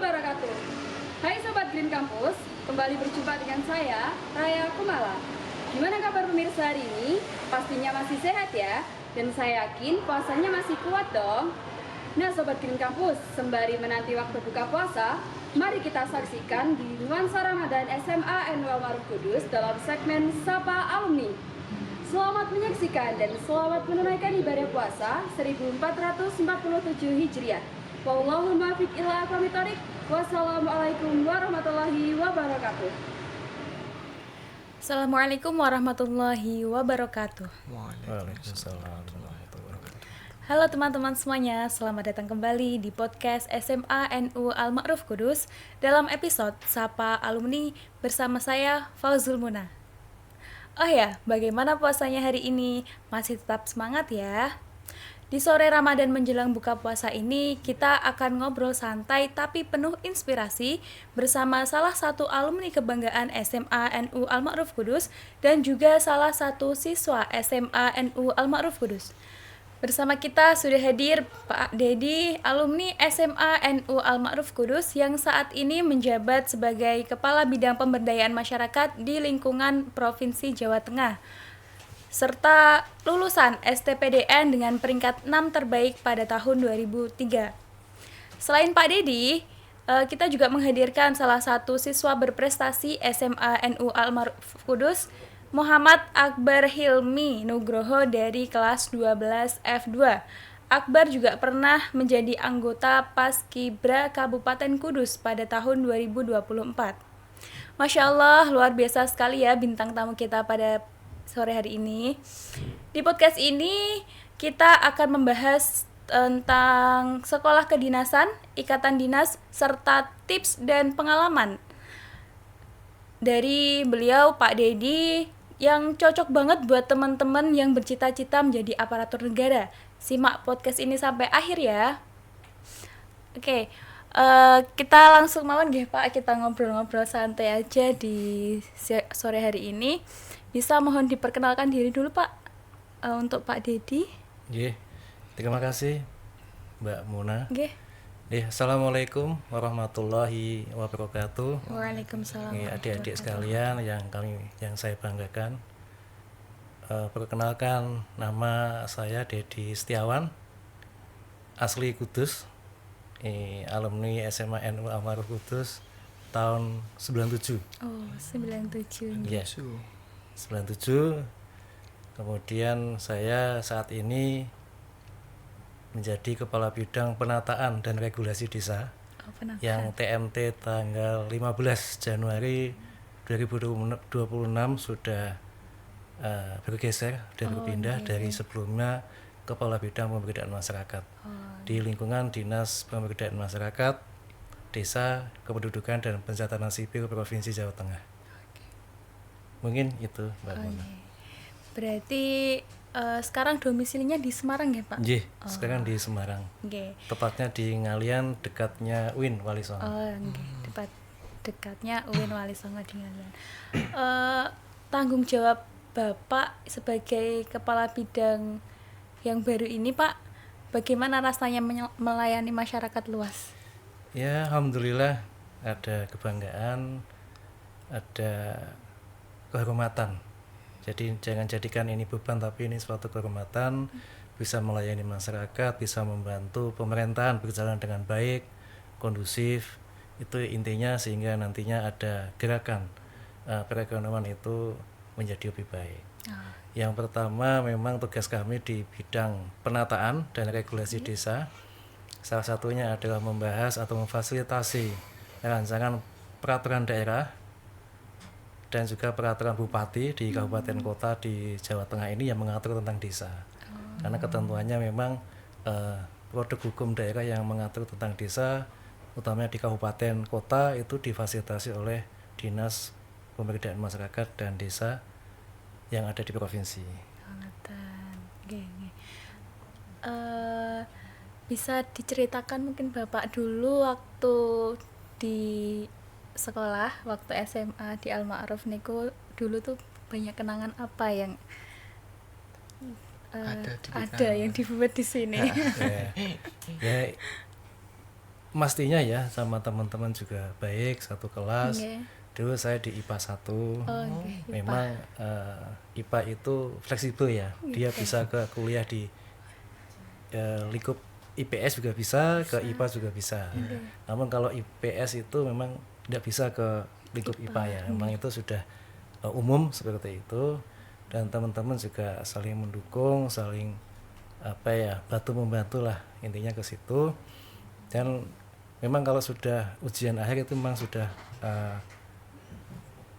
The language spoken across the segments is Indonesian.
wabarakatuh. Hai Sobat Green Campus, kembali berjumpa dengan saya, Raya Kumala. Gimana kabar pemirsa hari ini? Pastinya masih sehat ya? Dan saya yakin puasanya masih kuat dong. Nah Sobat Green Campus, sembari menanti waktu buka puasa, mari kita saksikan di Nuansa Ramadan SMA NU Al-Ma'ruf Kudus dalam segmen Sapa Alumni. Selamat menyaksikan dan selamat menunaikan ibadah puasa 1447 Hijriah. Wallahul muwaffiq ila aqwamit thoriq. Wassalamualaikum warahmatullahi wabarakatuh. Assalamualaikum warahmatullahi wabarakatuh. Waalaikumsalam warahmatullahi wabarakatuh. Halo teman-teman semuanya, selamat datang kembali di podcast SMA NU Al-Ma'ruf Kudus dalam episode Sapa Alumni bersama saya Fauzul Muna. Oh ya, bagaimana puasanya hari ini? Masih tetap semangat ya? Di sore Ramadan menjelang buka puasa ini, kita akan ngobrol santai tapi penuh inspirasi bersama salah satu alumni kebanggaan SMA NU Al-Ma'ruf Kudus dan juga salah satu siswa SMA NU Al-Ma'ruf Kudus. Bersama kita sudah hadir Pak Dedi, alumni SMA NU Al-Ma'ruf Kudus yang saat ini menjabat sebagai Kepala Bidang Pemberdayaan Masyarakat di lingkungan Provinsi Jawa Tengah, serta lulusan STPDN dengan peringkat 6 terbaik pada tahun 2003. Selain Pak Dedi, kita juga menghadirkan salah satu siswa berprestasi SMA NU Al-Ma'ruf Kudus, Muhammad Akbar Hilmi Nugroho dari kelas 12 F2. Akbar juga pernah menjadi anggota Paskibra Kabupaten Kudus pada tahun 2024. Masya Allah, luar biasa sekali ya bintang tamu kita pada sore hari ini. Di podcast ini kita akan membahas tentang sekolah kedinasan, ikatan dinas, serta tips dan pengalaman dari beliau Pak Dedi yang cocok banget buat teman-teman yang bercita-cita menjadi aparatur negara. Simak podcast ini sampai akhir ya. Oke, kita langsung mawon nggih Pak, kita ngobrol-ngobrol santai aja di sore hari ini. Bisa mohon diperkenalkan diri dulu Pak, untuk Pak Dedi. Nggih. Terima kasih Mbak Muna. Nggih. Assalamualaikum warahmatullahi wabarakatuh. Waalaikumsalam. Adik-adik sekalian yang saya banggakan. Perkenalkan, nama saya Dedi Setiawan, asli Kudus, alumni SMA NU Al-Ma'ruf Kudus tahun 97. Oh, 97. Iya. 97. Kemudian saya saat ini menjadi Kepala Bidang Penataan dan Regulasi Desa yang TMT tanggal 15 Januari 2026 sudah bergeser dan berpindah dari sebelumnya Kepala Bidang Pemberdayaan Masyarakat di lingkungan Dinas Pemberdayaan Masyarakat, Desa, Kependudukan dan Pencatatan Sipil Provinsi Jawa Tengah. Mungkin itu Mbak Mona. Berarti sekarang domisilinya di Semarang ya Pak? Nggih, sekarang di Semarang. Nggih. Tepatnya di Ngalian, dekatnya UIN Wali Songo. Oh, nggih. Dekatnya UIN Wali Songo di Ngalian. Tanggung jawab Bapak sebagai kepala bidang yang baru ini Pak, bagaimana rasanya melayani masyarakat luas? Ya, alhamdulillah ada kebanggaan, ada kehormatan. Jadi jangan jadikan ini beban, tapi ini suatu kehormatan, bisa melayani masyarakat, bisa membantu pemerintahan berjalan dengan baik, kondusif. Itu intinya, sehingga nantinya ada gerakan perekonomian itu menjadi lebih baik. Yang pertama, memang tugas kami di bidang penataan dan regulasi desa. Salah satunya adalah membahas atau memfasilitasi rancangan peraturan daerah dan juga peraturan bupati di kabupaten kota di Jawa Tengah ini yang mengatur tentang desa. Karena ketentuannya memang produk hukum daerah yang mengatur tentang desa, utamanya di kabupaten kota, itu difasilitasi oleh Dinas Pemberdayaan Masyarakat dan Desa yang ada di provinsi. Bisa diceritakan mungkin Bapak dulu waktu di sekolah, waktu SMA di Al-Ma'ruf niku dulu tuh banyak kenangan apa yang ada yang dibuat di sini? Ya, mestinya ya sama teman-teman juga baik, satu kelas. Nggih. Dulu saya di IPA 1. Oh, nggih. Memang IPA itu fleksibel ya. Dia bisa ke kuliah di lingkup IPS juga bisa, ke IPA juga bisa. Namun kalau IPS itu memang tidak bisa ke lingkup IPA ya. Memang itu sudah umum seperti itu, dan teman-teman juga saling mendukung, saling bantu membantu lah, intinya ke situ. Dan memang kalau sudah ujian akhir itu memang sudah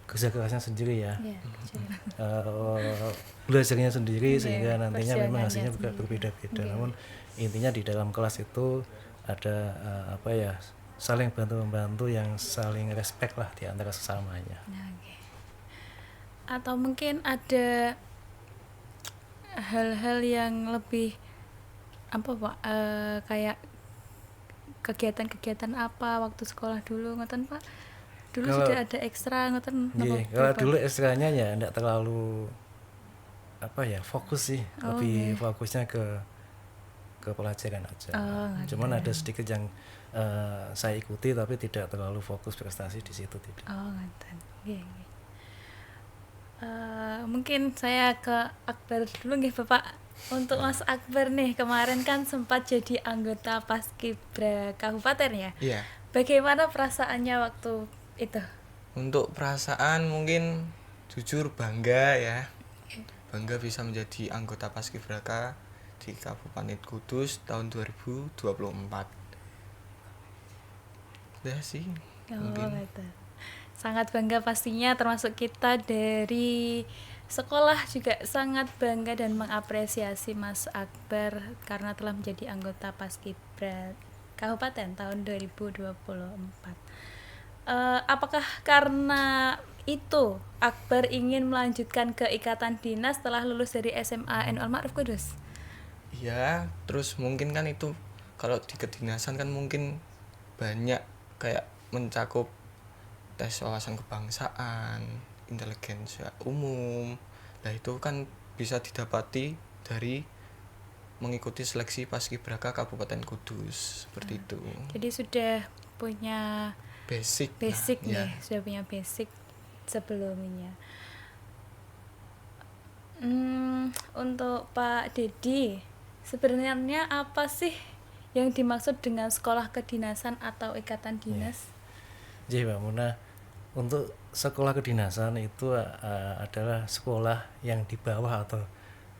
kerja kerasnya sendiri ya. Iya, Belajarnya sendiri, Iya, sehingga nantinya memang hasilnya juga perjuangannya berbeda-beda. Iya. Namun intinya di dalam kelas itu ada saling bantu membantu, yang saling respect lah di antara sesamanya. Nah, oke. Atau mungkin ada hal-hal yang lebih apa Pak, kayak kegiatan-kegiatan apa waktu sekolah dulu ngoten Pak? Dulu Kalau- sudah ada ekstra ngoten napa, Iya, kalau Bapak? dulu ekstranya ya enggak terlalu fokus sih, Oh, lebih iya. fokusnya ke pelajaran aja. Oh, ngoten. Cuman ada sedikit yang saya ikuti tapi tidak terlalu fokus prestasi di situ, tidak. Oh, ngoten. Nggih, nggih. Mungkin saya ke Akbar dulu nggih Bapak. Untuk Mas Akbar nih, kemarin kan sempat jadi anggota Paskibra Kabupaten ya. Iya. Bagaimana perasaannya waktu itu? Untuk perasaan mungkin jujur bangga ya. Bangga bisa menjadi anggota Paskibraka di Kabupaten Kudus tahun 2024. Ya sih. Mungkin. Gitu. Sangat bangga pastinya, termasuk kita dari sekolah juga sangat bangga dan mengapresiasi Mas Akbar karena telah menjadi anggota Paskibra Kabupaten tahun 2024. Apakah karena itu Akbar ingin melanjutkan ke ikatan dinas setelah lulus dari SMA NU Al-Ma'ruf Kudus? Iya, terus mungkin kan itu kalau di kedinasan kan mungkin banyak kayak mencakup tes wawasan kebangsaan, intelijensia umum. Nah, itu kan bisa didapati dari mengikuti seleksi Paskibraka Kabupaten Kudus seperti itu. Jadi sudah punya Basic nih, lah, ya. sudah punya basic sebelumnya. Untuk Pak Dedi, sebenarnya apa sih yang dimaksud dengan sekolah kedinasan atau ikatan dinas? Jadi Mbak Muna, untuk sekolah kedinasan itu adalah sekolah yang di bawah atau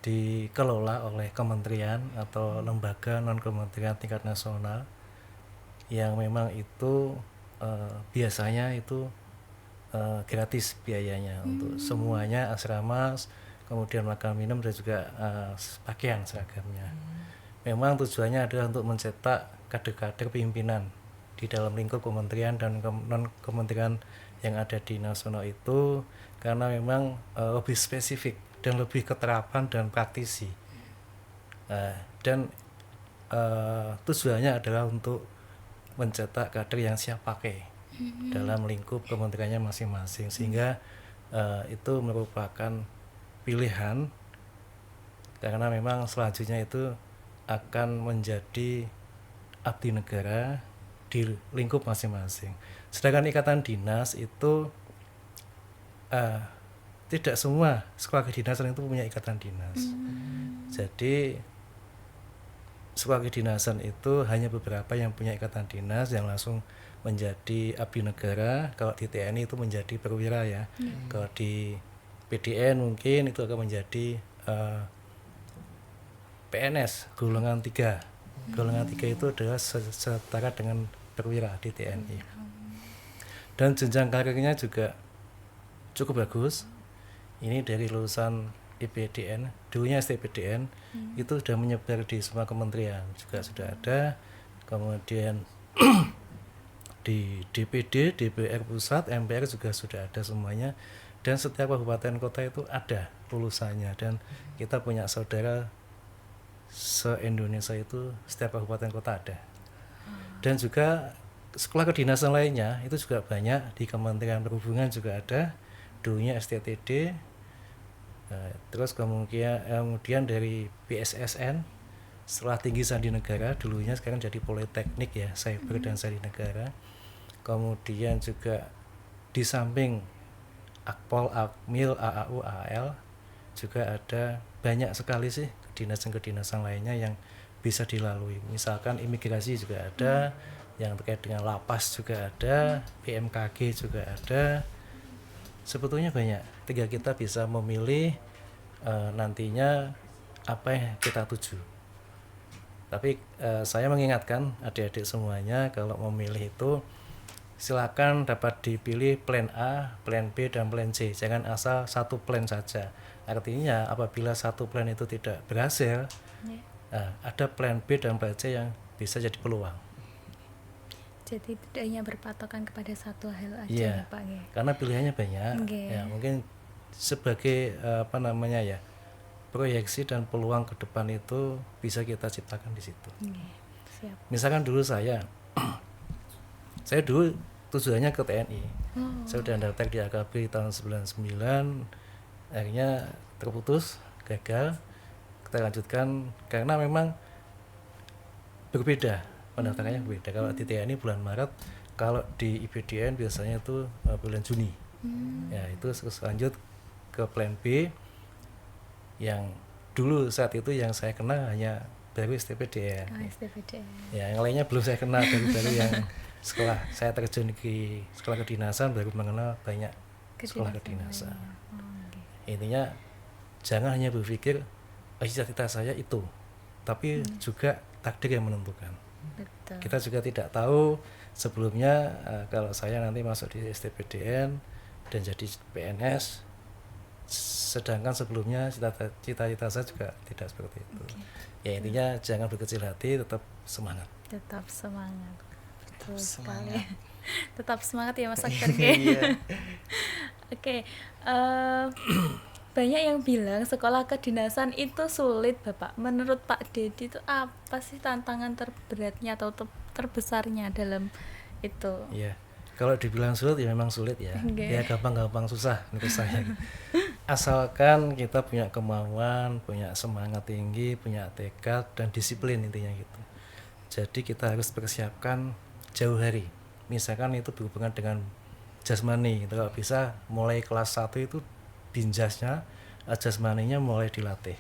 dikelola oleh kementerian atau lembaga non kementerian tingkat nasional, yang memang itu biasanya itu gratis biayanya untuk semuanya, asrama, kemudian makan minum, dan juga pakaian seragamnya. Memang tujuannya adalah untuk mencetak kader-kader pimpinan di dalam lingkup kementerian dan non kementerian yang ada di nasional itu, karena memang lebih spesifik dan lebih keterapan dan praktisi. Dan tujuannya adalah untuk mencetak kader yang siap pakai dalam lingkup kementeriannya masing-masing, sehingga itu merupakan pilihan, karena memang selanjutnya itu akan menjadi abdi negara di lingkup masing-masing. Sedangkan ikatan dinas itu tidak semua sekolah kedinasan itu punya ikatan dinas. Jadi sekolah kedinasan itu hanya beberapa yang punya ikatan dinas yang langsung menjadi abdi negara. Kalau di TNI itu menjadi perwira ya. Kalau di PDN mungkin itu akan menjadi PNS golongan 3. Golongan 3 itu adalah setara dengan perwira di TNI. Dan jenjang karirnya juga cukup bagus. Ini dari lulusan IPDN, dulunya STPDN, itu sudah menyebar di semua kementerian, juga sudah ada. Kemudian di DPD, DPR pusat, MPR juga sudah ada semuanya. Dan setiap kabupaten kota itu ada lulusannya, dan kita punya saudara se-Indonesia itu setiap kabupaten kota ada. Dan juga sekolah kedinasan lainnya itu juga banyak, di Kementerian Perhubungan juga ada, dulunya STTD. Terus kemudian dari BSSN Setelah Tinggi Sandi Negara, dulunya sekarang jadi Politeknik ya, Cyber dan Sandi Negara. Kemudian juga di samping Akpol, Akmil, AAU, AAL juga ada banyak sekali sih kedinasan-kedinasan lainnya yang bisa dilalui. Misalkan imigrasi juga ada, yang terkait dengan lapas juga ada, BMKG juga ada. Sebetulnya banyak. Tinggal kita bisa memilih nantinya apa yang kita tuju. Tapi saya mengingatkan adik-adik semuanya, kalau memilih itu silakan dapat dipilih plan A, plan B, dan plan C. Jangan asal satu plan saja. Artinya apabila satu plan itu tidak berhasil, ada plan B dan plan C yang bisa jadi peluang. Jadi tidak hanya berpatokan kepada satu hal aja Iya, ya Pak ya. karena pilihannya banyak. Oke. Ya, mungkin sebagai proyeksi dan peluang ke depan itu bisa kita ciptakan di situ. Oke, siap. Misalkan dulu saya dulu tujuannya ke TNI. Saya udah daftar di AKB tahun 99, akhirnya terputus, gagal. Kita lanjutkan karena memang berbeda, pendaftarannya berbeda. Kalau di TNI bulan Maret, kalau di IPDN biasanya itu bulan Juni. Ya, itu terus lanjut ke plan B yang dulu saat itu yang saya kenal hanya baru STPDN. STPDN. Ya, yang lainnya belum saya kenal, baru yang setelah saya terjun ke sekolah kedinasan baru mengenal banyak sekolah kedinasan. Intinya jangan hanya berpikir cita-cita saya itu, tapi juga takdir yang menentukan. Betul. Kita juga tidak tahu sebelumnya kalau saya nanti masuk di STPDN dan jadi PNS, sedangkan sebelumnya cita-cita saya juga tidak seperti itu. Ya, intinya jangan berkecil hati, tetap semangat. Tetap semangat. Betul sekali. Semangat. Tetap semangat ya Mas Akbar. Iya. Oke, banyak yang bilang sekolah kedinasan itu sulit Bapak. Menurut Pak Dedi itu apa sih tantangan terberatnya atau terbesarnya dalam itu? Iya. Kalau dibilang sulit ya memang sulit ya. Ya gampang-gampang susah menurut saya. Asalkan kita punya kemauan, punya semangat tinggi, punya tekad dan disiplin intinya gitu. Jadi kita harus persiapkan jauh hari. Misalkan itu berhubungan dengan jasmani, kalau bisa mulai kelas 1 itu binjasnya, jasmaninya mulai dilatih.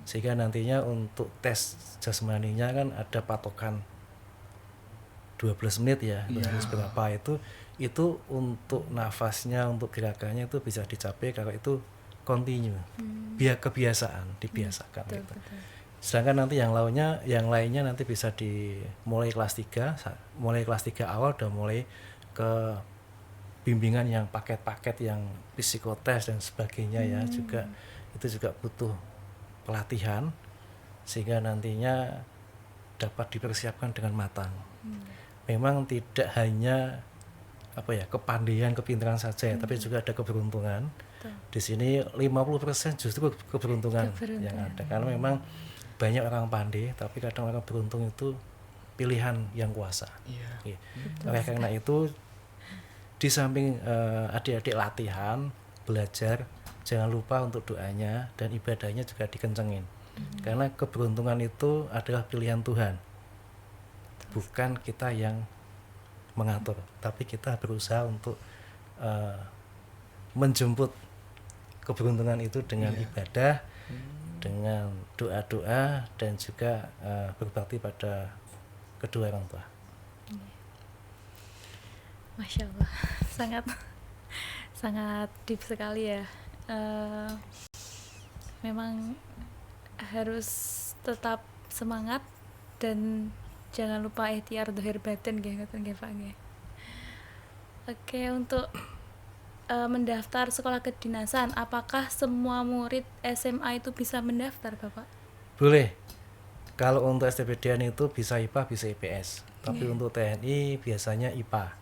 Sehingga nantinya untuk tes jasmaninya kan ada patokan 12 menit ya, harus berapa itu untuk nafasnya, untuk gerakannya itu bisa dicapai kalau itu continue. Biar kebiasaan, dibiasakan gitu. Betul. Sedangkan nanti yang lainnya nanti bisa mulai kelas 3 awal udah mulai ke bimbingan yang paket-paket yang psikotes dan sebagainya ya, juga itu juga butuh pelatihan sehingga nantinya dapat dipersiapkan dengan matang. Memang tidak hanya kepandaian, kepintaran saja, tapi juga ada keberuntungan. Di sini 50% justru keberuntungan yang ada, karena memang banyak orang pandai, tapi kadang orang beruntung itu pilihan yang kuasa. Iya. Oleh karena itu, di samping adik-adik latihan, belajar, jangan lupa untuk doanya dan ibadahnya juga dikencengin. Karena keberuntungan itu adalah pilihan Tuhan. Bukan kita yang mengatur, tapi kita berusaha untuk menjemput keberuntungan itu dengan ibadah, dengan doa-doa, dan juga berbakti pada kedua orang tua. Masya Allah, sangat deep sekali ya. Memang harus tetap semangat dan jangan lupa ikhtiar dohir batin gitu Pak. Oke, untuk mendaftar sekolah kedinasan, apakah semua murid SMA itu bisa mendaftar Bapak? Boleh. Kalau untuk STPDN itu bisa IPA, bisa IPS. Tapi untuk TNI biasanya IPA.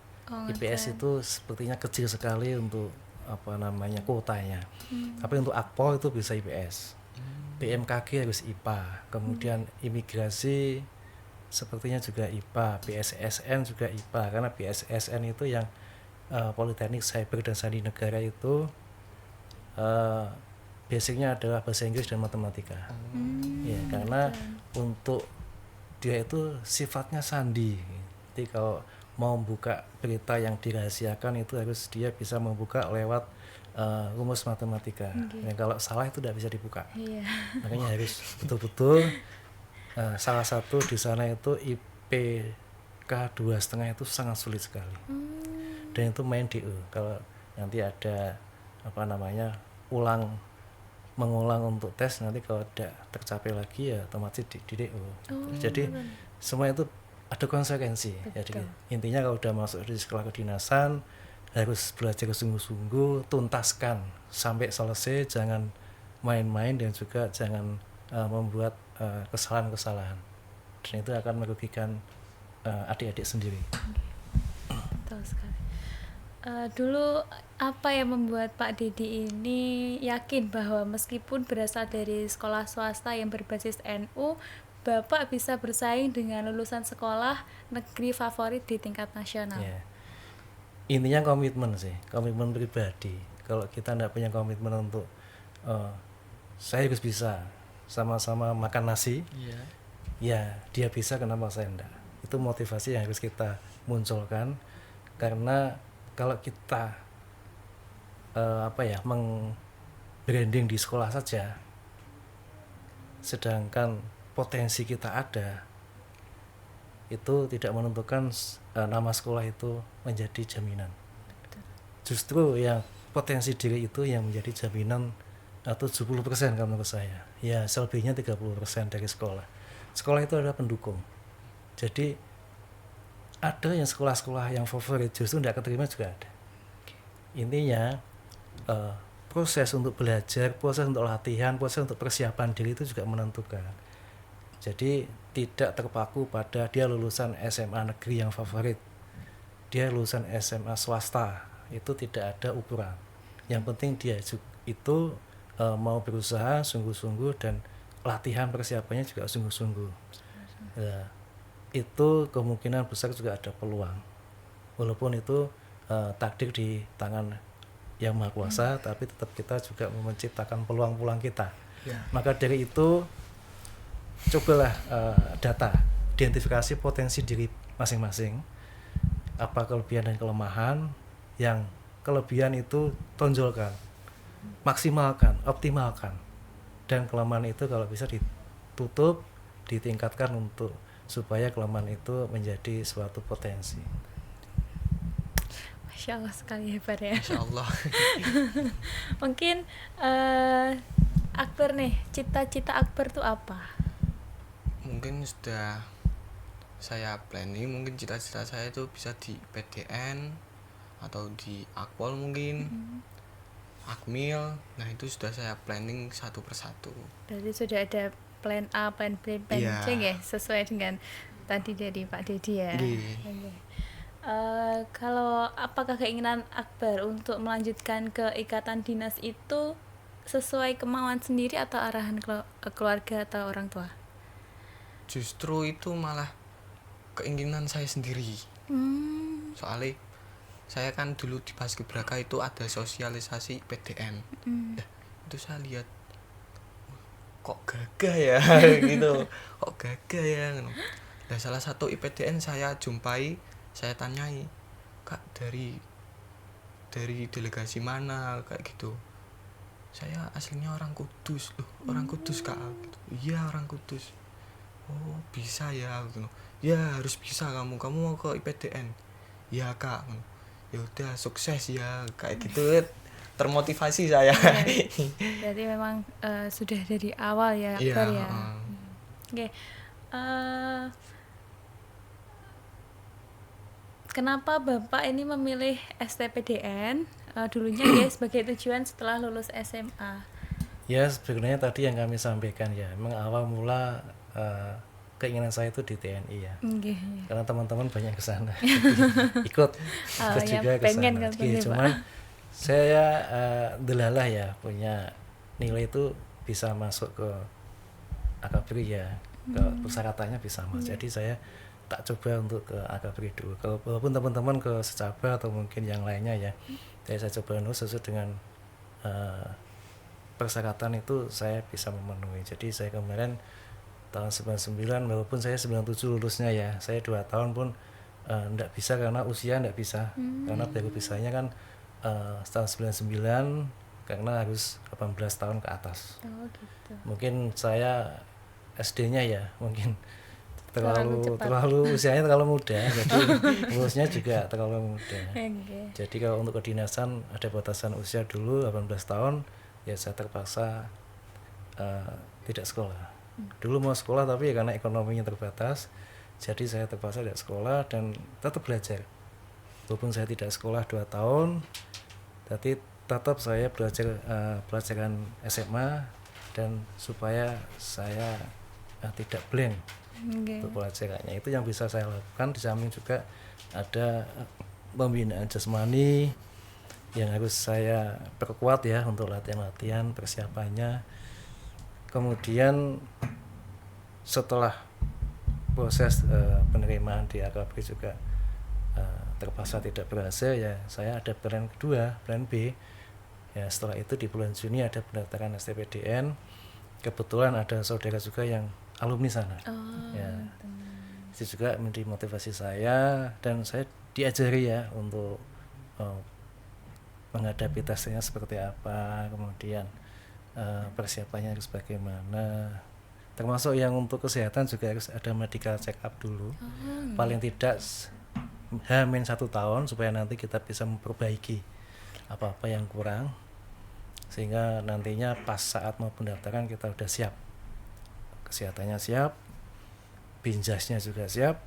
IPS itu sepertinya kecil sekali untuk kuotanya. Tapi untuk Akpol itu bisa IPS. BMKG harus IPA. Kemudian imigrasi sepertinya juga IPA. BSSN juga IPA, karena BSSN itu yang Politeknik Cyber dan Sandi Negara itu basicnya adalah bahasa Inggris dan matematika. Ya, karena untuk dia itu sifatnya sandi. Jadi kalau mau buka berita yang dirahasiakan itu harus dia bisa membuka lewat rumus matematika. Dan kalau salah itu tidak bisa dibuka. Iya. Makanya harus betul-betul salah satu di sana itu IPK 2,5 itu sangat sulit sekali. Dan itu main DO. Kalau nanti ada mengulang untuk tes, nanti kalau tidak tercapai lagi ya otomatis di DO. Jadi semua itu ada konsekuensi. Jadi intinya kalau udah masuk di sekolah kedinasan harus belajar sungguh-sungguh, tuntaskan sampai selesai, jangan main-main dan juga jangan membuat kesalahan-kesalahan. Dan itu akan merugikan adik-adik sendiri. Betul sekali. Dulu apa yang membuat Pak Dedi ini yakin bahwa meskipun berasal dari sekolah swasta yang berbasis NU, Bapak bisa bersaing dengan lulusan sekolah negeri favorit di tingkat nasional? Ya. Intinya komitmen sih, komitmen pribadi. Kalau kita tidak punya komitmen untuk saya harus bisa sama-sama makan nasi, ya dia bisa, kenapa saya enggak? Itu motivasi yang harus kita munculkan, karena kalau kita branding di sekolah saja, sedangkan potensi kita ada, itu tidak menentukan nama sekolah itu menjadi jaminan. Justru yang potensi diri itu yang menjadi jaminan atau 70% kalau menurut saya. Ya selebihnya 30% dari sekolah. Sekolah itu adalah pendukung. Jadi ada yang sekolah-sekolah yang favorit justru tidak keterima juga ada. Intinya proses untuk belajar, proses untuk latihan, proses untuk persiapan diri itu juga menentukan. Jadi tidak terpaku pada dia lulusan SMA negeri yang favorit, dia lulusan SMA swasta, itu tidak ada ukuran. Yang penting dia itu mau berusaha sungguh-sungguh dan latihan persiapannya juga sungguh-sungguh. Ya, itu kemungkinan besar juga ada peluang. Walaupun itu takdir di tangan Yang Maha Kuasa, tapi tetap kita juga menciptakan peluang-peluang kita. Maka dari itu cobalah data, identifikasi potensi diri masing-masing, apa kelebihan dan kelemahan. Yang kelebihan itu tonjolkan, maksimalkan, optimalkan, dan kelemahan itu kalau bisa ditutup, ditingkatkan untuk supaya kelemahan itu menjadi suatu potensi. Masya Allah sekali hebat ya. Masya Allah. Mungkin Akbar nih, cita-cita Akbar tuh apa? Mungkin sudah saya planning, mungkin cita-cita saya itu bisa di PDN atau di Akpol mungkin, Akmil. Nah itu sudah saya planning satu persatu. Berarti sudah ada plan A, plan B, plan C ya, sesuai dengan tadi dari Pak Dedi ya. Okay. Kalau apakah keinginan Akbar untuk melanjutkan ke ikatan dinas itu sesuai kemauan sendiri atau arahan keluarga atau orang tua? Justru itu malah keinginan saya sendiri. Soalnya saya kan dulu di Paskibraka itu ada sosialisasi PDN. Itu saya lihat kok gagah ya gitu, kok gagah ya. Nah, salah satu IPDN saya jumpai, saya tanyai, Kak dari delegasi mana kayak gitu. Saya aslinya orang Kudus loh, orang Kudus Kak gitu. Iya orang Kudus. Oh bisa ya gitu. Ya harus bisa kamu mau ke IPDN. Ya Kak. Ya udah sukses ya kayak gitu. Termotivasi saya. Jadi memang sudah dari awal ya Akbar ya. Oke. Kenapa Bapak ini memilih STPDN dulunya ya sebagai tujuan setelah lulus SMA? Ya sebenarnya tadi yang kami sampaikan ya, memang awal mula keinginan saya itu di TNI ya. Karena teman-teman banyak ke sana. ikut juga ke sana. Cuman saya delalah ya punya nilai itu bisa masuk ke Akabri ya. Persyaratannya bisa Mas. Jadi saya tak coba untuk ke Akabri dulu. Kalau walaupun teman-teman ke Secaba atau mungkin yang lainnya ya, saya coba sesuai dengan persyaratan itu saya bisa memenuhi. Jadi saya kemarin tahun 99, walaupun saya 97 lulusnya ya, saya 2 tahun pun enggak bisa karena usia enggak bisa. Karena baru bisanya kan tahun 99 karena harus 18 tahun ke atas. Oh gitu. Mungkin saya SD-nya ya, mungkin Terlalu cepat. terlalu usianya terlalu muda, jadi lulusnya juga terlalu muda. Oke. Jadi kalau untuk kedinasan ada batasan usia dulu 18 tahun, ya saya terpaksa tidak sekolah. Dulu mau sekolah tapi ya karena ekonominya terbatas, jadi saya terpaksa tidak sekolah dan tetap belajar. Walaupun saya tidak sekolah 2 tahun, tapi tetap saya belajar pelajaran SMA dan supaya saya tidak blank Oke. untuk pelajarannya. Itu yang bisa saya lakukan. Di samping juga ada pembinaan jasmani yang harus saya perkuat ya untuk latihan-latihan persiapannya. Kemudian setelah proses penerimaan di AKB juga terpaksa tidak berhasil, ya saya ada plan kedua, plan B. Ya setelah itu di bulan Juni ada pendaftaran STPDN. Kebetulan ada saudara juga yang alumni sana. Ya, itu juga menjadi motivasi saya dan saya diajari ya untuk menghadapi tesnya seperti apa, kemudian persiapannya harus bagaimana, termasuk yang untuk kesehatan juga harus ada medical check up dulu, paling tidak H-1 tahun supaya nanti kita bisa memperbaiki apa-apa yang kurang sehingga nantinya pas saat mau pendaftaran kita udah siap, kesehatannya siap, binjasnya juga siap,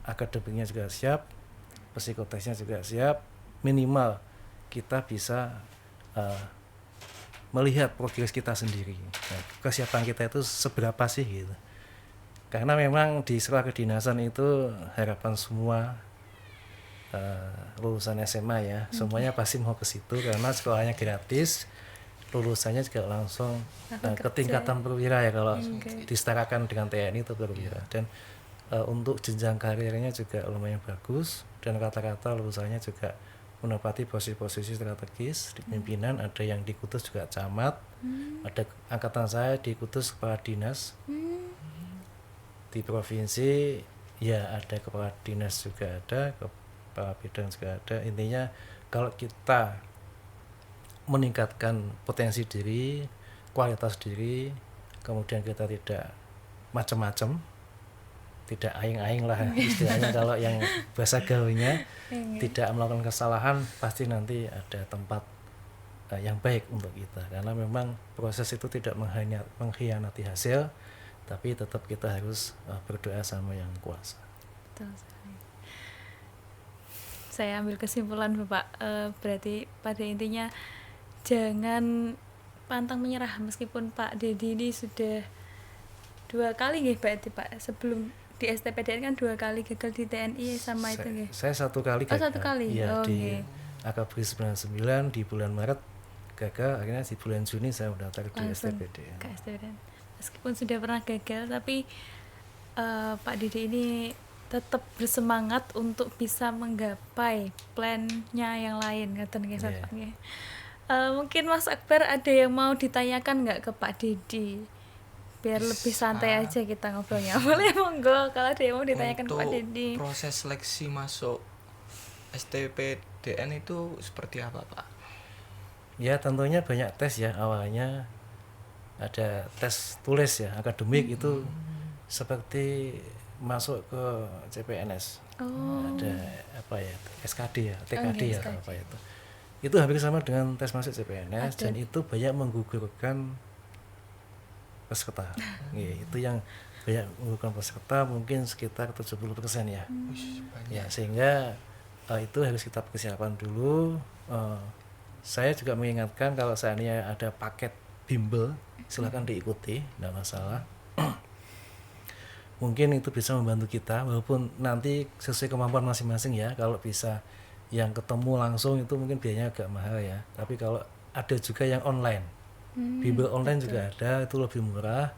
akademiknya juga siap, psikotesnya juga siap, minimal kita bisa melihat progres kita sendiri. Nah, kesiapan kita itu seberapa sih gitu. Karena memang di sekolah kedinasan itu harapan semua lulusan SMA ya, semuanya pasti mau ke situ karena sekolahnya gratis, lulusannya juga langsung ke tingkatan perwira ya kalau disetarakan dengan TNI itu perwira, dan untuk jenjang karirnya juga lumayan bagus dan rata-rata lulusannya juga menempati posisi-posisi strategis di pimpinan. Ada yang di Kudus juga camat, ada angkatan saya di Kudus kepala dinas, di provinsi ya ada kepala dinas juga ada, kepala bidang juga ada. Intinya kalau kita meningkatkan potensi diri, kualitas diri, kemudian kita tidak macam-macam, tidak aing-aing lah istilahnya kalau yang bahasa gaulnya, tidak melakukan kesalahan, pasti nanti ada tempat yang baik untuk kita. Karena memang proses itu tidak mengkhianati hasil, tapi tetap kita harus berdoa sama yang kuasa. Betul sekali. Saya ambil kesimpulan Bapak, berarti pada intinya jangan pantang menyerah, meskipun Pak Dedi ini sudah 2 kali nggih berarti Pak, sebelum di STPDN kan 2 kali gagal di TNI sama itu nggih. Saya 1 kali gagal. 1 kali. Iya, di Okay. AKB 99 di bulan Maret gagal, akhirnya di bulan Juni saya mendaftar di Langsung STPDN. ke STPDN. Meskipun sudah pernah gagal, tapi Pak Dedi ini tetap bersemangat untuk bisa menggapai plannya yang lain, ngoten nggih Pak nggih. Mungkin Mas Akbar ada yang mau ditanyakan nggak ke Pak Dedi? Biar lebih santai aja kita ngobrolnya. Boleh monggo kalau ada yang mau ditanyakan ke Pak Dedi. Untuk proses seleksi masuk STPDN itu seperti apa Pak? Ya tentunya banyak tes ya, awalnya ada tes tulis ya, akademik itu seperti masuk ke CPNS. Ada apa ya, SKD ya, TKD ya SKD. apa itu. Itu hampir sama dengan tes masuk CPNS dan itu banyak menggugurkan peserta. Itu yang banyak menggugurkan peserta mungkin sekitar 70% ya. Ya sehingga itu harus kita persiapan dulu. Saya juga mengingatkan kalau seandainya ada paket bimbel silakan diikuti, tidak masalah. Mungkin itu bisa membantu kita walaupun nanti sesuai kemampuan masing-masing ya. Kalau bisa yang ketemu langsung itu mungkin biayanya agak mahal ya, tapi kalau ada juga yang online, bimbel online juga ada, itu lebih murah.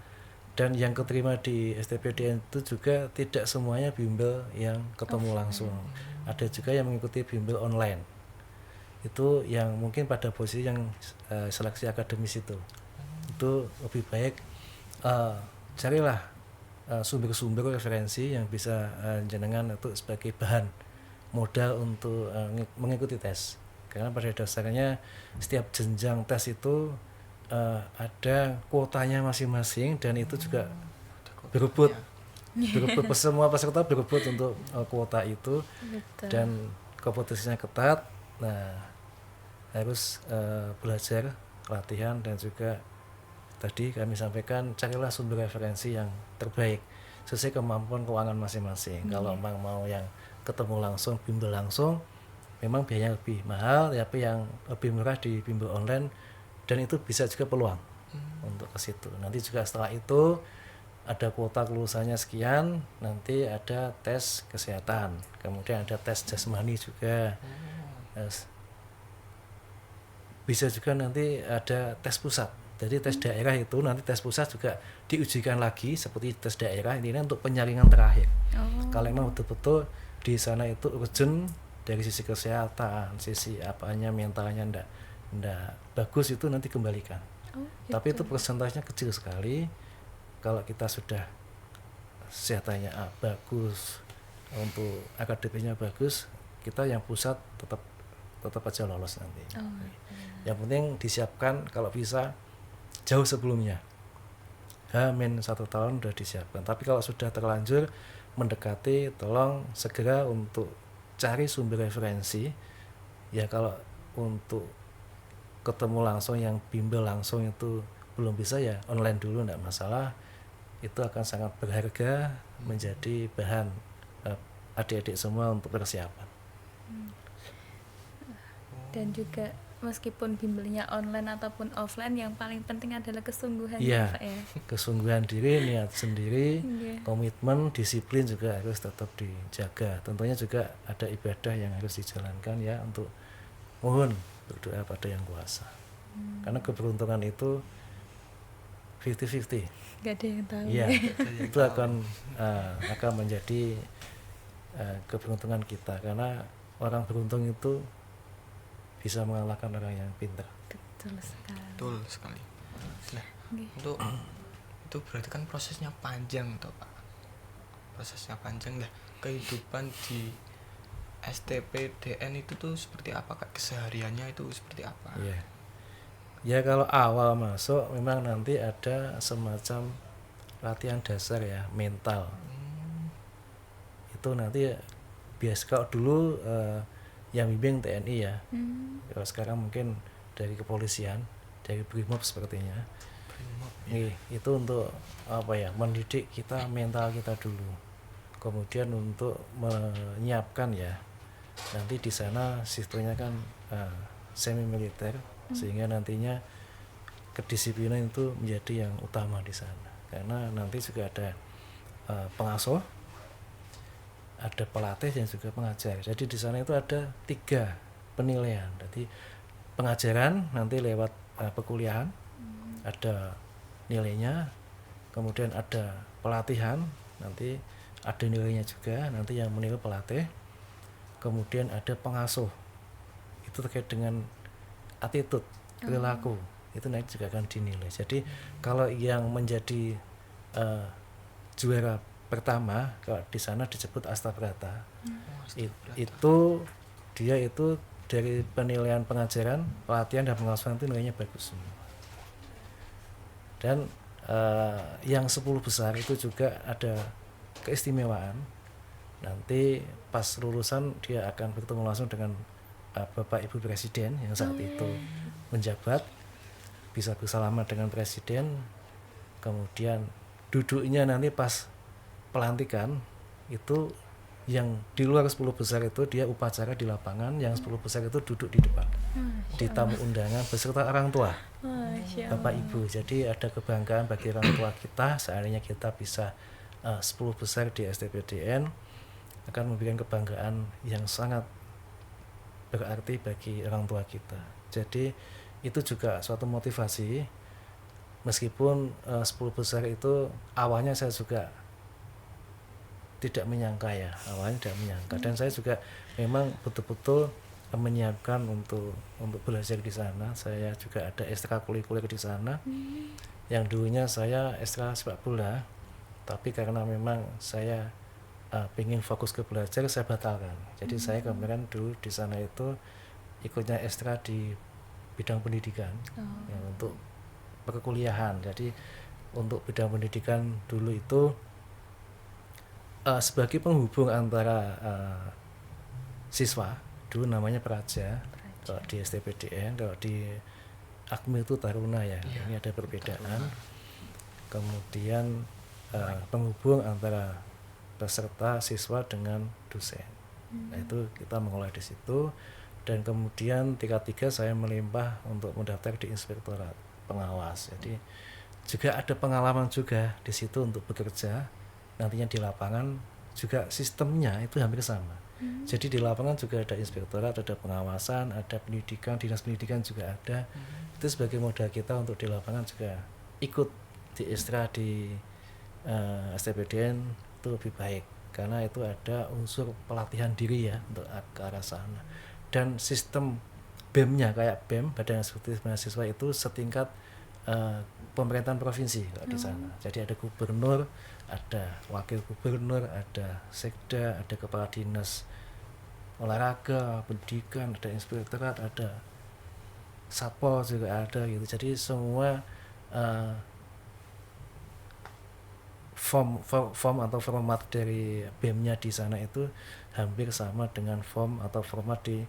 Dan yang keterima di STPDN itu juga tidak semuanya bimbel yang ketemu langsung, ada juga yang mengikuti bimbel online, itu yang mungkin pada posisi yang seleksi akademis itu lebih baik carilah sumber-sumber referensi yang bisa jenengan itu sebagai bahan modal untuk mengikuti tes. Karena pada dasarnya setiap jenjang tes itu ada kuotanya masing-masing dan itu juga berebut semua peserta berebut untuk kuota itu. Betul. Dan kompetisinya ketat. Nah, harus belajar, latihan, dan juga tadi kami sampaikan carilah sumber referensi yang terbaik sesuai kemampuan keuangan masing-masing. Kalau memang mau yang ketemu langsung, bimbel langsung, memang biayanya lebih mahal, tapi yang lebih murah di bimbel online, dan itu bisa juga peluang untuk ke situ. Nanti juga setelah itu ada kuota kelulusannya sekian, nanti ada tes kesehatan, kemudian ada tes jasmani juga. Bisa juga nanti ada tes pusat. Jadi tes daerah itu nanti tes pusat juga diujikan lagi seperti tes daerah, ini untuk penyaringan terakhir. Kalau memang betul-betul di sana itu urgent dari sisi kesehatan, sisi apanya, mentalnya ndak bagus, itu nanti kembalikan. Tapi itu persentasenya kecil sekali. Kalau kita sudah kesehatannya bagus, untuk akademiknya bagus, kita yang pusat tetap aja lolos nanti. Yang penting disiapkan, kalau bisa jauh sebelumnya, H-1 tahun sudah disiapkan. Tapi kalau sudah terlanjur mendekati, tolong segera untuk cari sumber referensi. Ya kalau untuk ketemu langsung, yang bimbel langsung itu belum bisa, ya online dulu, enggak masalah. Itu akan sangat berharga, menjadi bahan adik-adik semua untuk persiapan. Dan juga meskipun bimbelnya online ataupun offline, yang paling penting adalah kesungguhan, Iya, Pak ya. kesungguhan diri, niat sendiri, Iya. komitmen, disiplin juga harus tetap dijaga. Tentunya juga ada ibadah yang harus dijalankan ya, untuk mohon berdoa pada Yang Kuasa. Karena keberuntungan itu 50-50. Gak ada yang tahu. Iya, itu akan menjadi keberuntungan kita, karena orang beruntung itu bisa mengalahkan orang yang pintar. Betul sekali. Betul sekali. Nah, untuk itu berarti kan prosesnya panjang toh Pak. Prosesnya panjang. Nah, kehidupan di STPDN itu tuh seperti apa Kak? Kesehariannya itu seperti apa? Iya. Ya kalau awal masuk memang nanti ada semacam latihan dasar ya, mental. Itu nanti biasa kalau dulu yang bimbing TNI ya. Kalau sekarang mungkin dari kepolisian, dari Brimob sepertinya. Nih, itu untuk apa ya? Mendidik kita, mental kita dulu. Kemudian untuk menyiapkan ya. Nanti di sana sistemnya kan semi militer, sehingga nantinya kedisiplinan itu menjadi yang utama di sana. Karena nanti juga ada pengasuh, ada pelatih dan juga pengajar. Jadi di sana itu ada 3 penilaian. Jadi pengajaran nanti lewat perkuliahan, ada nilainya. Kemudian ada pelatihan, nanti ada nilainya juga, nanti yang menilai pelatih. Kemudian ada pengasuh, itu terkait dengan attitude, perilaku, itu nanti juga akan dinilai. Jadi kalau yang menjadi juara pertama, kalau di sana disebut Astabrata, itu dia itu dari penilaian pengajaran, pelatihan dan pengasuhan itu nilainya bagus semua. Dan yang 10 besar itu juga ada keistimewaan. Nanti pas lulusan dia akan bertemu langsung dengan Bapak Ibu Presiden yang saat itu menjabat, bisa bersalaman dengan Presiden. Kemudian duduknya nanti pas pelantikan itu, yang di luar 10 besar itu dia upacara di lapangan, yang 10 besar itu duduk di depan, di tamu undangan beserta orang tua, Bapak Ibu. Jadi ada kebanggaan bagi orang tua kita, seandainya kita bisa 10 besar di STPDN, akan memberikan kebanggaan yang sangat berarti bagi orang tua kita. Jadi itu juga suatu motivasi, meskipun 10 besar itu awalnya saya juga tidak menyangka ya, dan saya juga memang betul-betul menyiapkan untuk belajar di sana. Saya juga ada ekstrakurikuler di sana, yang dulunya saya ekstra sepak bola, tapi karena memang saya pengen fokus ke belajar, saya batalkan. Jadi saya kemarin dulu di sana itu ikutnya ekstra di bidang pendidikan ya, untuk perkuliahan. Jadi untuk bidang pendidikan dulu itu sebagai penghubung antara siswa, dulu namanya Praja. Kalau di STPDN, kalau di Akmil itu Taruna ya. Ini ada perbedaan. Kemudian penghubung antara peserta siswa dengan dosen. Nah itu kita mengolah di situ. Dan kemudian tingkat 3 saya melimpah untuk mendaftar di Inspektorat Pengawas. Jadi juga ada pengalaman juga di situ untuk bekerja. Nantinya di lapangan juga sistemnya itu hampir sama. Jadi di lapangan juga ada inspektorat, ada pengawasan, ada pendidikan, dinas pendidikan juga ada. Itu sebagai modal kita untuk di lapangan juga ikut di ekstra di STPDN itu lebih baik. Karena itu ada unsur pelatihan diri ya untuk ke arah sana. Dan sistem BEM-nya kayak BEM, Badan Eksekutif Mahasiswa itu setingkat pemerintahan provinsi kalau di sana. Jadi ada gubernur, ada wakil gubernur, ada sekda, ada kepala dinas olahraga, pendidikan, ada inspektorat, ada satpol juga ada gitu. Jadi semua form atau format dari BEM-nya di sana itu hampir sama dengan form atau format di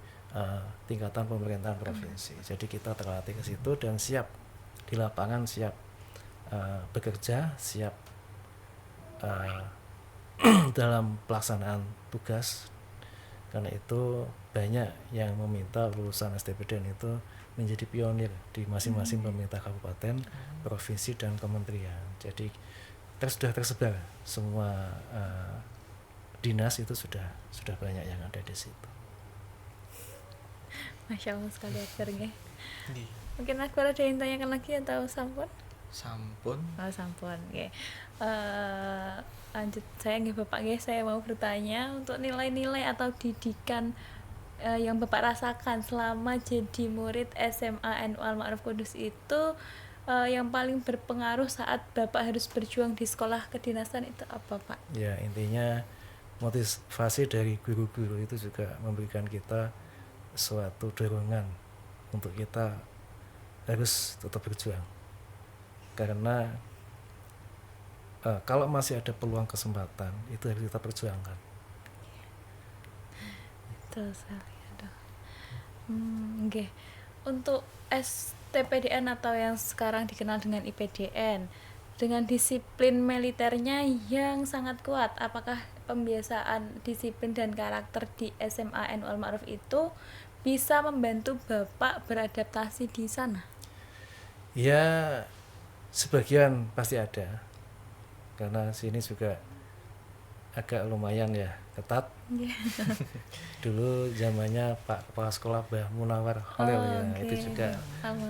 tingkatan pemerintahan provinsi. Jadi kita terlatih ke situ dan siap di lapangan, siap bekerja, siap dalam pelaksanaan tugas. Karena itu banyak yang meminta lulusan STPDN itu menjadi pionir di masing-masing pemerintah kabupaten, provinsi dan kementerian. Jadi sudah tersebar semua dinas itu sudah banyak yang ada di situ. Masya Allah sekali Akbar nggih. Mungkin Akbar ada yang tanyakan lagi atau sampun? Sampun. Oh, sampun nggih. Lanjut saya nggih Bapak nggih, saya mau bertanya untuk nilai-nilai atau didikan yang Bapak rasakan selama jadi murid SMA NU Al-Ma'ruf Kudus itu yang paling berpengaruh saat Bapak harus berjuang di sekolah kedinasan itu apa Pak? Ya intinya motivasi dari guru-guru itu juga memberikan kita suatu dorongan untuk kita harus tetap berjuang. Karena kalau masih ada peluang kesempatan itu harus kita perjuangkan. Betul sekali. Oke. Untuk STPDN atau yang sekarang dikenal dengan IPDN, dengan disiplin militernya yang sangat kuat, apakah pembiasaan disiplin dan karakter di SMA NU Al-Ma'ruf itu bisa membantu Bapak beradaptasi di sana? Ya sebagian pasti ada, karena sini juga agak lumayan ya ketat. Dulu zamannya Pak Kepala Sekolah Mbah Munawar Khalil itu juga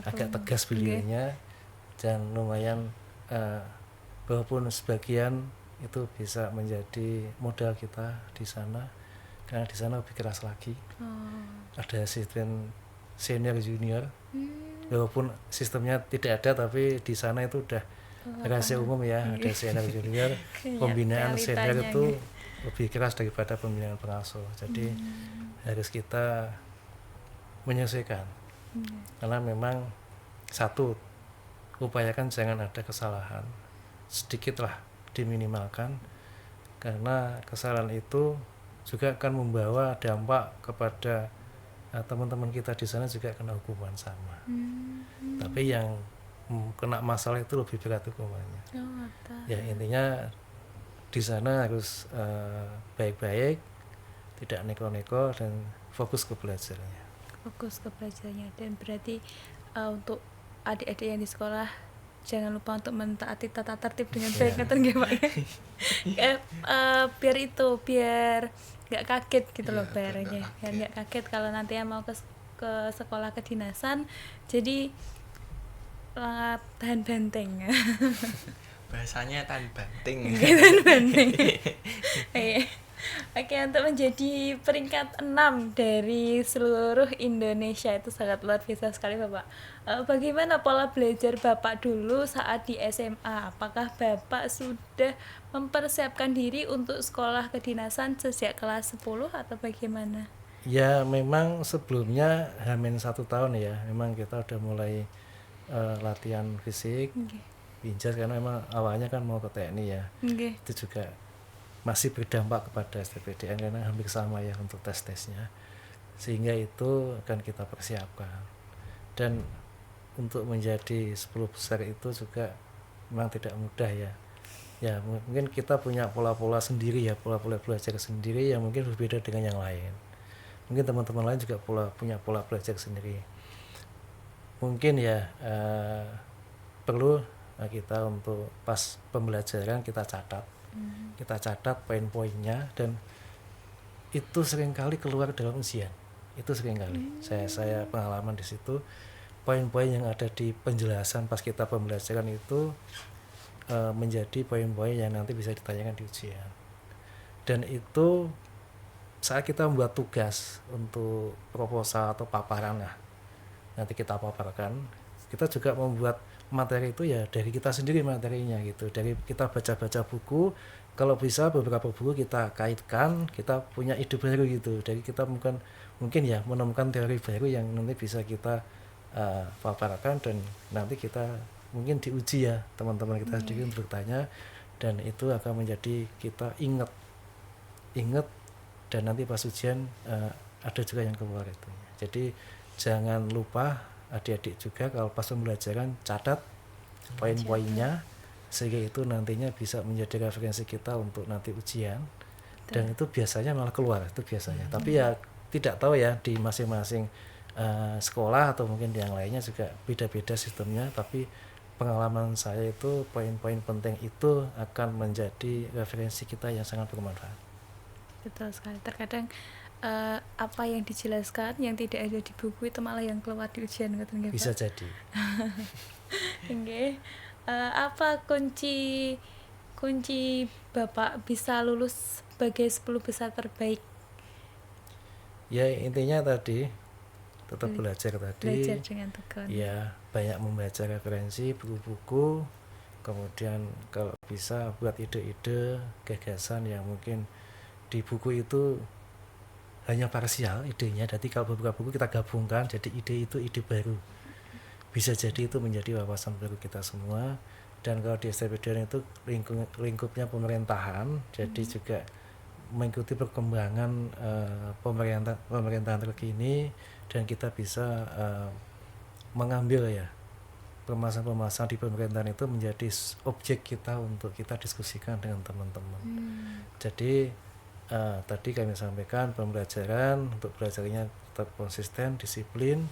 agak tegas beliaunya dan lumayan walaupun sebagian itu bisa menjadi modal kita di sana, karena di sana lebih keras lagi. Ada sistem senior junior, walaupun sistemnya tidak ada tapi di sana itu udah rahasia umum ya, ada senior junior. Pembinaan senior itu lebih keras daripada pembinaan pengasuh. Jadi harus kita menyesuaikan. Karena memang satu, upayakan jangan ada kesalahan, sedikitlah diminimalkan, karena kesalahan itu juga akan membawa dampak kepada teman-teman kita di sana juga kena hukuman sama. Tapi yang kena masalah itu lebih berat hukumannya. Ya intinya di sana harus baik-baik, tidak neko-neko dan fokus ke belajarnya. Dan berarti untuk adik-adik yang di sekolah jangan lupa untuk mentaati tata tertib dengan baik, ngeten nggih Pak. Biar nggak kaget gitu loh bayarnya. Biar nggak kaget kalau nanti mau ke sekolah kedinasan, jadi tahan banteng. Bahasanya tahan banting. Tahan banteng. Oke, untuk menjadi peringkat 6 dari seluruh Indonesia itu sangat luar biasa sekali Bapak. Bagaimana pola belajar Bapak dulu saat di SMA? Apakah Bapak sudah mempersiapkan diri untuk sekolah kedinasan sejak kelas 10 atau bagaimana? Ya memang sebelumnya Hamin 1 tahun ya, memang kita udah mulai latihan fisik, Oke. pinjar karena memang awalnya kan mau ke TNI ya. Oke. Itu juga masih berdampak kepada STPDN karena hampir sama ya untuk tes-tesnya, sehingga itu akan kita persiapkan. Dan untuk menjadi 10 besar itu juga memang tidak mudah ya. Ya mungkin kita punya pola-pola sendiri ya, pola-pola belajar sendiri yang mungkin berbeda dengan yang lain. Mungkin teman-teman lain juga punya pola belajar sendiri. Mungkin ya perlu kita untuk pas pembelajaran kita catat poin-poinnya, dan itu seringkali keluar dalam ujian. Itu seringkali saya pengalaman di situ, poin-poin yang ada di penjelasan pas kita pembelajaran itu menjadi poin-poin yang nanti bisa ditanyakan di ujian. Dan itu saat kita membuat tugas untuk proposal atau paparan lah, nanti kita paparkan, kita juga membuat materi itu ya dari kita sendiri materinya gitu, dari kita baca-baca buku, kalau bisa beberapa buku kita kaitkan, kita punya ide baru gitu, dari kita mungkin ya menemukan teori baru yang nanti bisa kita paparkan, dan nanti kita mungkin diuji ya teman-teman kita sendiri untuk bertanya, dan itu akan menjadi kita ingat, dan nanti pas ujian ada juga yang keluar itu. Jadi jangan lupa adik-adik juga kalau pas pembelajaran catat poin-poinnya, sehingga itu nantinya bisa menjadi referensi kita untuk nanti ujian. Dan itu biasanya malah keluar itu biasanya. Tapi ya tidak tahu ya di masing-masing sekolah atau mungkin yang lainnya juga beda-beda sistemnya, tapi pengalaman saya itu poin-poin penting itu akan menjadi referensi kita yang sangat bermanfaat. Betul sekali. Terkadang apa yang dijelaskan yang tidak ada di buku itu malah yang keluar di ujian, ngoten nggih, Pak? Bisa jadi. Nggih. Apa kunci Bapak bisa lulus sebagai 10 besar terbaik? Ya intinya tadi tetap belajar Belajar dengan tekun. ya, banyak membaca referensi buku-buku, kemudian kalau bisa buat ide-ide gagasan yang mungkin di buku itu hanya parsial idenya, jadi kalau beberapa buku kita gabungkan jadi ide baru, bisa jadi itu menjadi wawasan baru kita semua. Dan kalau di STPDN itu lingkupnya pemerintahan, jadi juga mengikuti perkembangan pemerintahan terkini, dan kita bisa mengambil ya permasalahan-permasalahan di pemerintahan itu menjadi objek kita untuk kita diskusikan dengan teman-teman. Jadi tadi kami sampaikan pembelajaran, untuk belajarnya tetap konsisten, disiplin,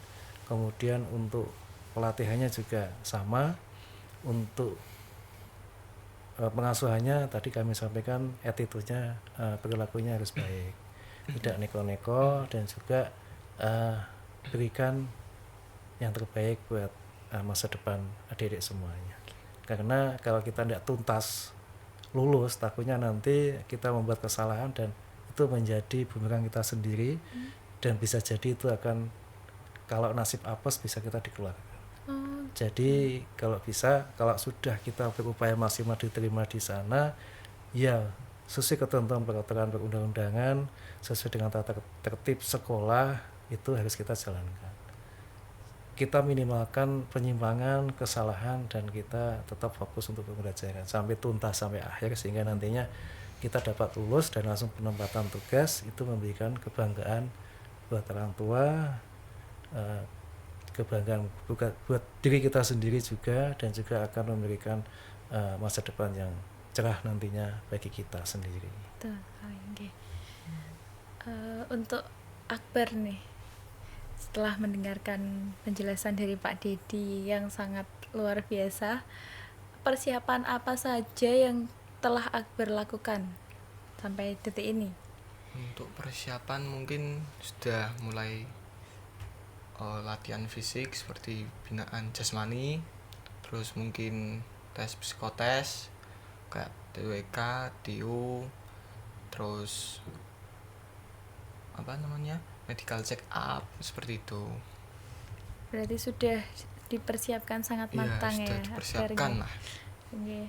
kemudian untuk pelatihannya juga sama, untuk pengasuhannya tadi kami sampaikan attitude-nya, perilakunya harus baik, tidak neko-neko, dan juga berikan yang terbaik buat masa depan adik-adik semuanya. Karena kalau kita tidak tuntas lulus, takutnya nanti kita membuat kesalahan dan itu menjadi bumerang kita sendiri, dan bisa jadi itu akan, kalau nasib apes bisa kita dikeluarkan. Jadi kalau bisa, kalau sudah kita berupaya maksimal diterima di sana, ya sesuai ketentuan peraturan perundang-undangan, sesuai dengan tata tertib sekolah, itu harus kita jalankan. Kita minimalkan penyimpangan, kesalahan, dan kita tetap fokus untuk pembelajaran sampai tuntas, sampai akhir, sehingga nantinya kita dapat lulus dan langsung penempatan tugas. Itu memberikan kebanggaan buat orang tua, kebanggaan buat diri kita sendiri juga, dan juga akan memberikan masa depan yang cerah nantinya bagi kita sendiri. Betul. Untuk Akbar nih, setelah mendengarkan penjelasan dari Pak Dedi yang sangat luar biasa, persiapan apa saja yang telah Akbar lakukan sampai detik ini? Untuk persiapan mungkin sudah mulai latihan fisik seperti binaan jasmani, terus mungkin tes psikotes kayak TWK, TIU, terus apa namanya, medical check up seperti itu. Berarti sudah dipersiapkan sangat Iya, matang sudah ya dipersiapkan lah. Oke.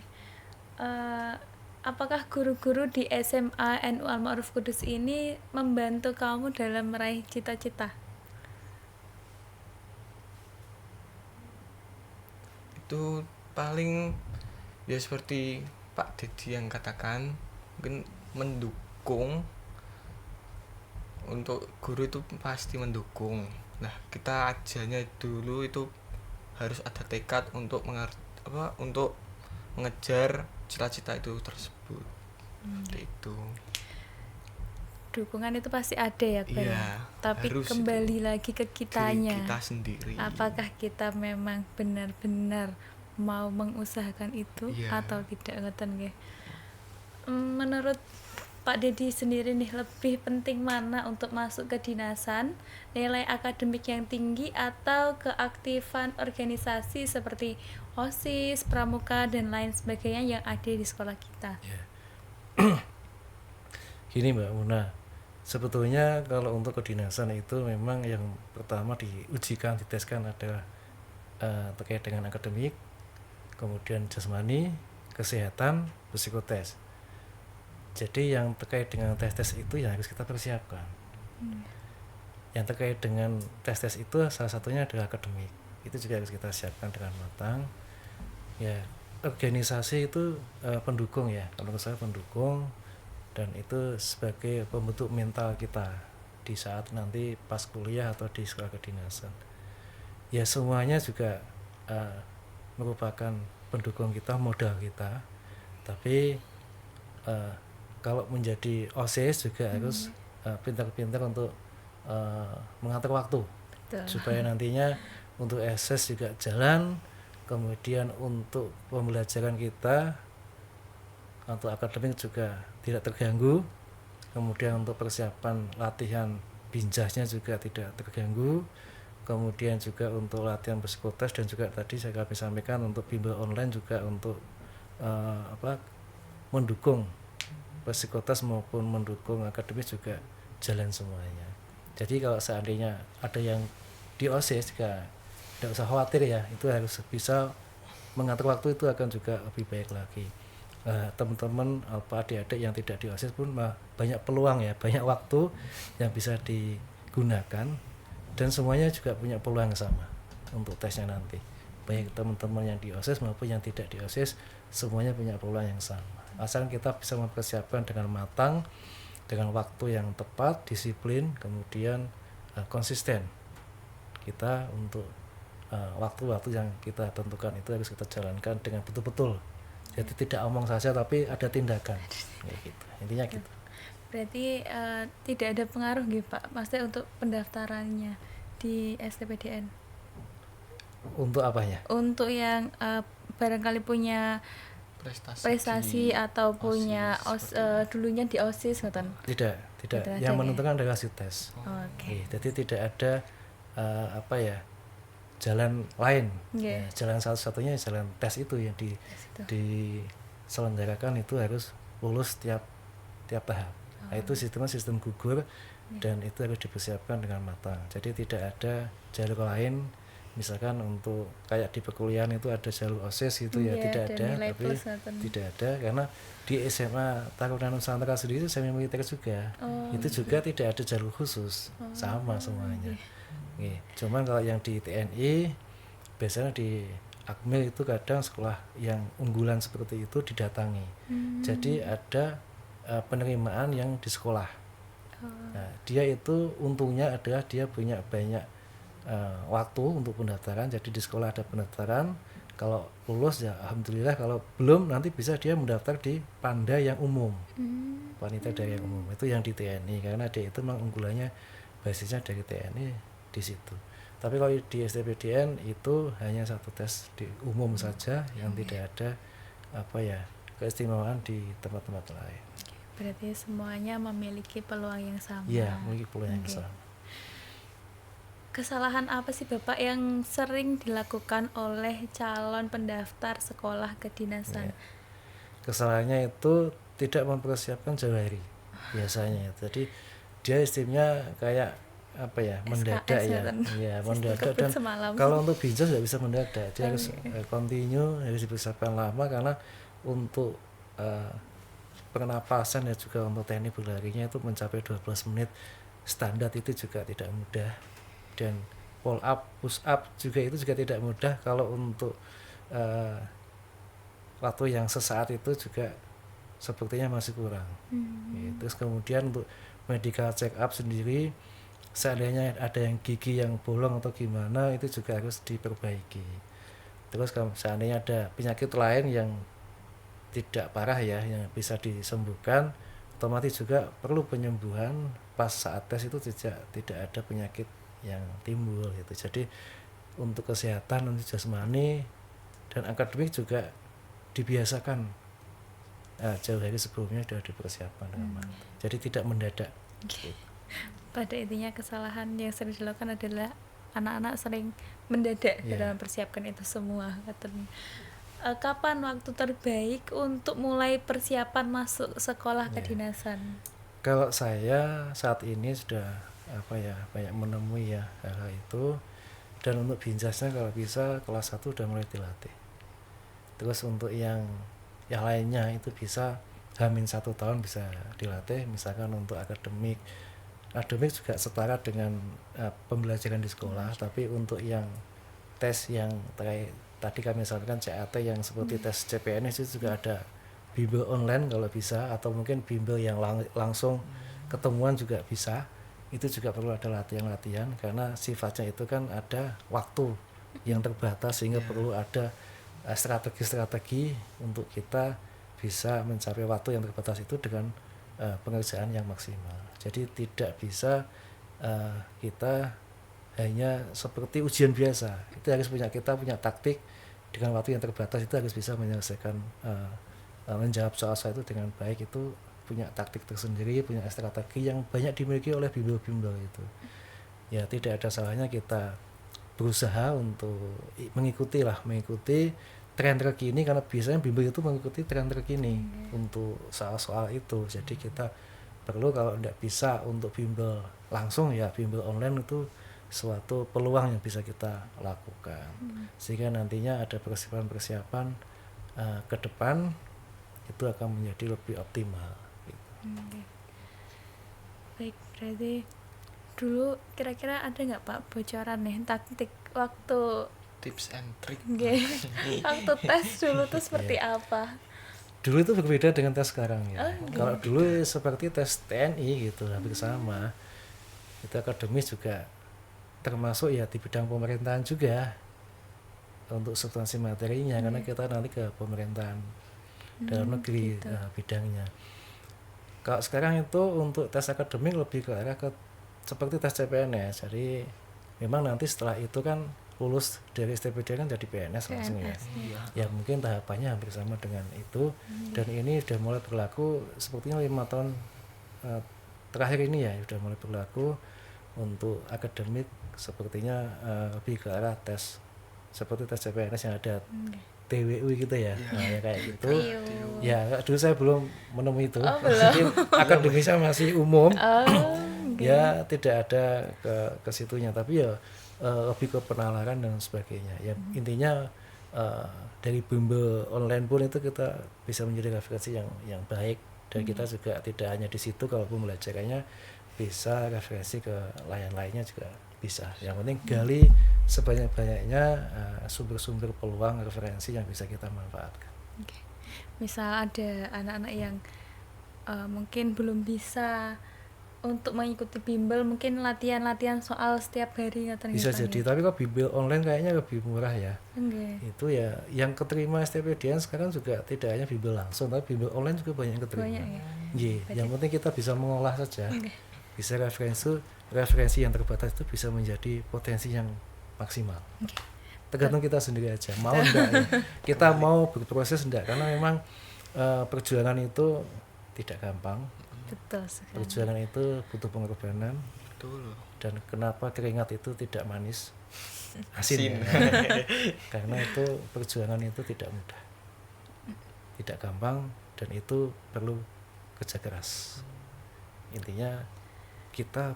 Apakah guru-guru di SMA NU Al-Ma'ruf Kudus ini membantu kamu dalam meraih cita-cita? Itu paling ya seperti Pak Dedi yang katakan, mungkin mendukung. Untuk guru itu pasti mendukung. Nah, kita ajarnya dulu itu harus ada tekad untuk untuk mengejar cita-cita itu tersebut. Seperti itu. Dukungan itu pasti ada ya, Bang. Iya, Tapi harus kembali itu. lagi ke Diri kitanya. kita sendiri. Apakah kita memang benar-benar mau mengusahakan itu Iya. atau tidak, ngoten nggih. Menurut Pak Dedi sendiri nih, lebih penting mana untuk masuk ke dinasan, nilai akademik yang tinggi atau keaktifan organisasi seperti OSIS, pramuka dan lain sebagainya yang ada di sekolah kita? Ya. Gini Mbak Muna, sebetulnya kalau untuk kedinasan itu memang yang pertama diujikan, diteskan adalah terkait dengan akademik, kemudian jasmani, kesehatan, psikotes. Jadi yang terkait dengan tes-tes itu yang harus kita persiapkan. Yang terkait dengan tes-tes itu salah satunya adalah akademik. Itu juga harus kita siapkan dengan matang. Ya, organisasi itu pendukung ya. Kalau menurut saya pendukung, dan itu sebagai pembentuk mental kita di saat nanti pas kuliah atau di sekolah kedinasan. Ya semuanya juga merupakan pendukung kita, modal kita. Tapi kalau menjadi OSIS juga harus pintar-pintar untuk mengatur waktu. Betul. Supaya nantinya untuk SS juga jalan, kemudian untuk pembelajaran kita untuk akademik juga tidak terganggu, kemudian untuk persiapan latihan binjasnya juga tidak terganggu, kemudian juga untuk latihan psikotes, dan juga tadi saya kami sampaikan untuk bimbel online juga untuk mendukung psikotes maupun mendukung akademis juga jalan semuanya. Jadi kalau seandainya ada yang di OSIS juga tidak usah khawatir ya, itu harus bisa mengatur waktu, itu akan juga lebih baik lagi. Teman-teman adik-adik yang tidak di OSIS pun banyak peluang ya, banyak waktu yang bisa digunakan, dan semuanya juga punya peluang sama untuk tesnya nanti. Baik teman-teman yang di OSIS maupun yang tidak di OSIS, semuanya punya peluang yang sama. Asal kita bisa mempersiapkan dengan matang, dengan waktu yang tepat, disiplin, kemudian konsisten. Kita untuk waktu-waktu yang kita tentukan itu harus kita jalankan dengan betul-betul. Jadi tidak omong saja tapi ada tindakan. Gitu. Intinya gitu. Berarti tidak ada pengaruh gitu Pak, maksudnya untuk pendaftarannya di STPDN? Untuk apanya? Untuk yang barangkali punya prestasi atau punya dulunya di OSIS ngoten. Tidak. Yang menentukan adalah hasil tes. Oke. Jadi tidak ada jalan lain. Yeah. Ya, jalan satu-satunya jalan tes itu yang diselenggarakan itu harus lulus tiap tahap. Nah, itu sistem gugur, dan itu harus dipersiapkan dengan matang. Jadi tidak ada jalur lain. Misalkan untuk kayak di perkuliahan itu ada jalur OSIS gitu ya, tidak ada, tapi tidak ada karena di SMA Taruna Nusantara sendiri semi militer juga. Itu juga tidak ada jalur khusus, sama semuanya. Cuman kalau yang di TNI biasanya di Akmil itu kadang sekolah yang unggulan seperti itu didatangi. Jadi ada penerimaan yang di sekolah. Nah, dia itu untungnya adalah dia punya banyak waktu untuk pendaftaran. Jadi di sekolah ada pendaftaran, kalau lulus ya alhamdulillah, kalau belum nanti bisa dia mendaftar di Panda yang umum, wanita dari yang umum, itu yang di TNI, karena dia itu memang unggulannya basisnya dari TNI di situ. Tapi kalau di STPDN itu hanya satu tes di umum saja, yang tidak ada keistimewaan di tempat-tempat lain. Berarti semuanya memiliki peluang yang sama. Iya, memiliki peluang yang sama. Kesalahan apa sih Bapak yang sering dilakukan oleh calon pendaftar sekolah kedinasan? Ya. Kesalahannya itu tidak mempersiapkan jauh hari. biasanya. Jadi dia sistemnya kayak apa ya, mendadak SKS ya. kan? Iya, Sistem mendadak. kebut Dan semalam. kalau untuk binjas nggak bisa mendadak, dia harus Oke. continue, harus dipersiapkan lama karena untuk pernapasan dan juga untuk teknik berlarinya itu mencapai 12 menit standar itu juga tidak mudah, dan pull up, push up juga itu juga tidak mudah kalau untuk waktu yang sesaat itu juga sepertinya masih kurang. Terus kemudian untuk medical check up sendiri, seandainya ada yang gigi yang bolong atau gimana itu juga harus diperbaiki. Terus kalau seandainya ada penyakit lain yang tidak parah ya, yang bisa disembuhkan, otomatis juga perlu penyembuhan pas saat tes itu tidak ada penyakit yang timbul gitu. Jadi untuk kesehatan untuk jasmani dan akademik juga dibiasakan jauh hari sebelumnya sudah dipersiapkan dengan matang. Jadi tidak mendadak. Pada intinya kesalahan yang sering dilakukan adalah anak-anak sering mendadak Iya. dalam mempersiapkan itu semua. Kapan waktu terbaik untuk mulai persiapan masuk sekolah kedinasan? Kalau saya saat ini sudah banyak menemui ya hal itu, dan untuk binjasnya kalau bisa kelas 1 udah mulai dilatih. Terus untuk yang lainnya itu bisa H-1 tahun bisa dilatih, misalkan untuk akademik juga setara dengan pembelajaran di sekolah, tapi untuk yang tes yang tadi kami sampaikan CAT yang seperti tes CPNS itu juga ada bimbel online kalau bisa, atau mungkin bimbel yang langsung ketemuan juga bisa. Itu juga perlu ada latihan-latihan karena sifatnya itu kan ada waktu yang terbatas, sehingga perlu ada strategi-strategi untuk kita bisa mencapai waktu yang terbatas itu dengan pengerjaan yang maksimal. Jadi tidak bisa kita hanya seperti ujian biasa. Itu harus kita punya taktik dengan waktu yang terbatas, itu harus bisa menyelesaikan menjawab soal-soal itu dengan baik. Itu punya taktik tersendiri, punya strategi yang banyak dimiliki oleh bimbel-bimbel itu. Ya tidak ada salahnya kita berusaha untuk mengikuti tren terkini, karena biasanya bimbel itu mengikuti tren terkini untuk soal-soal itu. Jadi kita perlu, kalau tidak bisa untuk bimbel langsung, ya bimbel online itu suatu peluang yang bisa kita lakukan, sehingga nantinya ada persiapan ke depan itu akan menjadi lebih optimal gitu. Baik, berarti dulu kira-kira ada nggak Pak bocoran nih taktik waktu tips and trick. waktu tes dulu tuh seperti apa? Dulu itu berbeda dengan tes sekarang ya. Kalau dulu seperti tes TNI gitu, hampir sama. Itu akademis juga termasuk ya di bidang pemerintahan juga untuk substansi materinya, karena kita nanti ke pemerintahan dalam negeri gitu. Bidangnya. Kalau sekarang itu untuk tes akademik lebih ke arah ke seperti tes CPNS. Jadi memang nanti setelah itu kan lulus dari STPD kan jadi PNS langsung ya. Ya mungkin tahapannya hampir sama dengan itu. Dan ini sudah mulai berlaku sepertinya 5 tahun terakhir ini ya, sudah mulai berlaku untuk akademik. Sepertinya lebih ke arah tes seperti tes CPNS yang ada TWU gitu ya. Nah, ya kayak gitu. Ya dulu saya belum menemui itu. Jadi akademisnya masih umum. Ya tidak ada ke situnya, tapi ya lebih ke penalaran dan sebagainya. Ya intinya dari bimbel online pun itu kita bisa menjadi referensi yang baik, dan kita juga tidak hanya di situ, kalau pembelajarannya bisa referensi ke lain-lainnya juga bisa. Yang penting gali sebanyak-banyaknya sumber-sumber peluang referensi yang bisa kita manfaatkan. Misal ada anak-anak yang mungkin belum bisa untuk mengikuti bimbel, mungkin latihan soal setiap hari Bisa jadi, tapi kalau bimbel online kayaknya lebih murah ya. Itu ya yang keterima STPDN sekarang juga tidak hanya bimbel langsung, tapi bimbel online juga banyak yang keterima. Yang penting kita bisa mengolah saja. Bisa referensi yang terbatas itu bisa menjadi potensi yang maksimal. Tergantung kita sendiri aja, mau enggak ya. Kita mau berproses enggak, karena memang perjuangan itu tidak gampang. Betul sekali. Perjuangan itu butuh pengorbanan. Betul. Dan kenapa keringat itu tidak manis, asin. Ya. Karena itu perjuangan itu tidak mudah, tidak gampang, dan itu perlu kerja keras. intinya kita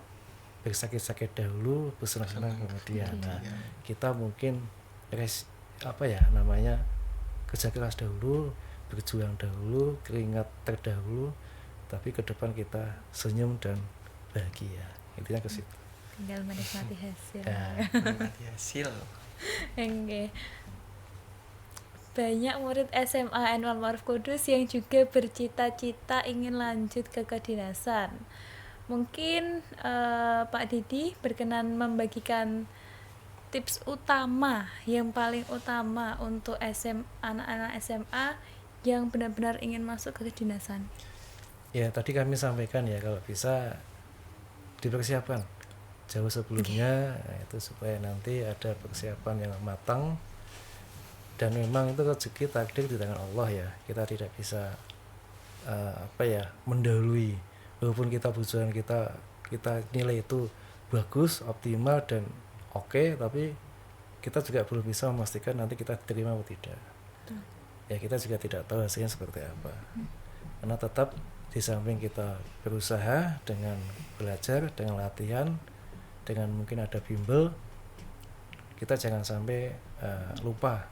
bersakit-sakit dahulu, bersenang-senang kemudian. Nah, kita mungkin kerja keras dahulu, berjuang dahulu, keringat terdahulu, tapi ke depan kita senyum dan bahagia. Intinya ke situ. Tinggal menikmati hasil. Menikmati hasil. Oke. Banyak murid SMA NU Al-Ma'ruf Kudus yang juga bercita-cita ingin lanjut ke kedinasan. Mungkin Pak Didi berkenan membagikan tips utama yang paling utama untuk anak-anak SMA yang benar-benar ingin masuk ke kedinasan. Ya, tadi kami sampaikan ya, kalau bisa dipersiapkan jauh sebelumnya, itu supaya nanti ada persiapan yang matang. Dan memang itu rezeki takdir di tangan Allah ya, kita tidak bisa mendahului. Walaupun kita berjuang, kita nilai itu bagus, optimal dan oke, tapi kita juga belum bisa memastikan nanti kita diterima atau tidak. Ya, kita juga tidak tahu hasilnya seperti apa. Karena tetap di samping kita berusaha dengan belajar, dengan latihan, dengan mungkin ada bimbel, kita jangan sampai lupa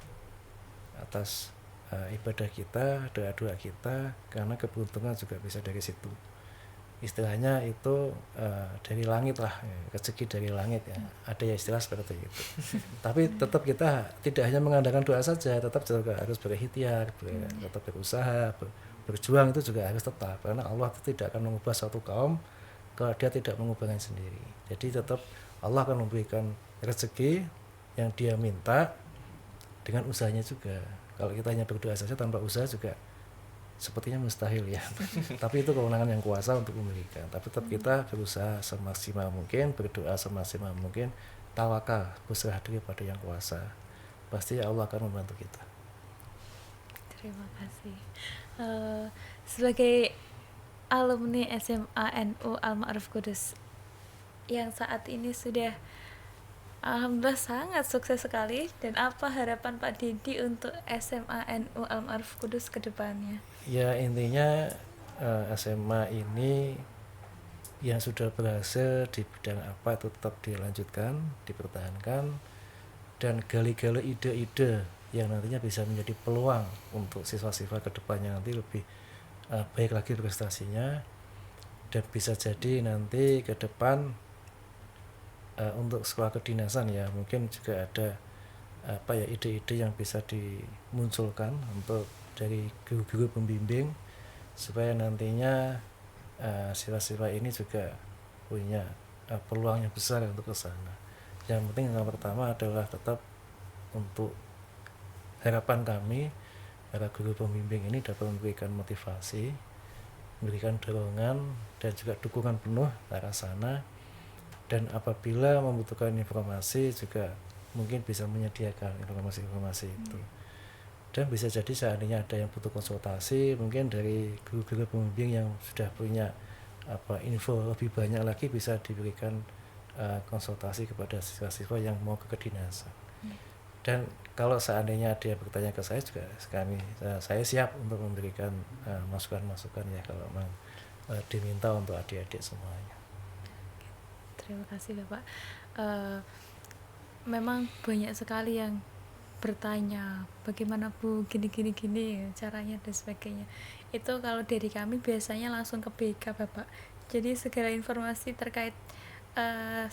atas ibadah kita, doa-doa kita, karena keberuntungan juga bisa dari situ. Istilahnya itu dari langit lah, rezeki dari langit ya, ada ya istilah seperti itu. Tapi tetap kita tidak hanya mengandalkan doa saja, tetap juga harus berikhtiar, tetap berusaha, berjuang itu juga harus tetap, karena Allah itu tidak akan mengubah suatu kaum kalau dia tidak mengubahnya sendiri. Jadi tetap Allah akan memberikan rezeki yang dia minta dengan usahanya juga. Kalau kita hanya berdoa saja tanpa usaha juga sepertinya mustahil ya. Tapi itu kewenangan yang kuasa untuk memberikan. Tapi tetap kita berusaha semaksimal mungkin, berdoa semaksimal mungkin, tawakal, berserah diri pada yang kuasa. Pasti Allah akan membantu kita. Terima kasih. Sebagai alumni SMA NU Al-Ma'ruf Kudus yang saat ini sudah alhamdulillah sangat sukses sekali, dan apa harapan Pak Didi untuk SMA NU Al-Ma'ruf Kudus ke depannya? Ya, intinya SMA ini yang sudah berhasil di bidang apa itu tetap dilanjutkan, dipertahankan, dan gali-gali ide-ide yang nantinya bisa menjadi peluang untuk siswa-siswa ke depannya nanti lebih baik lagi prestasinya, dan bisa jadi nanti ke depan untuk sekolah kedinasan ya mungkin juga ada ide-ide yang bisa dimunculkan untuk dari guru-guru pembimbing supaya nantinya siswa-siswa ini juga punya peluang yang besar untuk ke sana. Yang penting yang pertama adalah tetap untuk harapan kami para guru pembimbing ini dapat memberikan motivasi, memberikan dorongan dan juga dukungan penuh ke arah sana. Dan apabila membutuhkan informasi juga mungkin bisa menyediakan informasi-informasi itu. Dan bisa jadi seandainya ada yang butuh konsultasi, mungkin dari guru-guru pembimbing yang sudah punya info lebih banyak lagi bisa diberikan konsultasi kepada siswa-siswa yang mau ke kedinasan. Dan kalau seandainya ada yang bertanya ke saya juga saya siap untuk memberikan masukan-masukan ya kalau memang diminta untuk adik-adik semuanya. Terima kasih Bapak. Memang banyak sekali yang bertanya bagaimana Bu gini caranya dan sebagainya. Itu kalau dari kami biasanya langsung ke BK Bapak. Jadi segala informasi terkait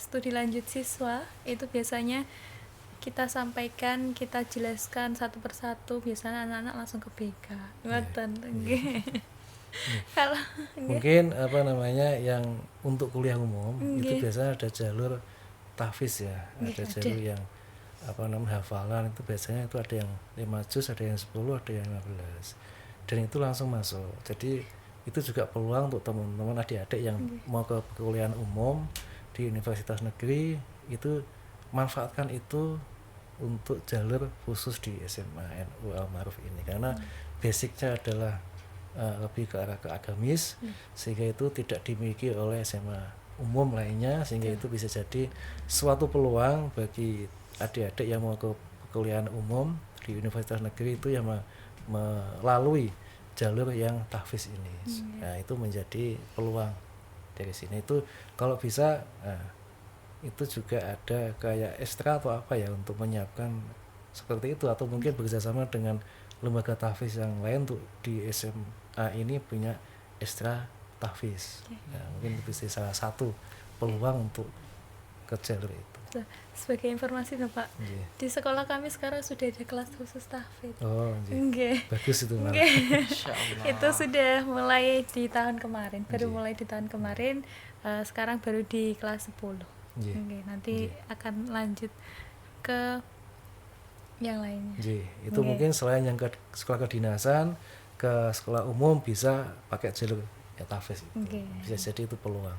studi lanjut siswa itu biasanya kita sampaikan, kita jelaskan satu persatu, biasanya anak-anak langsung ke BK. Ngoten nggih. Kalau mungkin yang untuk kuliah umum itu biasanya ada jalur tahfiz ya, ada jalur yang hafalan, itu biasanya itu ada yang 5 juz, ada yang 10, ada yang 15, dan itu langsung masuk. Jadi itu juga peluang untuk teman-teman adik-adik yang mau ke perkuliahan umum di universitas negeri, itu manfaatkan itu untuk jalur khusus di SMA NU Al-Ma'ruf ini, karena basicnya adalah lebih ke arah ke agamis, sehingga itu tidak dimiliki oleh SMA umum lainnya, sehingga itu bisa jadi suatu peluang bagi adik-adik yang mau ke kuliahan umum di universitas negeri itu yang melalui jalur yang tahfiz ini. Nah, itu menjadi peluang dari sini. Itu kalau bisa itu juga ada kayak ekstra atau apa ya untuk menyiapkan seperti itu, atau mungkin bekerjasama dengan lembaga tahfiz yang lain untuk di SMA ini punya ekstra tahfiz. Ya, mungkin bisa salah satu peluang untuk ke jalur itu. Sebagai informasi nih Pak, Nggih. di sekolah kami sekarang sudah ada kelas khusus tahfidz. Oh, nggih. Nggih. Bagus itu malah. Nggih. Insya Allah. Itu sudah mulai di tahun kemarin, baru Nggih. mulai di tahun kemarin. Sekarang baru di kelas 10. Nggih. Nggih, nanti Nggih. akan lanjut ke yang lainnya. Nggih, itu Nggih. mungkin selain yang ke sekolah kedinasan, ke sekolah umum bisa pakai jalur ya tahfiz itu. Nggih. Bisa jadi itu peluang.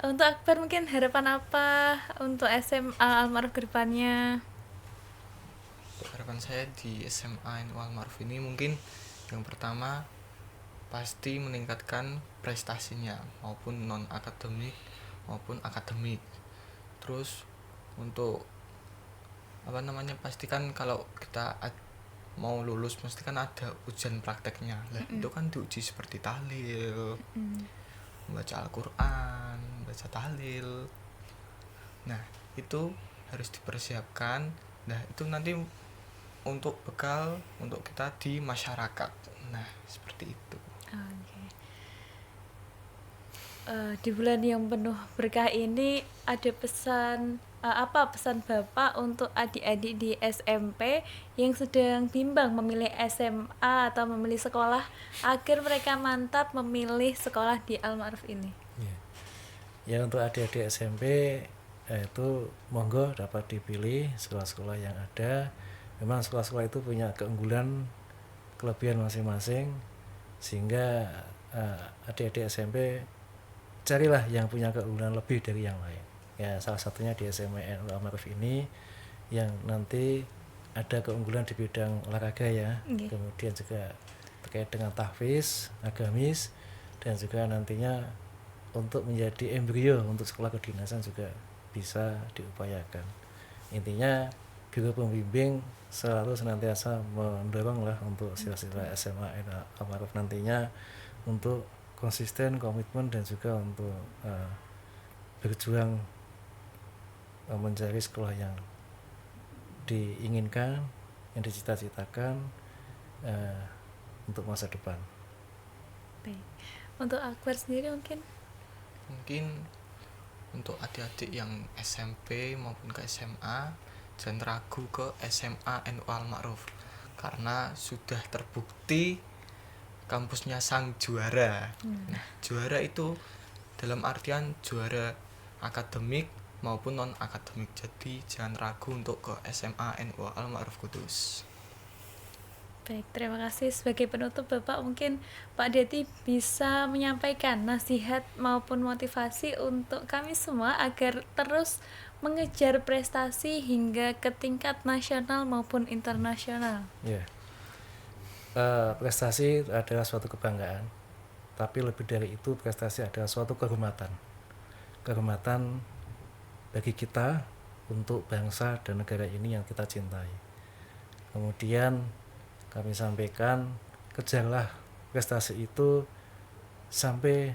Untuk Akbar mungkin harapan apa untuk SMA Al-Ma'ruf ke depannya? Untuk harapan saya di SMA NU Al-Ma'ruf ini mungkin yang pertama pasti meningkatkan prestasinya maupun non akademik maupun akademik. Terus untuk pastikan kalau kita mau lulus mesti kan ada ujian prakteknya lah. Itu kan diuji seperti tahlil, membaca Al-Quran, baca tahlil. Nah itu harus dipersiapkan. Nah itu nanti untuk bekal untuk kita di masyarakat. Nah seperti itu. Oke. Di bulan yang penuh berkah ini ada pesan apa pesan Bapak untuk adik-adik di SMP yang sedang bimbang memilih SMA atau memilih sekolah agar mereka mantap memilih sekolah di Al-Ma'ruf ini? Ya. Ya untuk adik-adik SMP itu monggo dapat dipilih sekolah-sekolah yang ada. Memang sekolah-sekolah itu punya keunggulan, kelebihan masing-masing, sehingga adik-adik SMP carilah yang punya keunggulan lebih dari yang lain. Ya salah satunya di SMA NU Al-Ma'ruf ini yang nanti ada keunggulan di bidang olahraga ya. Okay. Kemudian juga terkait dengan tahfiz, agamis, dan juga nantinya untuk menjadi embrio untuk sekolah kedinasan juga bisa diupayakan. Intinya Biro Pembimbing selalu senantiasa mendorong lah untuk siswa-siswa SMA Al-Ma'ruf nantinya untuk konsisten, komitmen, dan juga untuk berjuang mencari sekolah yang diinginkan, yang dicita-citakan untuk masa depan. Baik. Untuk Akbar sendiri mungkin untuk adik-adik yang SMP maupun ke SMA jangan ragu ke SMA NU Al-Ma'ruf karena sudah terbukti kampusnya sang juara. Nah, juara itu dalam artian juara akademik maupun non akademik. Jadi jangan ragu untuk ke SMA NU Al-Ma'ruf Kudus. baik, terima kasih. Sebagai penutup Bapak mungkin Pak Deti bisa menyampaikan nasihat maupun motivasi untuk kami semua agar terus mengejar prestasi hingga ke tingkat nasional maupun internasional. Ya, prestasi adalah suatu kebanggaan, tapi lebih dari itu prestasi adalah suatu kehormatan bagi kita untuk bangsa dan negara ini yang kita cintai. Kemudian kami sampaikan, kejarlah prestasi itu sampai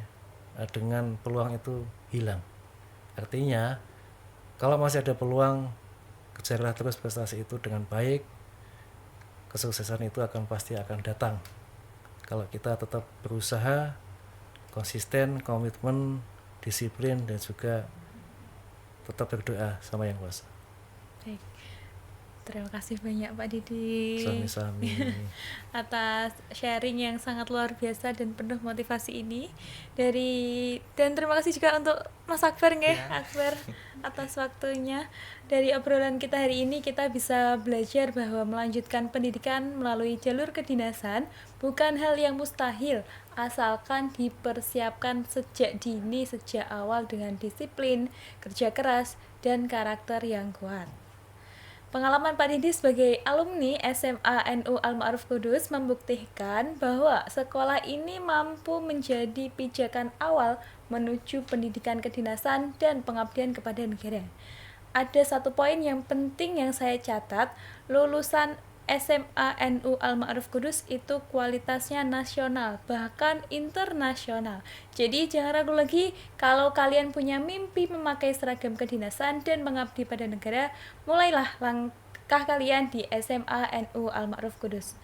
dengan peluang itu hilang. Artinya kalau masih ada peluang, kejarlah terus prestasi itu dengan baik. Kesuksesan itu pasti akan datang kalau kita tetap berusaha, konsisten, komitmen, disiplin, dan juga tetap berdoa sama Yang Kuasa. Baik. Terima kasih banyak Pak Didi Sami-sami. atas sharing yang sangat luar biasa dan penuh motivasi ini. Dan terima kasih juga untuk Mas Akbar Akbar atas waktunya. Dari obrolan kita hari ini kita bisa belajar bahwa melanjutkan pendidikan melalui jalur kedinasan bukan hal yang mustahil asalkan dipersiapkan sejak dini, sejak awal dengan disiplin, kerja keras, dan karakter yang kuat. Pengalaman Pak Didi sebagai alumni SMA NU Al-Ma'ruf Kudus membuktikan bahwa sekolah ini mampu menjadi pijakan awal menuju pendidikan kedinasan dan pengabdian kepada negara. Ada satu poin yang penting yang saya catat, lulusan SMA NU Al-Ma'ruf Kudus itu kualitasnya nasional, bahkan internasional. Jadi jangan ragu lagi kalau kalian punya mimpi memakai seragam kedinasan dan mengabdi pada negara, mulailah langkah kalian di SMA NU Al-Ma'ruf Kudus.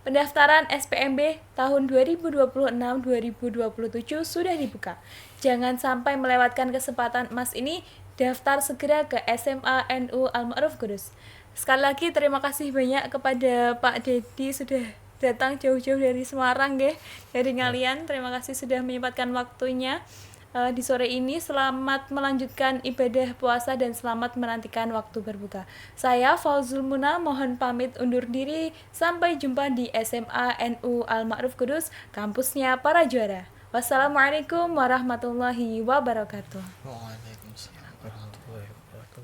Pendaftaran SPMB tahun 2026-2027 sudah dibuka. Jangan sampai melewatkan kesempatan emas ini, daftar segera ke SMA NU Al-Ma'ruf Kudus. Sekali lagi terima kasih banyak kepada Pak Dedi sudah datang jauh-jauh dari Semarang dari Ngalian. Terima kasih sudah menyempatkan waktunya di sore ini. Selamat melanjutkan ibadah puasa dan selamat menantikan waktu berbuka. Saya Fauzul Muna mohon pamit undur diri. Sampai jumpa di SMA NU Al-Ma'ruf Kudus, kampusnya para juara. Wassalamualaikum warahmatullahi wabarakatuh. Waalaikumsalam warahmatullahi wabarakatuh.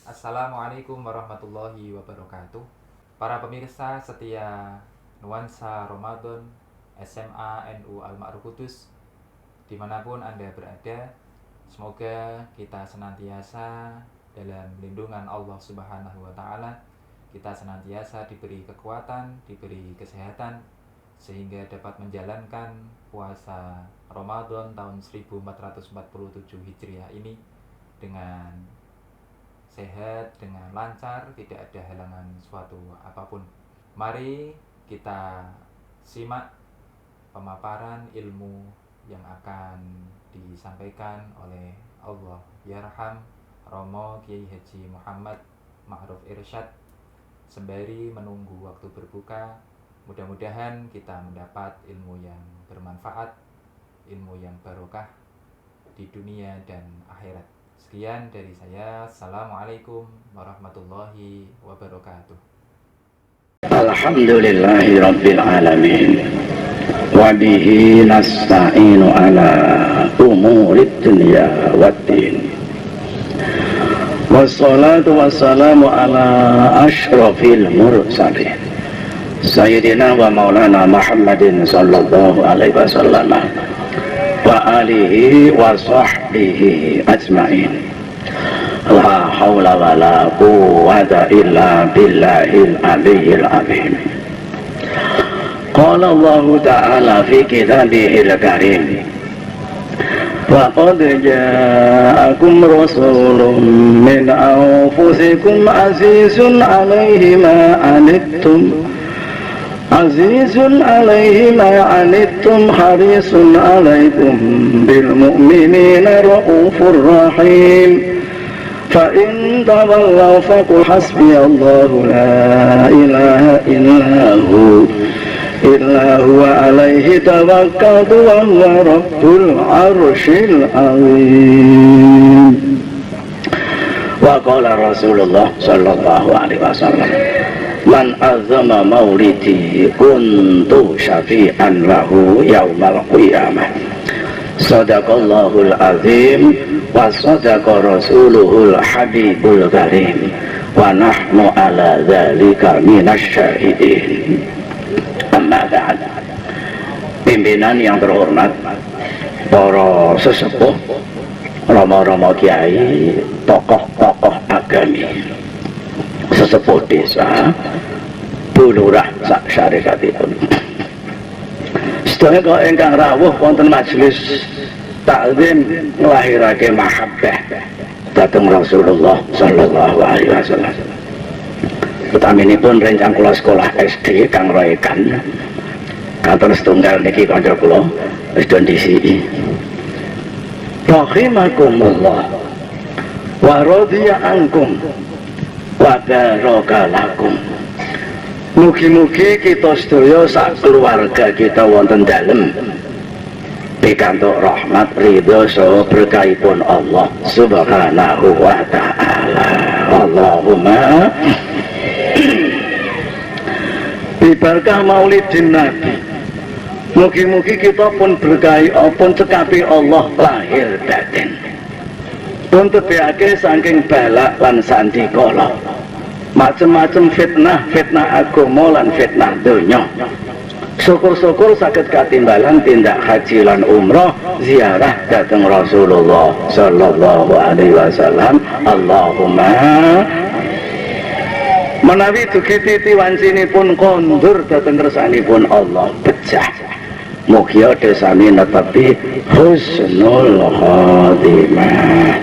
Assalamualaikum warahmatullahi wabarakatuh. Para pemirsa setia Nuansa Ramadan SMA NU Al-Ma'ruf Kudus, dimanapun Anda berada, semoga kita senantiasa dalam lindungan Allah Subhanahu wa Ta'ala. Kita senantiasa diberi kekuatan, diberi kesehatan, sehingga dapat menjalankan puasa Ramadan tahun 1447 Hijriah ini dengan sehat, dengan lancar, tidak ada halangan suatu apapun. Mari kita simak pemaparan ilmu yang akan disampaikan oleh Allah Yarham Romo Kiai Haji Muhammad Ma'ruf Irsyad. Sembari menunggu waktu berbuka, mudah-mudahan kita mendapat ilmu yang bermanfaat, ilmu yang barokah di dunia dan akhirat. Sekian dari saya. Assalamualaikum warahmatullahi wabarakatuh. Alhamdulillahi Rabbil Alamin, wa bihi nasta'inu ala umurid dunya waddin, wassalatu wassalamu ala ashrafil mursalin Sayyidina wa maulana Muhammadin sallallahu alaihi wasallam wa alihi wa sahbihi ajma'in. La hawla wa la quwwata illa billahil aliyyil azim. Qala Allah ta'ala fi kitabihil karim, wa qad ja'akum rasulun min anfusikum azizun 'alaihi ma 'anittum Azizun alaihi ma anittum harisun alaikum bil mu'minina ra'ufur rahim. Fa in tawallaw faqul hasbiyallahu la ilaha illa huwa alaihi tawakkaltu wa huwa rabbul arsyil azim. Wa qala Rasulullah sallallahu alaihi wasallam, man azama maulidi kuntu syafi'an lahu yaumal qiyamah. Sadaqallahul azim wa sadaqa rasuluhul habibul karim wa nahnu ala dzalika minasyahidin. Amma ba'd. Pimpinan yang terhormat, para sesepuh, romo-romo kiai, tokoh-tokoh agami, sesepuh desa, bulurah sak syarikatipun. Sedaya kok ingkang rawuh wonten majelis takzim nglahirake mahabbah dhateng Rasulullah sallallahu alaihi wasallam. Utaminipun rencang kula sekolah SD Kang Roekan. Kantor setunggal niki kanca kula wis do ndisi. Rahimakumullah wa radiya ankum wa baraka lakum. Mugi-mugi kita sedaya sak keluarga kita wonten dalem pikantuk rahmat ridho saha berkahipun Allah Subhanahu wa ta'ala. Allahumma bibarkah maulidin Nabi, mugi-mugi kita pun berkahi pun cekapi Allah lahir batin, pun tebihake saking balak lan sandikala, macem-macem fitnah agama lan fitnah donya. Syukur-syukur saged katimbalan tindak haji lan umrah ziarah dhateng Rasulullah sallallahu alaihi wasallam. Allahumma menawi dugi titi wancinipun kondur dhateng kersanipun Allah pecah. Mugi desami netepi husnul khotimah.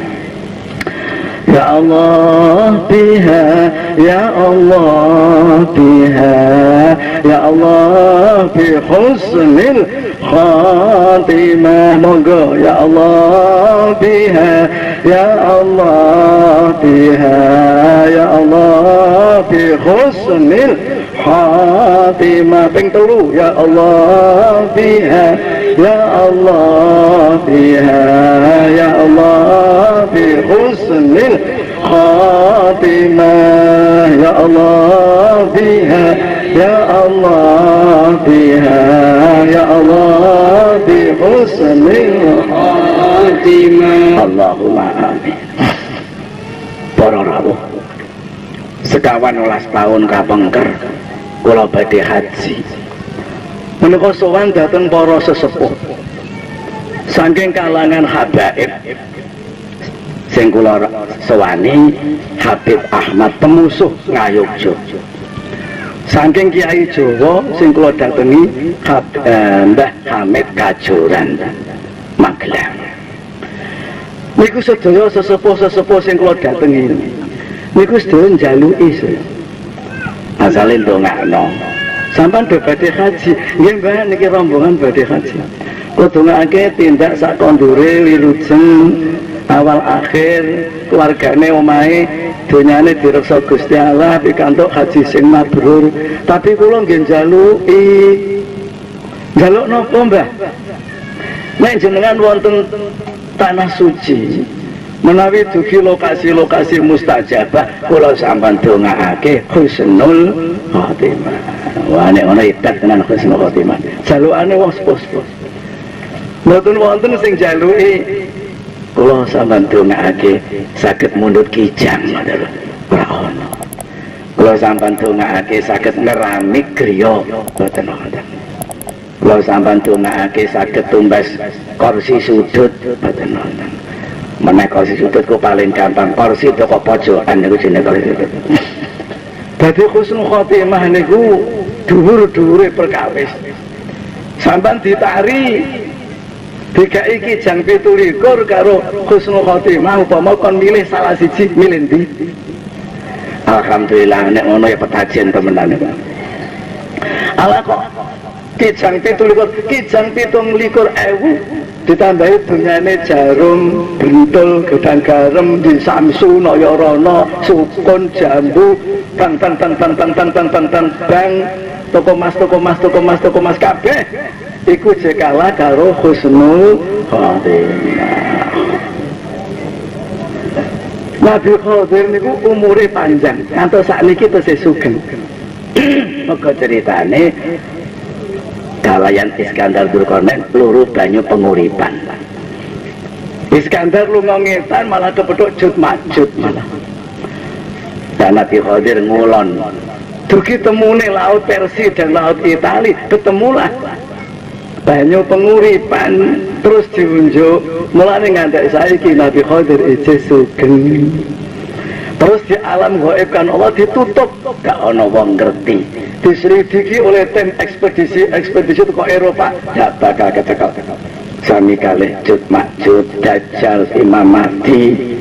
Ya Allah biha, ya Allah biha, ya Allah bi husnil khatimah. Monggo ya Allah biha, ya Allah biha, ya Allah bi husnil khatimah. Ping telu ya Allah biha, ya Allah biha, ya Allah bi husnil khatimah. Ya Allah biha, ya Allah biha, ya Allah bi husnil khatimah. Allahumma amin. Para rawuh, sekawan ulas tahun kapengker kula badhe haji. Menika sowan dhateng para sesepuh saking kalangan habaib sing kula sowani Habib Ahmad Temusuh Ngayogja. Saking Kiai Jawa sing kula datengi Mbah Hamid Kajoran Magelang. Niku sedaya sesepuh-sesepuh sing kula datengi niku sedaya njaluki asale ndongakno sampean do badhe haji. Nggih Mbah niki rombongan badhe haji. Kula dongakake tindak sak kondure wilujeng awal akhir keluargane omahe donyane direksa Gusti Allah pikantuk haji sing mabrur. Tapi kula nggih njaluki. Njaluk napa Mbah? Nek jenengan wonten tanah suci menawi dugi lokasi-lokasi mustajabah kula sampean dongakake husnul khotimah. Wah nek ana idat tenan husnul khotimah. Jalukane wong sepuh-sepuh. Mboten wonten sing jaluki kula sampean dongakake saged mundhut kijang ora ono. Kula sampean dongakake saged ngerami griya mboten wonten. Kula sampean dongakake saged tumbas kursi sudut mboten wonten. Menek kursi sudut ku paling gampang, kursi toko pojokan niku jenenge kursi sudut. Dadi husnul khotimah niku dhuwur-dhuwure perkawis. Sampeyan ditari dikai kijang 17 karo husnul khotimah upama kon milih salah siji milih ndi? Alhamdulillah nek ngono ya petajen temenan. Ala kok kijang 17 kijang 17.000 ditambahi dunyane jarum, bentul, gedang garam, di samsu, noyorana, sukun, jambu, bang toko mas kabeh iku jekala karo husnul khotimah. Nabi Khadir niku umure panjang ngantos sakniki tesih sugeng. Maka ceritane Kalayan Iskandar Dzulkarnain peluru banyu penguripan. Iskandar lunga ngetan malah kepethuk jut majut malah. Dan Nabi Khadir ngulon. Dugi temune laut Persia dan laut Itali, ketemulah banyu penguripan terus diunjuk. Mulane ngantek saiki Nabi Khadir isih sugeng. Terus di alam gaib kan Allah ditutup, gak ana wong ngerti. Diselidiki oleh tim ekspedisi ke Eropa, gak bakal ketekok. Sami kalih Jud Majud, Dajjal, Imam Mahdi,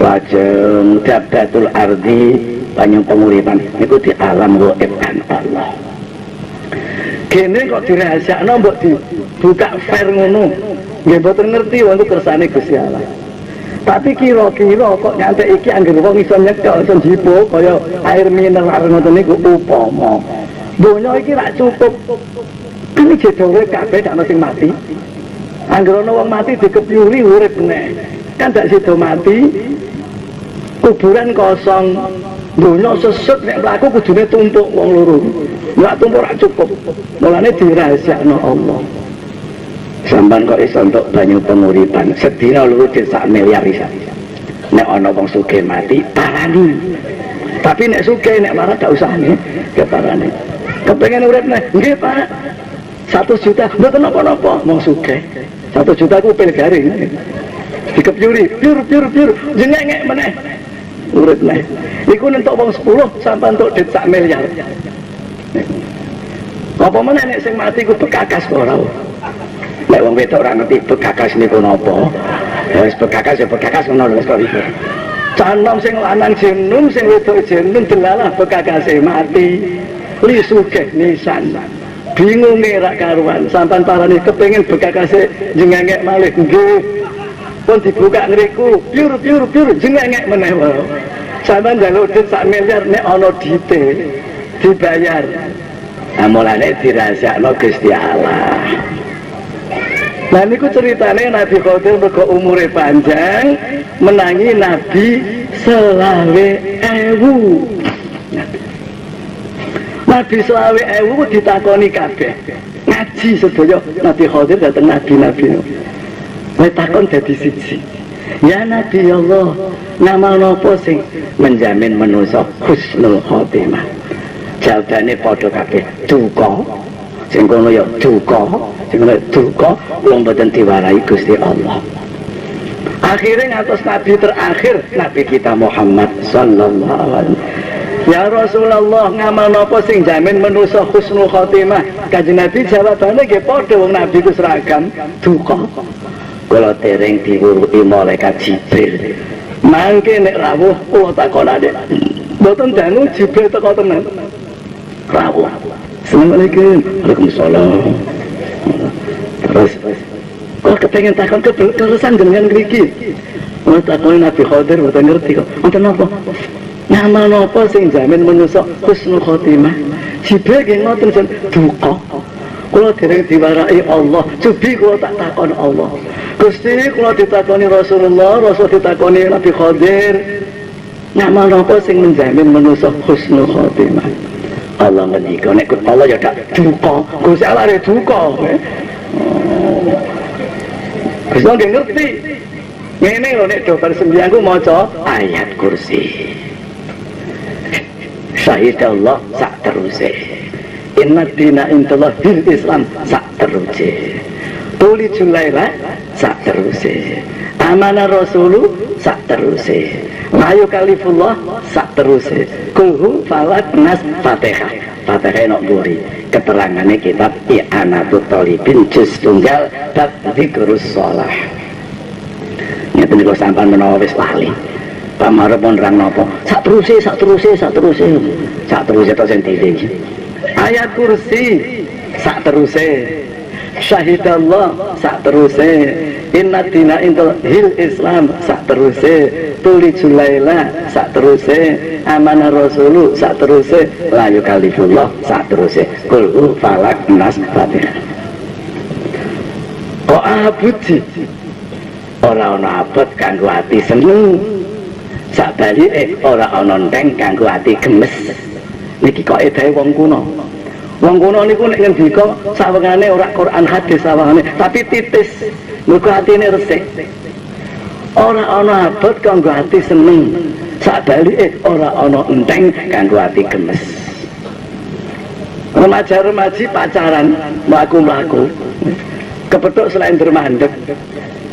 lajeng Dabdatul Ardi, banyu penguripan. Niku di alam gaib kan Allah. Kene kok dirahasiakno mbok dibuka fair ngono. Nggih mboten ngerti wonten kersane Gusti Allah. Tapi kira-kira kok nyantek iki anggere wong iso nyekel iso jipo kaya air mineral ngoten niku upama. Donya iki rak cukup. Ini jedore kabeh dak ono sing mati. Anggere ana wong mati dikepyuri urip meneh. Kan dak sida mati. Kuburan kosong. Donya sesut nek mlaku kudune tumpuk wong loro. Nek tumpuk rak cukup. Mulane dirahasiakno Allah. Sampan kok iso entuk banyu penguripan sedina luru sak miliar isa. Nek ana wong sugih mati parani. Tapi nek sugih nek marah gak usah nih keparane. Kepengen urip neh nggih Pak. 1 juta mboten napa-napa wong sugih. 1 juta ku pil garing. Dikepyuri, pyur jengengek meneh. urip neh. Iku nentuk wong 10 sampai entuk duit 1 miliar. Apa meneh nek sing mati ku bekakas ora. Nek wong wedok ora ngerti bekakas niku napa. Ya wis bekakas ya bekakas ngono wis kok iki. Canom sing lanang jeneng sing wedok jeneng delalah bekakase mati. Li sugih nisan. Bingunge rak karuan sampean parane kepengin bekakase jengengek malih nggih. Pun dibuka ngriku, piur jengengek meneh wae. Sampeyan njaluk duit 1 miliar nek ana dite dibayar. Nah mulane dirahasiakno Gusti Allah. Nah niku ceritane Nabi Khidir mergo umure panjang menangi Nabi 20.000. Nabi 20.000 ditakoni kabeh. Ngaji sedaya Nabi Khidir dateng nabi-nabi. Wis takon dadi siji. Ya Nabi Allah, nama napa sing menjamin manusa husnul khotimah? Jawabane padha kabeh, duka. Sing kono ya duka, sing kono duka, wong boten diwarai Gusti Allah. Akhirnya ngatos nabi terakhir, Nabi kita Muhammad sallallahu alaihi wasallam. Ya Rasulullah, ngamal napa sing jamin manusa husnul khotimah? Kanjeng Nabi jawabane nggih padha wong nabi ku seragam, duka. Kula dereng diwuruhi malaikat Jibril. Mangke nek rawuh kula takonane. Mboten dangu Jibril teko tenan. Rawuh. Assalamualaikum. Waalaikumsalam. Terus kok kepengen takon keterusan jenengan mriki. Oh takon Nabi Khidir mboten ngerti kok. Wonten napa? Nama napa sing jamin manusa husnul khotimah? Jibril nggih ngoten jen duka. Kula dereng diwarai Allah, cobi kula tak takon Allah. Gusti kula ditakoni Rasulullah, Rasul ditakoni Nabi Khidir. Nama napa sing menjamin manusa husnul khotimah? Allah ngendika nek Allah ya gak duka, Gusti Allah ya duka. Wis nggih ngerti. Ngene lho nek do bar sembilan ku maca ayat kursi. Syahid Allah sak teruse. Inna dina intallah bil Islam sak teruse. Tuli Julaila sak teruse. Amanah Rasulu sak teruse. Layu kalifullah sak teruse. Kulhu falak nas Fatihah. Fatihah nok buri. Keterangane kitab I'anatul Thalibin juz tunggal bab dzikrus shalah. Ngeten niku sampean menawa wis lali. Pamarep pun rang napa? Sak teruse to sing dhewe. Ayat kursi sak teruse. Syahidallah sak teruse. Inna dina intal hil Islam sak teruse. Tuli Julaila sak teruse. Amanah Rasulu sak teruse. La yukalifullah sak teruse. Qul falak nas Fatihah. Kok abudi ora ana abot kanggo ati seneng. Sabalike ora ana enteng kanggo ati gemes. Niki kok edahe wong kuno. Wong kuno niku nek ngendika sawengane ora Quran hadis sawengane, tapi titis. Mergo atine resik. Ora ana abot kanggo ati seneng. Sabalike ora ana enteng kanggo ati gemes. Remaja-remaji pacaran, mlaku-mlaku. Kepethuk slender mandeg.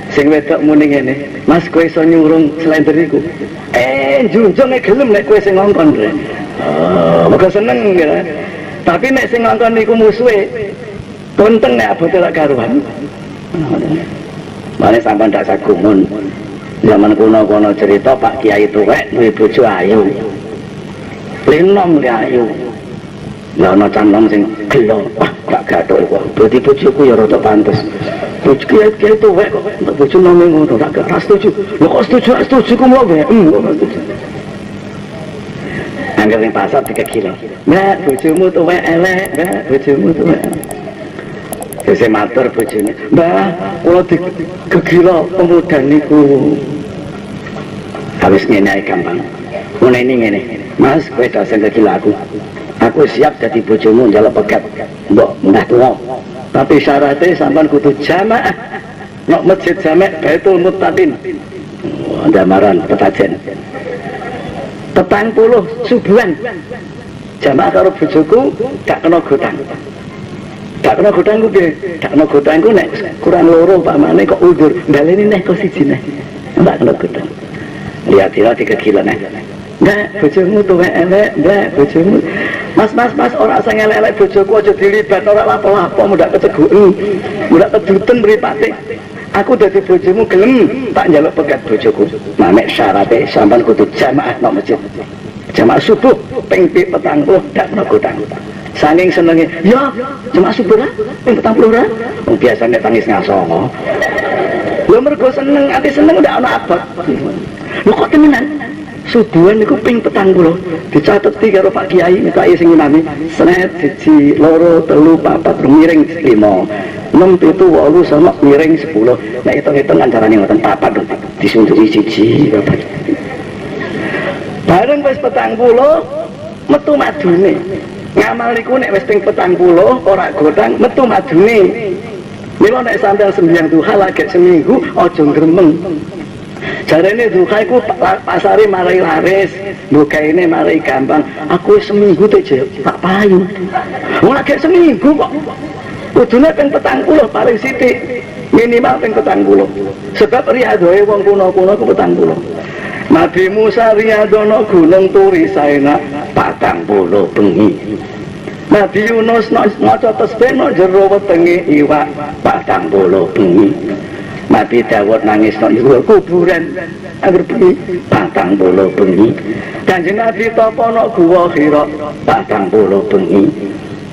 Sing wedok muni ngene, Mas kowe iso nyurung slender iku. Junjung gelem nek kowe sing ngongkon rek. Mergo seneng ya. Tapi nek sing ngongkon niku musuhe, punten nek abote ora karuan. Mane sampean dak sagumun. Zaman kuno-kuno cerita Pak Kiai tuwek duwe bojo ayu. Linom ya ayu. Lah ana canom sing gelo, wah gak gathuk kok. Berarti bojoku ya rada pantes. Bojo Kiai tuwek kok bojo nome ngono, gak setuju. Lho kok setuju ku mau wae. Angger ning pasar 3 kilo. Mbak, bojomu tuwek elek, Mbak, bojomu tuwek. Wis matur bojone, "Mbah, kula digegila pemuda niku." Habis ngene ae gampang. Ngene, Mas, kowe dosen gegila aku. Aku siap dadi bojomu njaluk pegat. Mbok mbah tuwa. Tapi syaratnya sampean kudu jamaah. Nek masjid jamaah Baitul Muttaqin. Ndamaran petajen. 40 subuhan. Jamaah karo bojoku gak kena gotang. Gak kena gotang ku piye? Gak kena gotang ku nek kurang loro pamane kok undur. Baleni neh kok siji neh. Gak kena gotang. lihat-lihat dikegilan Mbak, bojomu tuwek elek, Mbak, bojomu. Mas, ora sing elek-elek bojoku aja dilibat ora lapo-lapo mudak keceguken. Mudak keduten mripate. Aku dadi bojomu gelem tak njaluk pegat bojoku. Nah nek syarate sampean kudu jamaah nang masjid. Jamaah subuh ping 40 dak nang godang. Saking senenge, ya jamaah subuh lah ping 40 lah. Wong biasane tangis ngasongo. Lho mergo seneng, ati seneng ndak ana abot. Lho kok temenan? Subuhan niku ping 40 dicateti karo Pak Kiai sing imami senet 1 2 3 4 miring 5 6 7 8 sama miring 10 nek hitung-hitung ancarane ngoten 4 disunduki 1 bareng wis 40 metu madune ngamal niku nek wis ping 40 ora godang metu madune mila nek sampeyan sembahyang duha lagi seminggu aja gremeng. Jarene duha iku pasare marai laris, bukaine marai gampang. Aku seminggu tak payu. Wong lagi seminggu kok. Kudune ping 40 paling sithik. Minimal ping 40. Sebab riyadoe wong kuno-kuno ku 40. Nabi Musa riyadono gunung Turi saenak 40 bengi. Nabi Yunus maca tasbih nang jero wetenge iwak 40 bengi. Nabi Dawud nangis nang kuburan anggere bengi 40 bengi. Kanjeng Nabi tapa nang guwa Hira 40 bengi.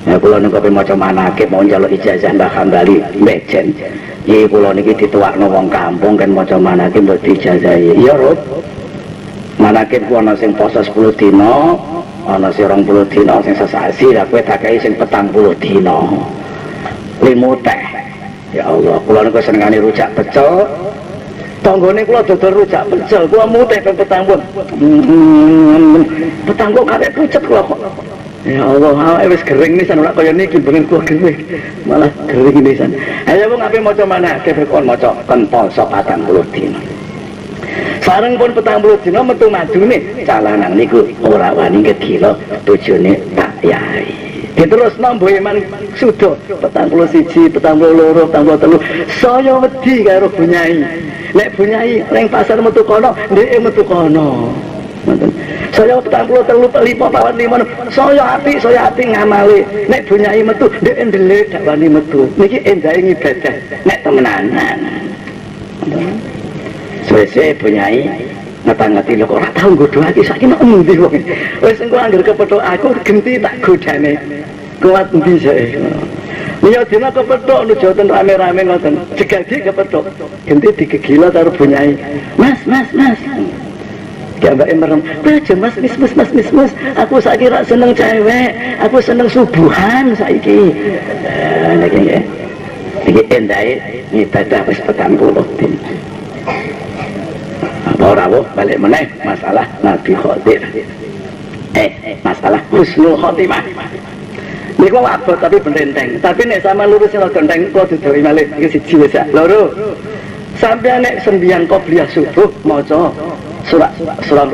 Ya kula niku pe maca manakib mau njaluk ijazah Mbah Hambali Mejen. Iki kula niki dituwakno wong kampung kan maca manakib mbok diijazahi. Ya Rut. Manakib ku ana sing poso 10 dina, ana sing 20 dina, sing sesasi, lah kowe tak kei sing 40 dina. Limo teh. Ya Allah, kula niku senengane rujak pecel. Tanggane kula dodol rujak pecel, kula mutih ping 40. Petanggo karek pucet kula kok. Ya Allah, awake wis gering nisan ora kaya niki bengen kula gering. Malah gering nisan. Ayo wong ape maca manake kon maca kon poso 40 dina. Sareng pun 40 dina metu madune calanan niku ora wani kegila bojone Pak Yai. Terus nambuh iman sudah 41, 42, 43. Saya wedi karo Bunyai. Nek Bunyai ning pasar metu kono, ndeke metu kono. Ngoten. Saya 43 45. Saya ati ngamali. Nek Bunyai metu, ndeke ndelik dak wani metu. Niki endahe ibadah. Nek temenanan. Suwe-suwe Bunyai ngata-ngati lho kok ora tau nggodhake saiki nek endi wong. Wis engko anggere kepethuk aku genti tak godane. Kuat endi sae. Niyo dina kepethuk nu joten rame-rame ngoten. Jegagi kepethuk. Genti digegila karo Bunyai. Mas. Gambake merem. Aja Mas, mis. Aku saiki ra seneng cewek. Aku seneng subuhan saiki. Iki endahe ibadah wis 40 dina. Ora balik meneh masalah Nabi Khadir. Masalah husnul khotimah. Niku abot tapi benteng. Tapi nek sama lurus sing genteng kok didoi malih iki siji wis loro. Sampai nek sembiang qobliyah subuh maca surat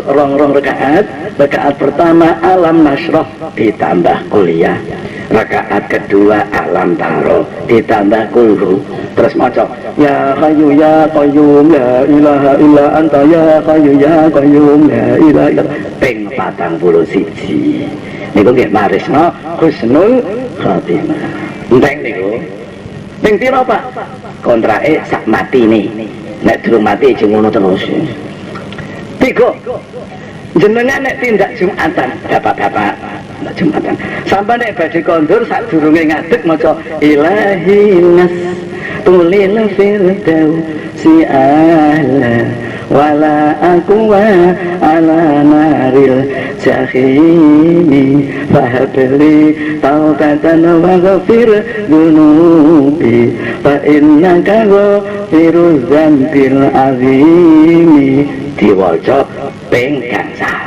rong rakaat. Rakaat pertama alam nasroh ditambah kuliah. Rakaat kedua alam taro ditambah kulhu. Terus maca ya hayyu ya qayyum la ilaha illa anta ya hayyu ya qayyum la ilaha illa ping 41. Niku nggih marisno husnul khotimah. Enteng niku. Ping pira Pak? Kontrake sak matine. Nek durung mati aja ngono terus. 3. Jenengan nek tindak Jumatan, bapak-bapak Jumatan. Sampai nek badhe kondur sadurunge ngadeg maca ilahinas tulil firdausi ala wala aqwa ala naril jahimi fahabli taubatan wa ghafir dunubi fa innaka ghafiruz dzambil azimi diwaca ping gangsal.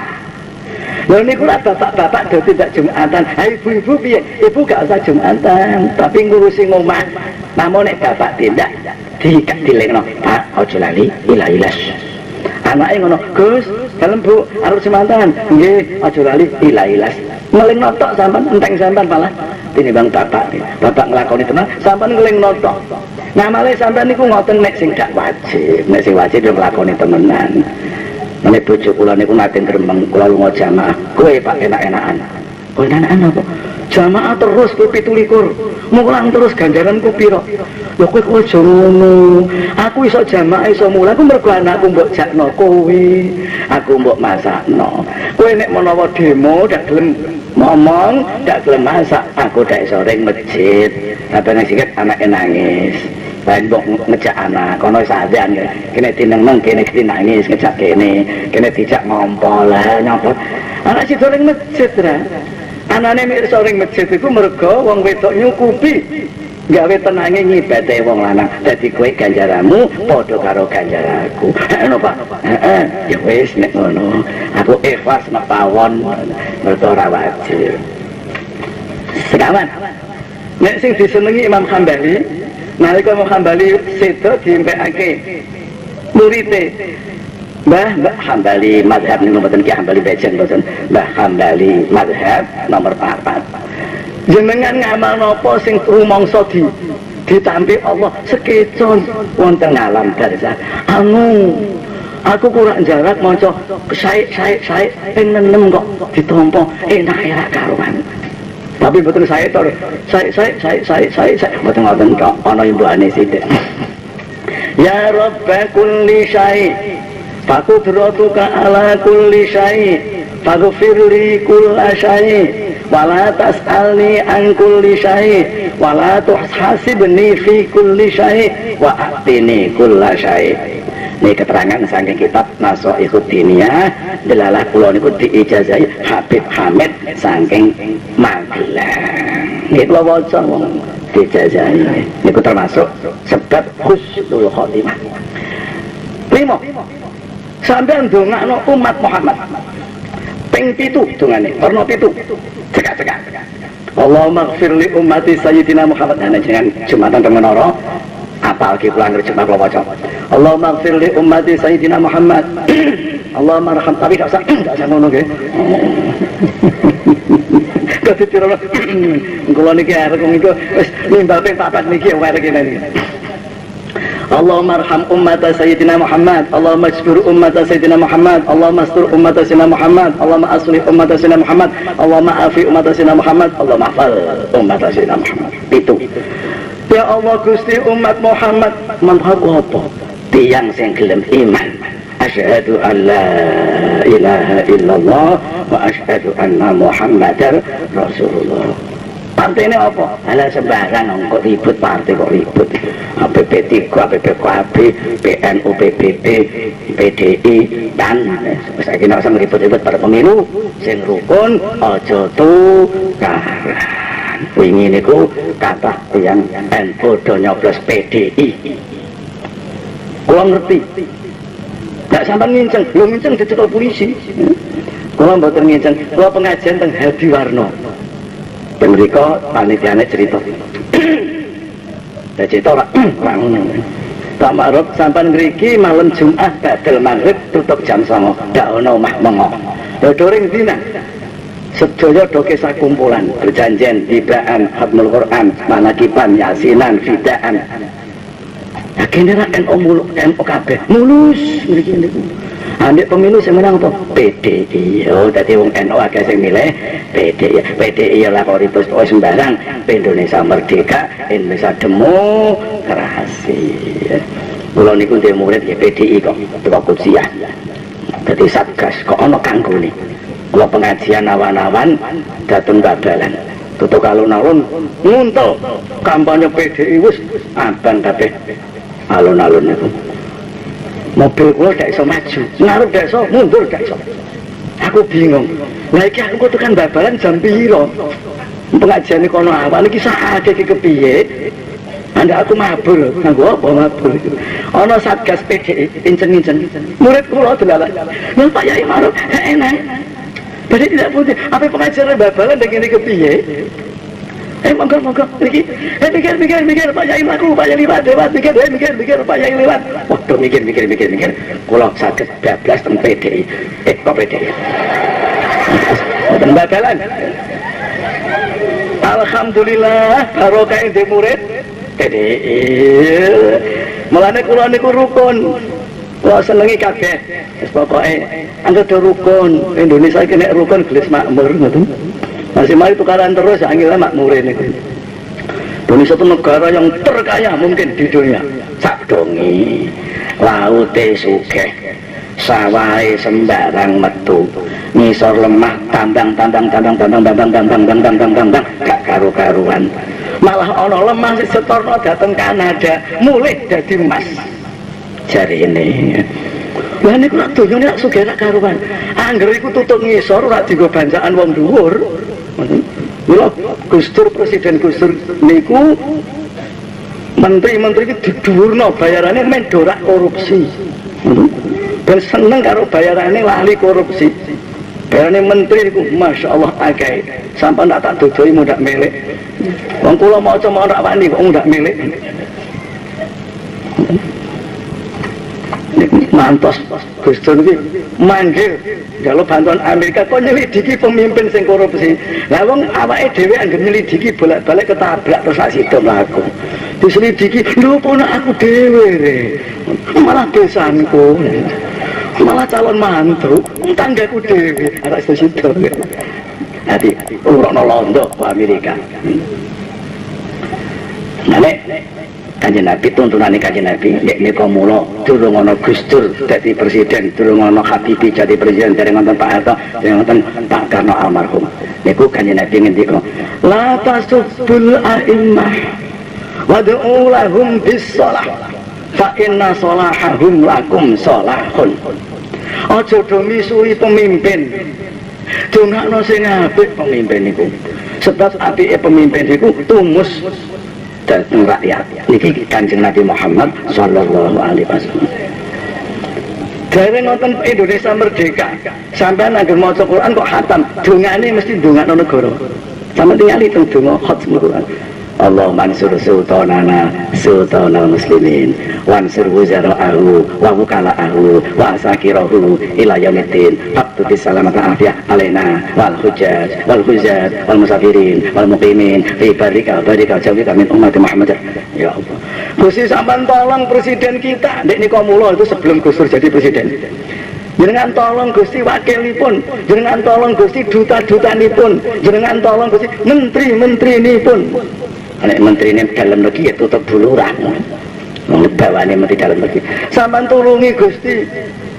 Lha niku lak bapak-bapak do tindak Jumatan. Ha ibu-ibu piye? Ibu gak usah Jumatan, tapi ngurusi omah. Namun nek bapak tindak dilingno, Pak aja lali ilailas. Anake ngono, Gus, dalem Bu, arep Jumatan. Nggih, aja lali ilailas. Ngelingno tok sampean enteng sampean malah tinimbang bapak. Bapak nglakoni tenan, sampean ngelingno tok. Ngamale sampean niku ngoten nek sing gak wajib, nek sing wajib yo nglakoni temenan. Mene bojo kula niku nate gremeng kula lunga jamaah. Kowe Pak enak-enakan. Kowe enak-enakan apa? Jamaah terus kowe 17. Mulang terus ganjaranku pira? Lho kowe aja ngono. Aku iso jamaah iso mulang aku mergo anakku mbok jakno kowe. Aku mbok masakno. Kowe nek menawa demo dak gelem ngomong, dak gelem masak, aku dak iso ring masjid. Sampai nang sikit anake nangis. Lain mbok ngejak anak, kono sadyan kene tineng-neng kene nangis ngejak kene dijak ngompol lah nyapa. Anak sida ring masjid ra. Anane mek iso ring masjid iku mergo wong wedok nyukupi gawe tenange ngibate wong lanang. Dadi kowe ganjaranmu padha karo ganjaranku. Ngono Pak. Heeh, ya wis nek ngono. Aku ikhlas nek pawon mergo ora wajib. Sekawan. Nek sing disenengi Imam Hambali, nalika Imam Hambali sedo diempekake murite Mbah Hambali mazhab niku mboten Ki Hambali Bejen mboten. Mbah Hambali mazhab nomor 4. Jenengan ngamal napa sing rumangsa ditampi Allah sekecon wonten alam barzah. Aku kurang jarak maca saya ping 6 kok ditampa enak ra karuan. Tapi betul saya betul ngoten kok ana imbane sithik. Ya Rabb kulli syai faqudratuka ala kulli syai faghfirli kulla syai wala tas'alni an kulli syai wala tuhasibni fi kulli syai wa atini kulla syai. Ini keterangan saking kitab Nasoihud Diniyah delalah kula niku diijazahi Habib Hamid saking Magelang. Niki kula waca diijazahi niku termasuk sebab husnul khotimah. 5. Sampeyan ndongakno umat Muhammad. Ping 7 dongane, warna 7. Cekak-cekak. Allahumma ighfir li ummati sayyidina Muhammad. Nah jenengan Jumatan teng menara apal ki kula ngerti kula waca. Allahumma ighfir li ummati sayyidina Muhammad. Allahumma arham tapi gak usah ngono nggih. Dadi tirono kula niki arep niku wis nimbal ping 4 niki wae kene niki. Allahumma arham ummata sayyidina Muhammad. Allahumma astur ummata sayyidina Muhammad. Allahumma astur ummata sayyidina Muhammad. Allahumma aslih ummata sayyidina Muhammad. Allahumma afi ummata sayyidina Muhammad. Allahumma hafal ummata sayyidina Muhammad. Itu. Ya Allah Gusti umat Muhammad manhaj apa? Tiyang sing gelem iman. Asyhadu an la ilaha illallah wa asyhadu anna Muhammadar Rasulullah. Partai ini apa? Alah sembarang kok ribut partai kok ribut. APP3, APPKB, PNU, PBB, PDI dan saya kira usah ribut-ribut pada pemilu sing rukun aja tukaran. Wingi niku kathah tiyang NU do nyoblos PDI. Kula ngerti. Gak sampean nginceng, lho nginceng dicekel polisi. Kula mboten nginceng, kula pengajian teng Hadiwarna. Mriko panitiane cerita. Lah cerita ora ngono. Pak Ma'ruf sampean ngriki malam Jumat badal maghrib tutup jam 09.00. Ndak ono omah mengo. Lha doring dina. Sedaya do kisah kumpulan, perjanjian, tibaan, hatmul Quran, manakiban, yasinan, fidaan. Nah kene ra NU kabeh mulus mriki niku. Ambek pemilu sing menang apa? PDI. Oh, dadi wong NU akeh sing milih PDI. PDI ya laporitus kok sembarang. Indonesia merdeka, Indonesia demokrasi. Kula niku ndek murid ya PDI kok, teko Kutsiah. Dadi Satgas kok ana kanggone. Kula pengajian awan-awan dateng babalan. Tutuk alun-alun nguntul kampanye PDI wis abang kabeh alun-alun niku. Mobil kula gak iso maju, ngarep gak iso, mundur gak iso. Aku bingung. Lah iki aku tekan babalan jam piro? Pengajian iki kono awal iki sakake iki kepiye? Anda aku mabur, nganggo apa mabur iki? Ana Satgas PDI incen-incen. Murid kula delalah. Lah Pak Yai Maruf, enak. Jadi tidak putih, apa pengajian babalan dengan ini kepiye? Monggo iki. Mikir Pak Yai mlaku, Pak Yai liwat, mikir Pak Yai liwat. Waduh mikir. Kula saged bablas teng PDI. Kok PDI. Teng babalan. Alhamdulillah barokah ing murid PDI. Mulane kula niku rukun. Wah senengi kabeh. Wis pokoke anggere rukun. Indonesia iki nek rukun gelis makmur ngoten. Masih mari tukaran terus angel makmure niku. Indonesia itu negara yang terkaya mungkin di dunia. Sakdongi laute sugih, sawahe sembarang metu, ngisor lemah tambang gak karu-karuan. Malah ana lemah sing setorno dateng Kanada, mulih dadi emas. Jarine. Lah niku nek donya nek sugih rak karuan. Angger iku tutuk ngisor ora dienggo banjakan wong dhuwur. Mula Gus Dur, Presiden Gus Dur niku menteri-menteri iki didhuwurno bayarane men dorak korupsi. Ben seneng karo bayarane lali korupsi. Bayarane menteri niku masyaallah akeh. Sampai tak dodoi mundak milik. Wong kula maca mau ora wani kok mundak milik. Mantos Gus Dur iki manggil njaluk bantuan Amerika kok nyelidiki pemimpin sing korupsi. Lah wong awake dhewe anggere nyelidiki bolak-balik ketabrak terus sak sida mlaku. Diselidiki lho ponak aku dhewe re. Malah besanku. Malah calon mantu tanggaku dhewe ora sida. Dadi urokno londo ke Amerika. Nek Kanjeng Nabi tuntunane Kanjeng Nabi nek nika mula durung ana Gus Dur dadi presiden, durung ana Habibie dadi presiden, dereng wonten Pak Harto, dereng wonten Pak Karno almarhum. Niku Kanjeng Nabi ngendika, "La tasubbul a'immah wad'u lahum bis-shalah fa inna sholahahum lakum sholahun." Aja do misui pemimpin. Dongakno sing apik pemimpin niku. Sebab apike pemimpin niku tumus dateng rakyat. Niki Kanjeng Nabi Muhammad sallallahu alaihi wasallam. Dereng wonten Indonesia merdeka, sampean anggere maca Quran kok khatam, dongane mesti ndongakno negara. Sampeyan tingali teng donga khatam Quran. Allahumma ansur sultanana sultanal muslimin wansur wuzara'ahu wa wukala'ahu wa asakirahu ila yaumiddin faqtutis salamata afiyah alaina wal hujjaj wal hujjat wal musafirin wal muqimin fi barika jawika min ummati Muhammad. Ya Allah, Gusti sampean tolong presiden kita nek nika mula itu sebelum Gus Dur jadi presiden. Jenengan tolong Gusti wakilipun, jenengan tolong Gusti duta-dutanipun, jenengan tolong Gusti menteri-menterinipun. Nek menteri ini dalam negeri ya tutup buluran. Bawane menteri dalam negeri. Sampeyan tulungi Gusti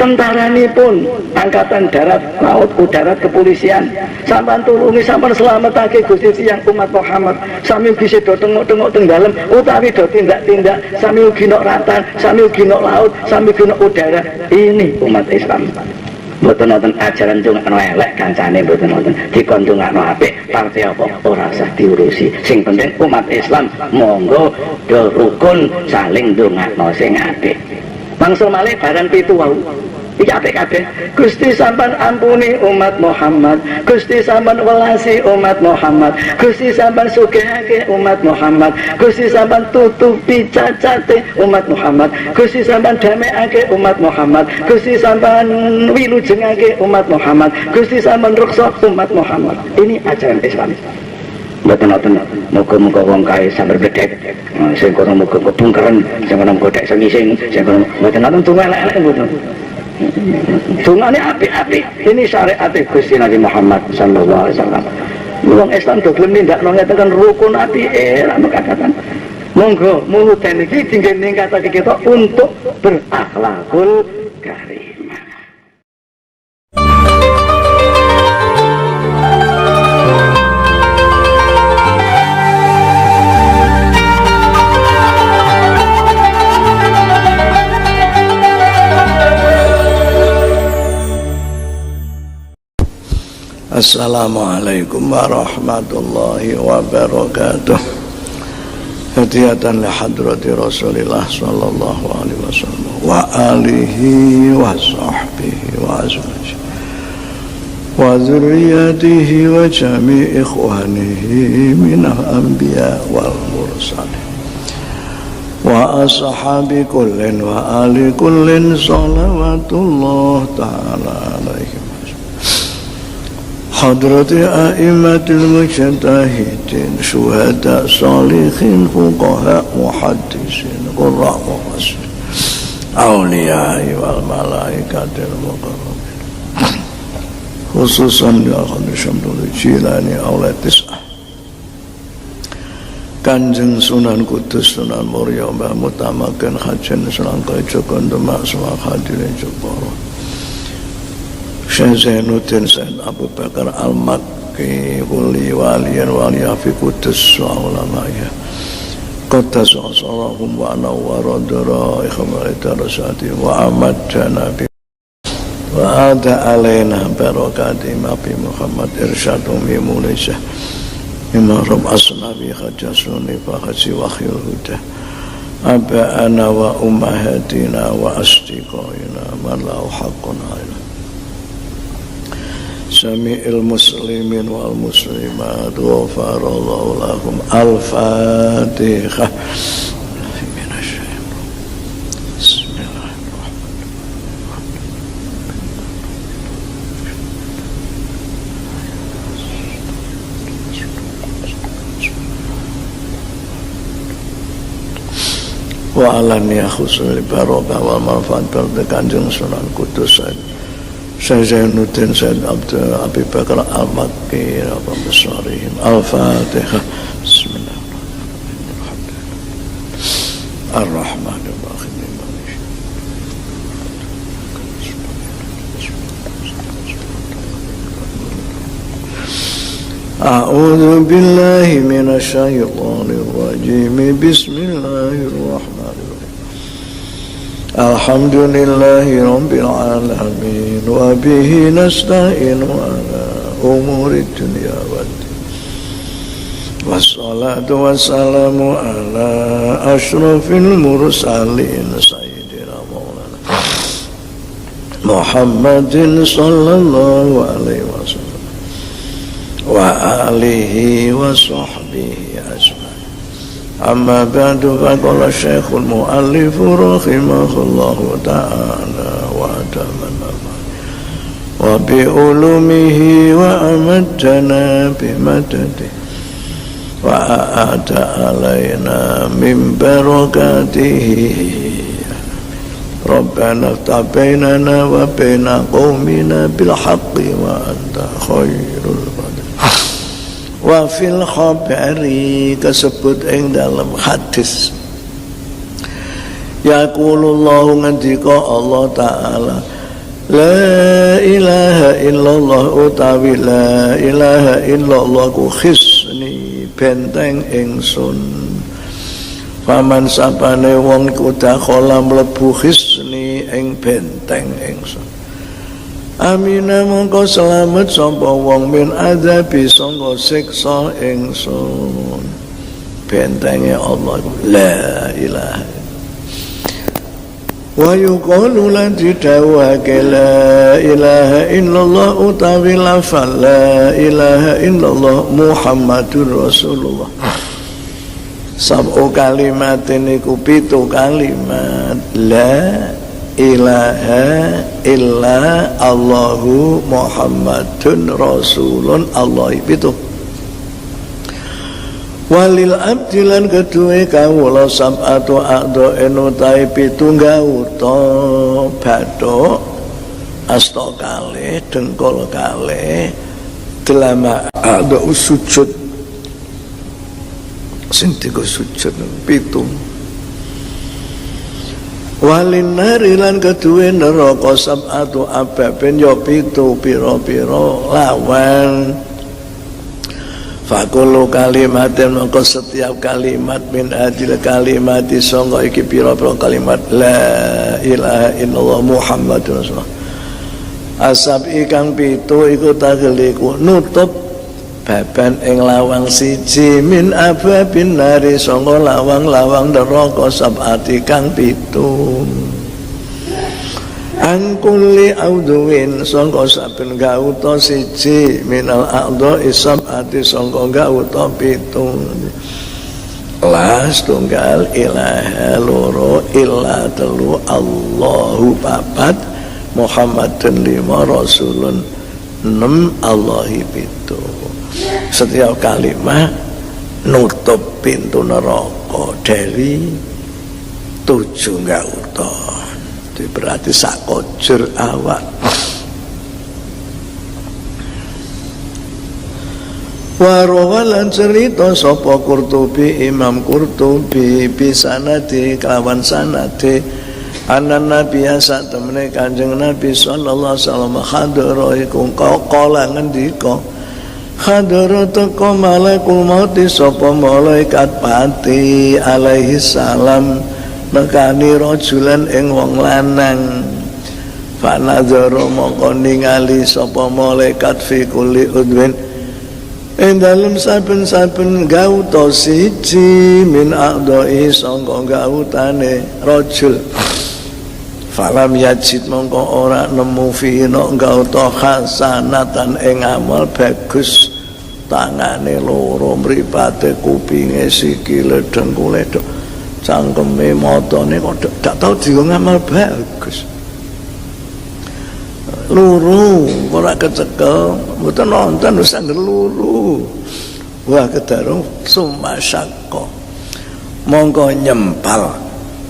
tentaranipun, angkatan darat, laut, udara, kepolisian. Sampeyan tulungi, sampeyan selametake Gusti tiyang umat Muhammad. Sami ugi sedo tengok-tengok teng dalem utawi do tindak-tindak, sami ugi nok ratan, sami ugi nok laut, sami ugi nok udara. Ini umat Islam. Mboten wonten ajaran ndongakno elek kancane, mboten wonten dikon ndongakno apik, partai apa ora usah diurusi. Sing penting umat Islam monggo do rukun saling ndongakno sing apik. Mangsul malih barang pitu wau. Iki apik kabeh. Gusti sampean ampuni umat Muhammad, Gusti sampean welasi umat Muhammad, Gusti sampean sugihake umat Muhammad, Gusti sampean tutupi cacate umat Muhammad, Gusti sampean damekake umat Muhammad, Gusti sampean wilujengake umat Muhammad, Gusti sampean reksa umat Muhammad. Ini ajaran Islam. Mboten-mboten muga-muga wong kae sampe bedhek. Sing kono muga kebungkeren, sing kono godhek sing kono mboten-mboten tunggu elek-elek mboten. Dungane apik-apik. Ini syariat Gusti Nabi Muhammad sallallahu alaihi wasallam. Wong Islam do gelem nindakno ngeten rukun apike lan kadatan. Monggo muluten iki dinggo ningkatake kita untuk berakhlakul karim. Assalamualaikum warahmatullahi wabarakatuh. Hadiyatan li hadrati Rasulillah sallallahu alaihi wasallam wa alihi wa sahbihi wa azwajihi wa dzurriyyatihi wa jami'i ikhwanihi minal anbiya wal mursalin wa ashabi kullin wa ali kullin salawatullah ta'ala alaihim. Hadrati a'immatil mujtahidin, syuhada, salihin, fuqaha, muhaddisin, qurra, mufassir, awliyai wal malaikatil muqarrabin khususan ya Khadir Syamsul Jilani Aulad Tis'ah Kanjeng Sunan Kudus Sunan Muria Mbah Mutamaken Hajen Selangkai Joko Demak Semua Hadirin Jepara Syekh Zainuddin Said Abu Bakar Al-Makki Wali Waliyan Wali Afi Kudus Wa Ulamaya Qadas Salahum Wa Nawara Dara Ikhmari Darasati Wa Ahmad Janabi Wa Ada Alaina Barakati Mabi Muhammad Irsyad Umi Mulisah Imam Asnabi Khajasuni Fakhasi Wakhil Huda Aba'ana wa ummahatina wa asdiqaina Man lahu haqqun aina Sami'il muslimin wal muslimat Ghafarallahu lahum Al-Fatihah wa alaniya khusul barokah wal manfaat berkat Kanjeng Sunan Kudus Syekh Zainuddin Said Abdul Abi Bakar Al-Makki wa Besarihim Al-Fatihah Bismillahirrahmanirrahim Ar-Rahmanirrahim A'udzu billahi minasy syaithanir rajim Bismillahirrahmanirrahim Alhamdulillahi rabbil alamin wa bihi nasta'inu ala umuri dunya waddin wassalatu wassalamu ala asyrafil mursalin sayyidina maulana Muhammadin sallallahu alaihi wasallam wa alihi wa sahbihi ajma'in amma ba'du faqala syekhul mu'allif rahimahullahu ta'ala wa adamana wa bi ulumihi wa amadana bi madadi wa a'ada alaina min barakatihi Rabbana iftah bainana wa baina qaumina bil haqqi wa anta khairul wa fil khabari kasebut ing dalam hadis yaqulullahu ngendika Allah taala la ilaha illallah utawi la ilaha illallah ku khisni benteng ingsun faman sapane wong iku dakhala mlebu khisni ing benteng ingsun Amina mongko selamat sapa wong min adzabi sangka siksa ingsun bentenge Allah la ilaha wa yuqalu lan didhawuhake la ilaha illallah utawi lafal la ilaha illallah Muhammadur Rasulullah sab'u kalimatin iku 7 kalimat la ilaha illa Allahu Muhammadun Rasulun Allah itu walil abdilan kedue kawula sab'atu a'do enutai 7 gauta bathuk asta kalih dengkul kalih delama a'do sujud sing digo sujud 7 walin narilan kedue neraka sab'atu ababin ya 7 pira-pira lawan fakulu kalimatin maka setiap kalimat min adil kalimati sangka iki pira-pira kalimat la ilaha illallah Muhammadur Rasulullah asab ikang 7 iku taghliku nutup baban ing lawang siji min ababin nari sangka lawang-lawang neraka sab'ati kang 7 angkuli audhuwin sangka saben gauta siji minal a'dha sab'ati sangka gauta 7 las tunggal ilaha loro illa 3 Allahu 4 Muhammadun 5 Rasulun 6 Allahi 7 setiap kalimat nutup pintu neraka dari 7 gauta berarti sakojur awak. Warawalan cerita sapa Qurtubi, Imam Qurtubi bisanadi kelawan sanade anan Nabi sak temene Kanjeng Nabi sallallahu alaihi wasallam hadara iku kala ngendika hadara teko malaikat maut sapa malaikat pati alaihi salam nekani rajulan ing wong lanang fa nadzara mongko ningali sapa malaikat fi kulli udwin ing dalem saben-saben gauta siji min a'dha'i sangka gautane rajul falam yajid mongko ora nemu fi gauta hasanatan ing amal bagus tangane loro mripate kupinge sikile dengkule cangkeme matane kok gak tau diwong amal bagus luru ora kecekel mboten nonton wis angger luru wah kedarung sumasyaqqa mongko nyempal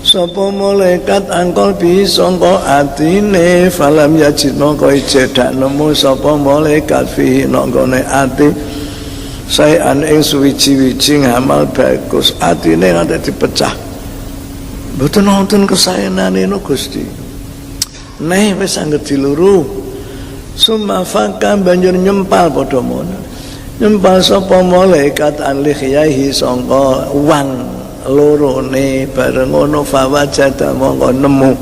sapa malaikat angkol bi sangka atine falam yajid mongko ijedak nemu sapa malaikat fi nggone ati saean ing suwiji-wiji ngamal bagus atine nganti dipecah mboten nonton kesaenane no Gusti nih wis angger diluru summa faka banjur nyempal padha mono nyempal sapa malaikat alihyahi sangka wang lorone bareng ngono fawajada mongko nemu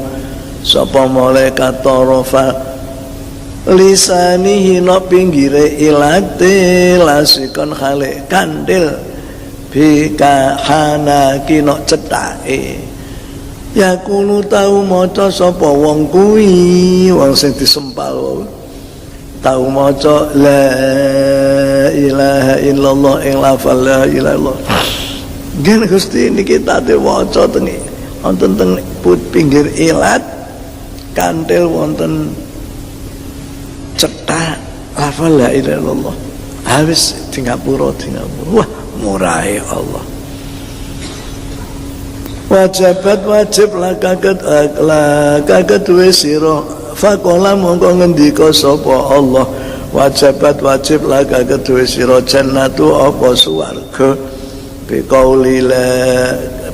sapa malaikat tarafa lisanihi no pinggire ilate lasikon khalik kandil bika hanaki no cetake ya kulo tau maca sapa wong kuwi wong sing disempal tau maca la ilaha illallah ing lafal la ilaha illallah nggih Gusti niki tate waca teng wonten teng pinggir ilat kantil wonten cethak lafal la ilaha illallah habis Singapura wah murahe Allah wajib kaget duwe sira faqala mongko ngendika sapa Allah wajib kaget duwe sira jannatu apa swarga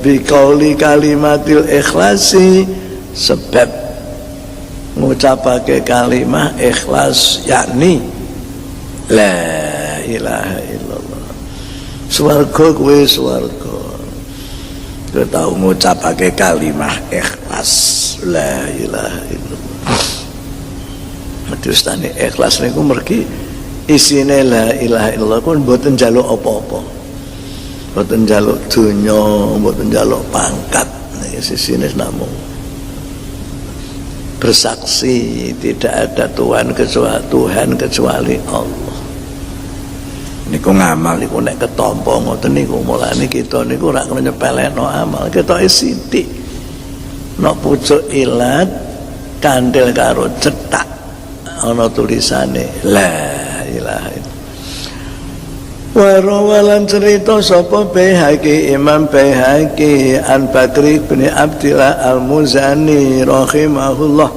biqauli kalimatil ikhlasi sebab ngucapake kalimah ikhlas yakni la ilaha illallah swarga kuwi swarga kita tahu ngucapake kalimah ikhlas la ilaha illallah terus tani ikhlas niku mergi isine la ilaha illallah kun mboten njaluk apa-apa mboten njaluk donya mboten njaluk pangkat niki sisine namung bersaksi tidak ada Tuhan kecuali Allah niku ngamal niku nek ketampa ngoten niku mulane kita niku ora kena nyepelekno amal ketoke sithik nek pucuk ilat kandel karo cetak ana tulisane la ilaha illallah wa rawalan cerita sapa Baihaqi Imam Baihaqi an Bakri bin Abdillah Al-Muzani rahimahullah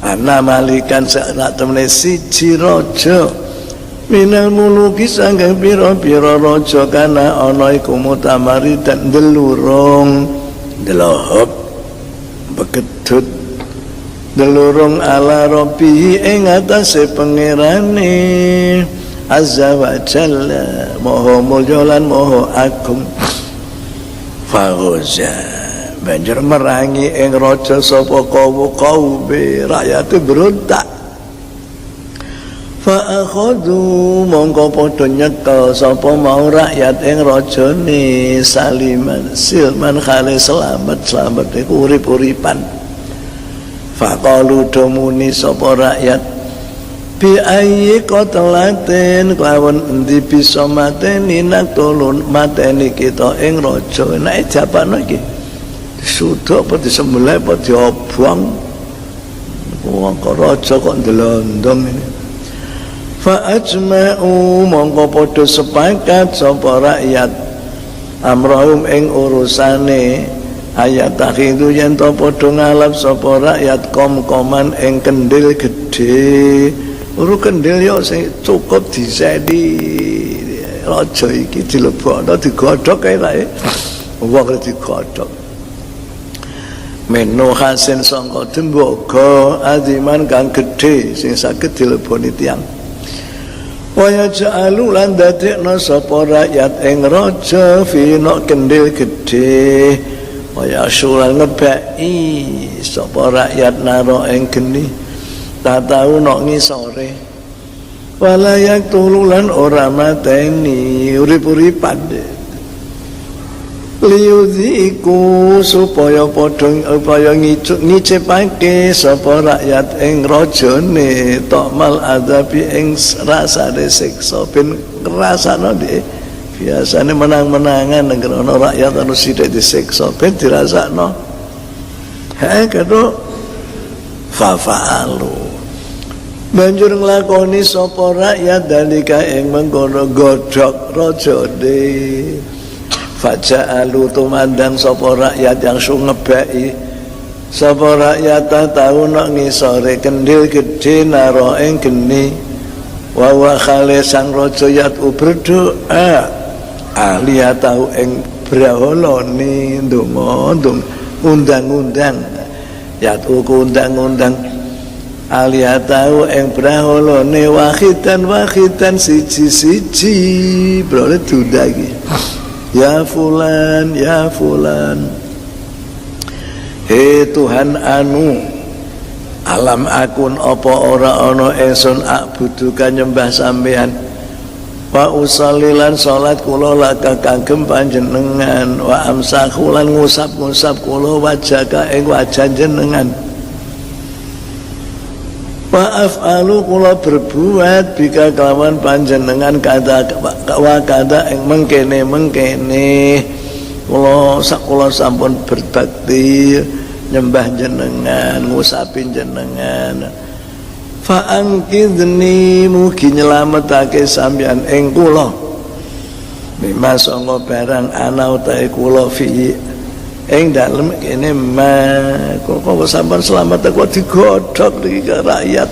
ana malikan sak temene siji raja minal muluki sanggeng pira-pira raja kana ana iku mutamari dan delurung delohop begedut delurung ala rabbi ing atase pangerane azza wa jalla maha mulya lan maha agung fagoza banjur merangi ing raja sapa kaum rakyat berontak fa akhadhu mongko padha nyekel sapa mau rakyat ing rajane saliman silman khale selamat iku urip-uripan fa qalu domuni sapa rakyat bi ayyi qatlaten kelawan endi bisa mateni nak tulun mateni kita ing raja nek japane iki sudah apa disembelih apa diobong wong raja kok ndelondong ini fa ajma'u mongko padha sepakat sapa rakyat amrahum ing urusane ayat takhidu yen to padha ngalap sapa rakyat kom-koman ing kendil gedhe. Uru kendil yo sing cukup disedi raja iki dilebokno digodhog kae rae. Wong digodhog. Meno hasin sangka tembaga aziman kang gedhe sing saged dileboni tiyang. Waya ja'alu lan dadekna sapa rakyat ing raja fina kendil gedhe. Waya sulan ngebeki sapa rakyat naro ing geni tatau nok ngisore. Walayak tululan ora mateni urip-uripan. Liyudhiku supaya padha ngicipake sapa rakyat ing rajane tokmal adabi ing rasane siksa ben ngrasakno dhek biasane menang-menangan nek ana rakyat anu sithik disiksa ben dirasakno kadho fafa'alu banjur nglakoni sapa rakyat dalika ing mengkono godhog rajane. Faja'alu tumandang sapa rakyat yang sungebeki sapa rakyat tau nok ngisore kendil gedhe naro ing geni wa wa khale sang raja yat berdoa ahli tau ing brahalane ndonga undang-undang yat undang-undang ahli tau ing brahalane wahidan siji-siji brole dundagi. Ya fulan, ya fulan. He Tuhan anu alam akun apa ora ana ingsun akbuduka nyembah sampean. Wa usallilan salat kula laka kagem panjenengan wa amsahulan ngusap-ngusap kula wajaka ing wajah jenengan. Wa af'alu kula berbuat bika kelawan panjenengan kada ing mengkene kula sampun berbakti nyembah jenengan ngusapin jenengan fa angkidni mugi nyelametake sampeyan ing kula mimma sanga barang ana utahe kula fi ing dalem kene kok sampun selamat kok digodhog iki rakyat.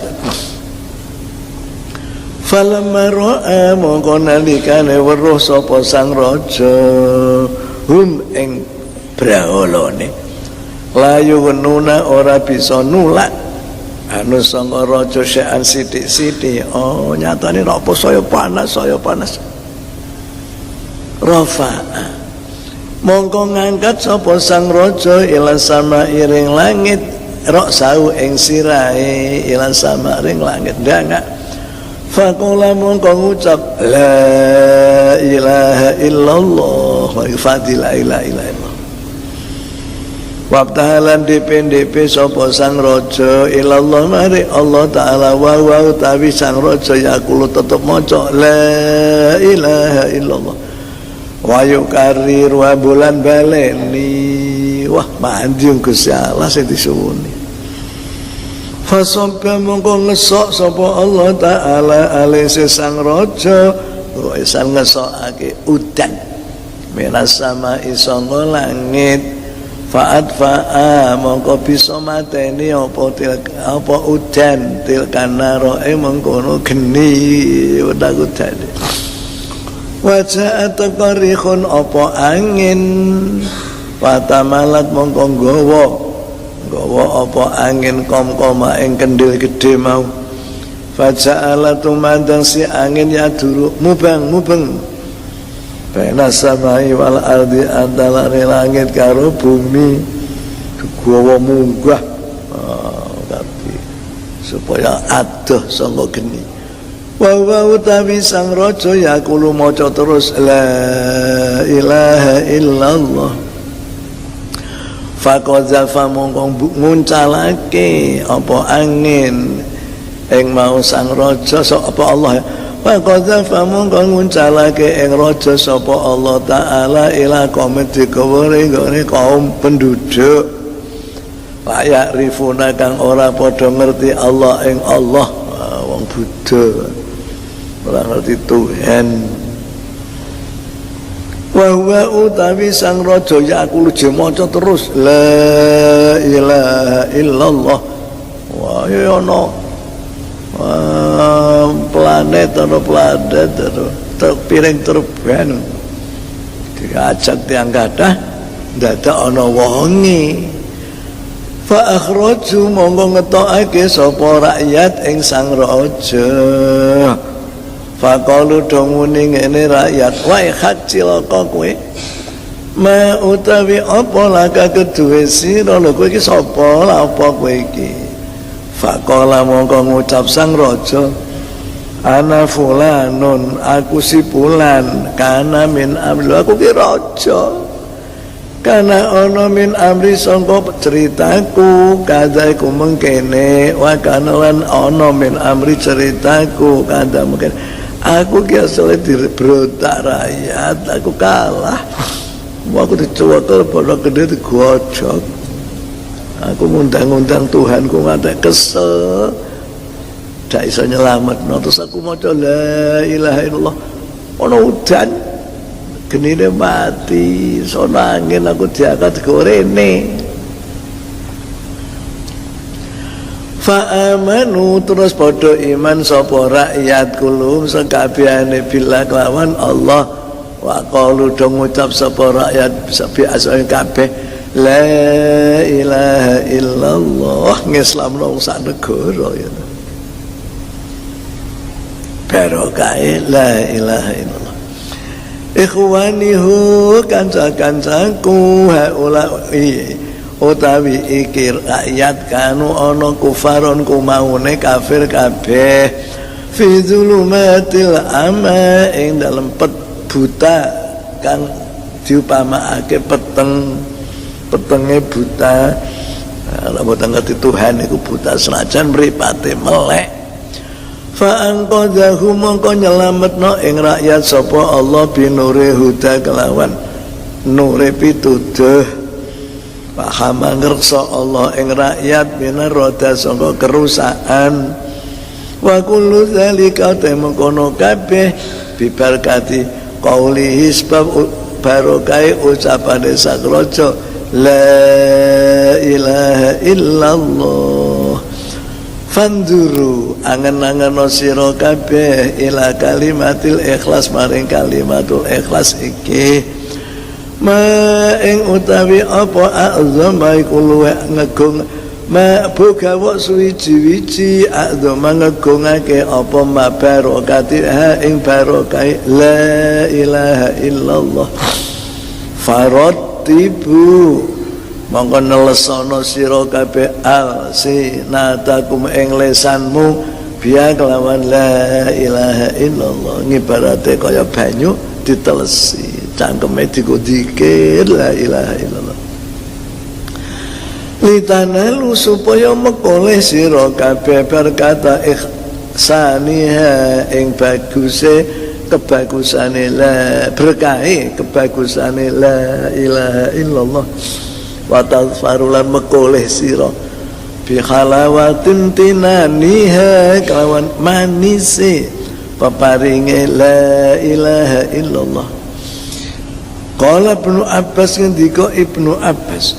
Falamma ra'a mongko nalikane weruh sapa sang raja hum ing brahalane layu wenuna ora bisa nulak anu sanga raja sean sithik-sithik. Oh nyatane apa saya panas rafa'a mongko ngangkat sapa sang raja ila sama iring langit rok sau ing sirahe ila sama ring langit ndangak faqala mongko ngucap la ilaha illallah wa fadila ilaha illallah wabtahalan dipendhepe sapa sang raja ilallah mari Allah taala wa utawi sang raja yaqulu tetep maca la ilaha illallah wayu karir wa bulan baleni wah mandi Gusti Allah sing disuwuni fasabba mongko ngesok sapa Allah taala alih sang raja kok isan ngesokake udan minas sama isangga langit faat fa'a mongko bisa mateni apa udan tilkanaro mengkono geni udah udan wajah atau korihun apa angin watamalat mongko nggawa apa angin kom-koma ing kendil gede mau faja'ala tumandang si angin ya duru mubang baina samai wal ardi antara langit karo bumi gawa munggah tapi supaya adoh sanga geni wa utawi sang raja yaqulu maca terus la ilaha illallah faqadzafa mongko nguncalake apa angin ing mau sang raja sapa Allah faqadzafa mongko nguncalake ing raja sapa Allah taala ila komedi kawore kaum penduduk layak rifuna kang ora padha ngerti Allah ing Allah wong Buddha ora ngerti Tuhan wa huwa utawi sang raja yaqulu maca terus la ilaha illallah. Wah ya ono planet atau piring terben diajak tiang kathah dadak ana wonge fa akhraju monggo ngetokake sapa rakyat ing sang raja. Faqalu dongune ngene rakyat, wae hak cilaka kowe. Ma utawi apa laka keduwe sira lho kowe iki sapa la apa kowe iki. Faqala mongko ngucap sang raja, ana fulanun aku si fulan kana min amri aku ki raja. Kana ana min amri sangka ceritaku kada iku mengkene wa kana lan ana min amri ceritaku kada mengkene. Aku ki asale diberontak rakyat, aku kalah. Aku dicewakel pada gede digojok. Aku ngundang-undang Tuhanku ngantek kesel. Ndak iso nyelametno terus aku maca la ilaha illallah. Ana udan genine mati, sono angin aku diangkat gorene. Fa'amanu terus padha iman sapa rakyat kulum sekabehane billah kelawan Allah. Wa qalu do ngucap sapa rakyat biasa kabeh la ilaha illallah ngislamno sak negara ya. Barokah la ilaha illallah. Ikhwanihu kanca-kancaku haula utawi iki rakyat kanu ana kufaron kumaune kafir kabeh fi zulumatil ama ing dalem buta kang diupamakake petenge buta. Lah boten ngerti Tuhan iku buta senajan mripate melek. Fa anqadhahu mongko nyelametno ing rakyat sapa Allah binure huda kelawan nure pituduh. Paham ngersa Allah ing rakyat minar roda sangka kerusakan. Wa kullu zalika temengkono kabeh bibarkati qaulihi sebab barokai ucapane sang raja la ilaha illallah. Fanduru angen-angen sira kabeh ila kalimatil ikhlas maring kalimatul ikhlas iki. Ma ing utawi apa azama iku luwih ngegung ma bugawa suwiji-wiji azama ngegungake apa mabarokati ha ing barokah la ilaha illallah. Farattibu mongko nelesana sira kabeh al sinatakum ing lesanmu biya kelawan la ilaha illallah. Ngibarate kaya banyu ditelesi cangkeme dikir la ilaha illallah. Litanalu supaya mekoleh sira kabeh berkata ihsaniha ing baguse kebagusane la berkahe kebagusane la ilaha illallah. Wa tadfarulan mekoleh sira bi halawatin tinaniha kelawan manise peparinge la ilaha illallah. Qala Ibnu Abbas ngendika Ibnu Abbas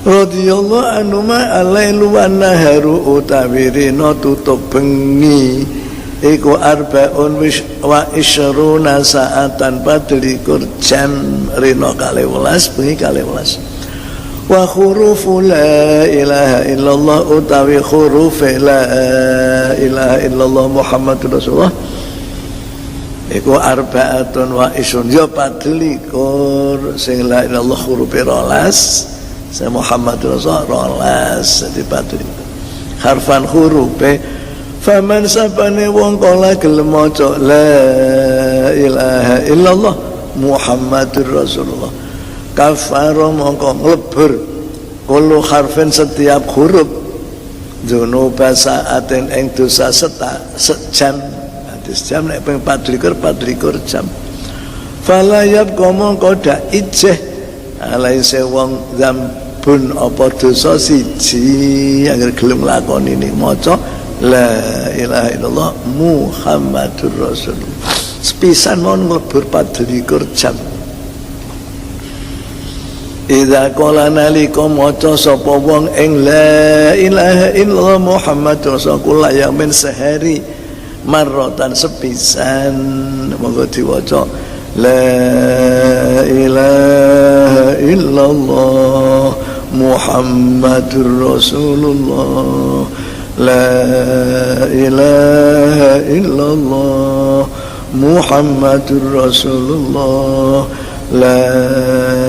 radhiyallahu anhu ma alailu wan naharu utawi rina tutup bengi iku arbaun wa isyruna saatan 24 jam rina 12 bengi 12. Wa hurufu la ilaha illallah utawi huruf la ilaha illallah Muhammadur Rasulullah iku arbaatun wa isun ya 24 sing la ilallah hurufe 12 sing Muhammadur Rasulullah 12 dadi 24 harfan hurufe faman sabane wong kala gelem maca la ilaha illallah Muhammadur Rasulullah kafara mongko nglebur kullu harfin setiap huruf dzunuba sa'atin ing dosa sejam jam nek ping 24 jam falayab mongko dak ijeh alaise wong zambun apa dosa siji agar gelem lakoni ning maca la ilaha illallah Muhammadur Rasulullah. sepisan mau ngelebur 24 jam. Idza qala nalika maca sapa wong ing la ilaha illallah Muhammadur Rasulullah yang men sehari marrotan sepisan monggo diwaca la ilaha illallah Muhammadur Rasulullah la ilaha illallah Muhammadur Rasulullah la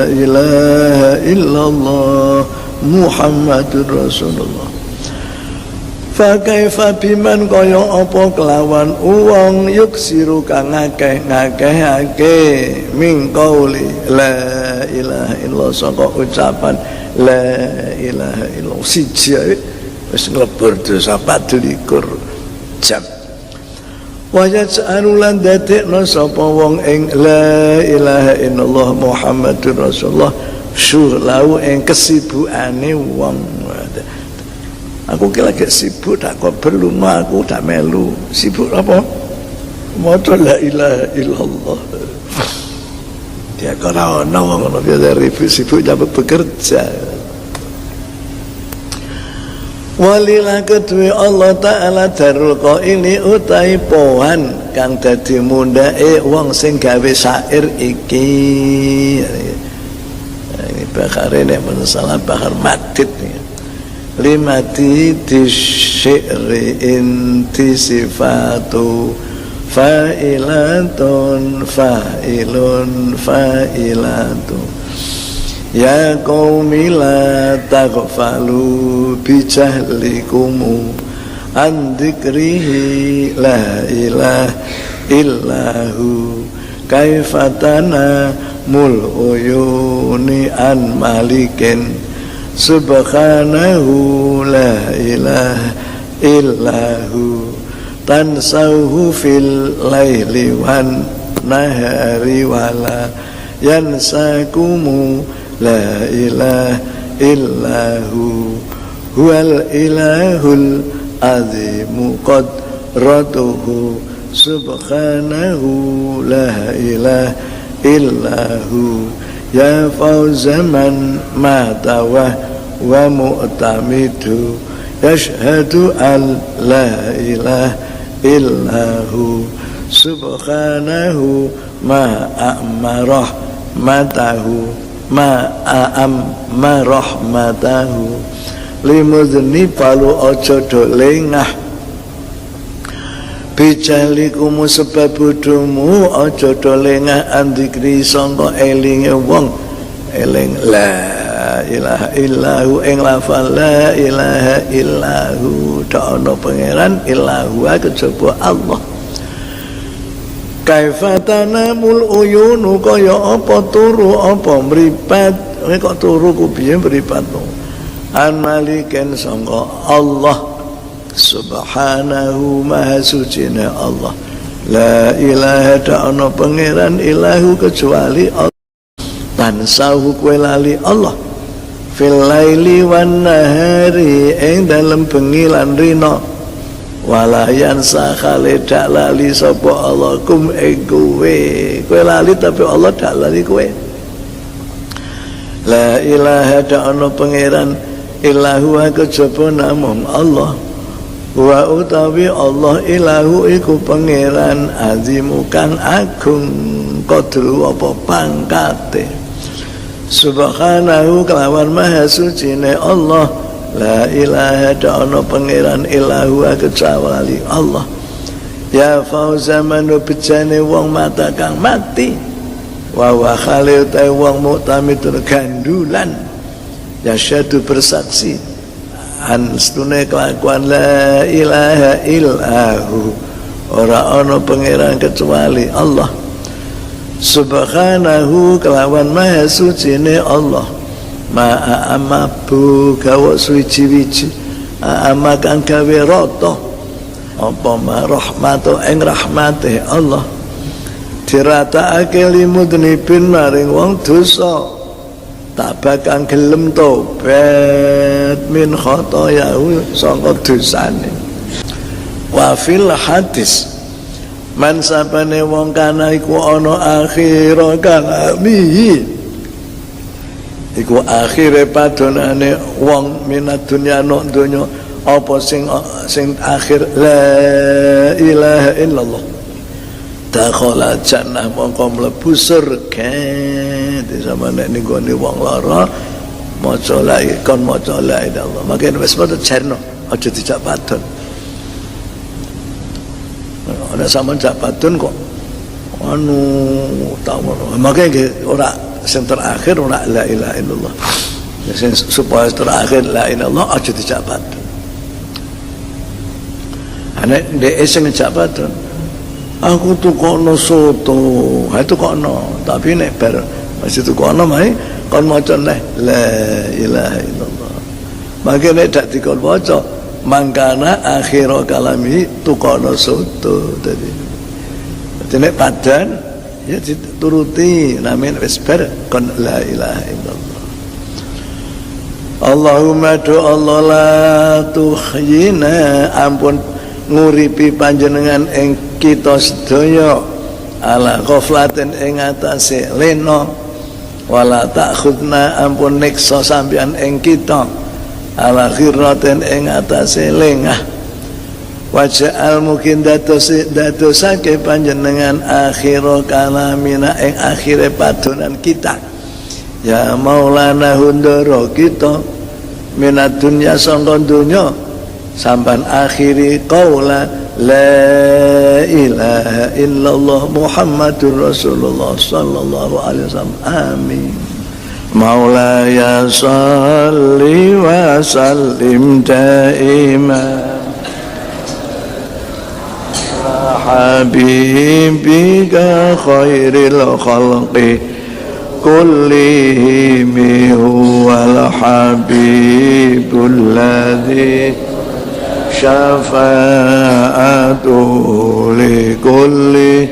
ilaha illallah Muhammadur Rasulullah. Fa kaifa biman kaya apa kelawan wong yuksiru kang ngakeh-ngakehake min qauli la ilaha illallah saka ucapan la ilaha illallah siji wis nglebur dosa 24 jam. Wajah sa'alulan dadekna sapa wong ing la ilaha illallah Muhammadur Rasulullah syuhlau ing kesibukane wong. Aku ki lagi sibuk tak kok perlu aku tak melu. Sibuk apa? Maca la ilaha illallah. Dia ora ono wong ngono biasa ribut sibuk nyambut bekerja. Walilah kedue Allah Ta'ala darul qaili utai pohan kang dadi mundhake wong sing gawe syair iki. Ini bakare nek masalah bakar madid nih. Limati disyiri inti sifatu fa'ilatun fa'ilun fa'ilatu. Ya qaumi la taghfalu bijahlikumu an dzikrihi la ilaha illahu kaifatana mul uyuni an malikin subhanahu la ilaha illahu tansauhu fil laili wan nahari wala yansakumu la ilaha illahu huwal ilahul azimu qadratuhu subhanahu la ilaha illahu ya fawzaman matawah wa mu'tamidu yashhadu an la ilaha illahu subhanahu ma'amarah matahu ma'am rahmatahu limudni palu ojo do lengah bijalikumu sebab budumu ojo do lengah andikri sangka elinge wong eling la ilaha illahu ing lafal la ilaha illahu ta ono pangeran illahu kejaba Allah. Kaifatana mul uyunu kaya apa turu apa mripat kok turu ku piye mripat an maliken sangka Allah subhanahu maha suci Allah la ilaha ta'ala pangeran ilahu kecuali Allah tansahu kowe lali Allah fil laili wan nahari ing dalem bengi lan rina walayan sakhale dak lali sapa Allah kum kowe lali tapi Allah dak lali kowe la ilaha ta'ala pangeran ilahu kejaba namung Allah wa utawi Allah ilahu iku pangeran azimu kang agung qadru apa pangkate subhanahu kelawan maha sucine Allah la ilaha ta'ala pangeran ilahu kecuali Allah ya fauzamanu bejane wong mata kang mati wa wa khalil ta wong mu'tamidun gandulan ya syadu bersaksi an stune kelakuan la ilaha illahu ora ana pangeran kecuali Allah subhanahu kelawan maha sucine Allah ma'a amabu gawa suci-wici ama kang gawe rata apa ma rahmatu ing rahmate Allah diratakake limudnibin maring wong dosa tak bakal gelem tobat min khotoyahu sangka dosane wa fil hadis man sapane wong kana iku ana akhir kalami iku akhire padonane wong minat dunya nok donya apa sing akhir la ilaha illallah dakhala jannah mongko mlebu surga di samane ning gone wong lara maca la kon maca la ilallah makane wis padha jarno aja dijak padon ana sampean jak padon kok anu tak ngono makane ora sing terakhir ora la ilaha illallah sing supaya terakhir la ilaha illallah aja dijak padon ana dhek sing dijak padon aku tukono soto ha tukono tapi nek bar masih tukono mae kon maca la ilaha illallah makane dak dikon maca mangkana akhir kalami tukono soto tadi nek padan ya dituruti namanya wis bar kon la ilaha illallah Allahumma do Allah la tuhyina ampun nguripi panjenengan ing kita sedaya ala ghaflatin ing atase lena wala takhudna ampun niksa sampeyan ing kita ala khiratin ing atase lengah waja'al mungkin dadosake panjenengan akhir kalamina ing akhire padonan kita ya maulana hundara kita minat dunya sangka dunya sampan akhiri qaula la ilaha illallah Muhammadur Rasulullah sallallahu alaihi wasallam amin maulaya salli wa sallim daima habibika khairil khalqi kullihim huwal habibul ladzi syafa'atu likulli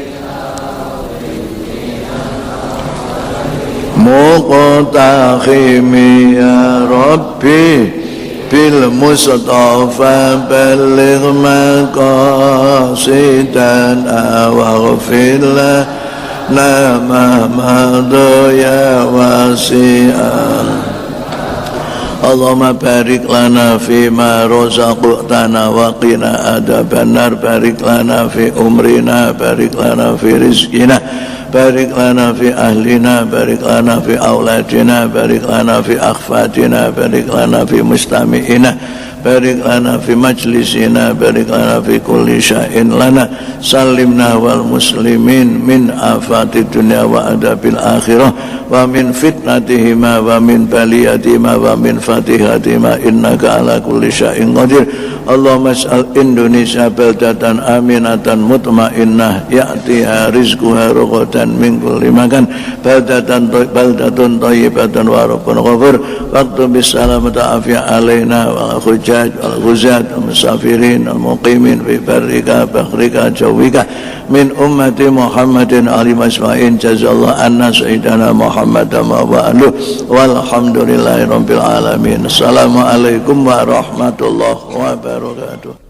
muqtakhimi ya rabbi bil mustafa balligh maqasidana waghfir lana ma madha ya wasi'an Allahumma barik lana fi ma razaqtana wa qina adzabannar barik lana fi umrina barik lana fi rizqina barik lana fi ahlina barik lana fi auladina barik lana fi akhfatina barik lana fi mustami'ina barik lana fi majlisina barik lana fi kulli syai'in lana salimna wal muslimin min afati dunya wa adabil akhirah wa min fitnatihima wa min baliyatihima wa min fatihatima innaka ala kulli syai'in qadir Allahumma ij'al Indonesia baldatan aminatan mutmainnah ya'tiha rizquha ragadan min kulli makan baldatun thayyibatan wa rabbun ghafur waqtu bis salamata afya alaina wa khujaj wal ghuzat wal musafirin wal muqimin fi barrika bakhrika jawika min ummati Muhammadin ali masma'in jazallahu anna sayyidana Muhammadan wa ba'du walhamdulillahi rabbil alamin assalamualaikum warahmatullahi wabarakatuh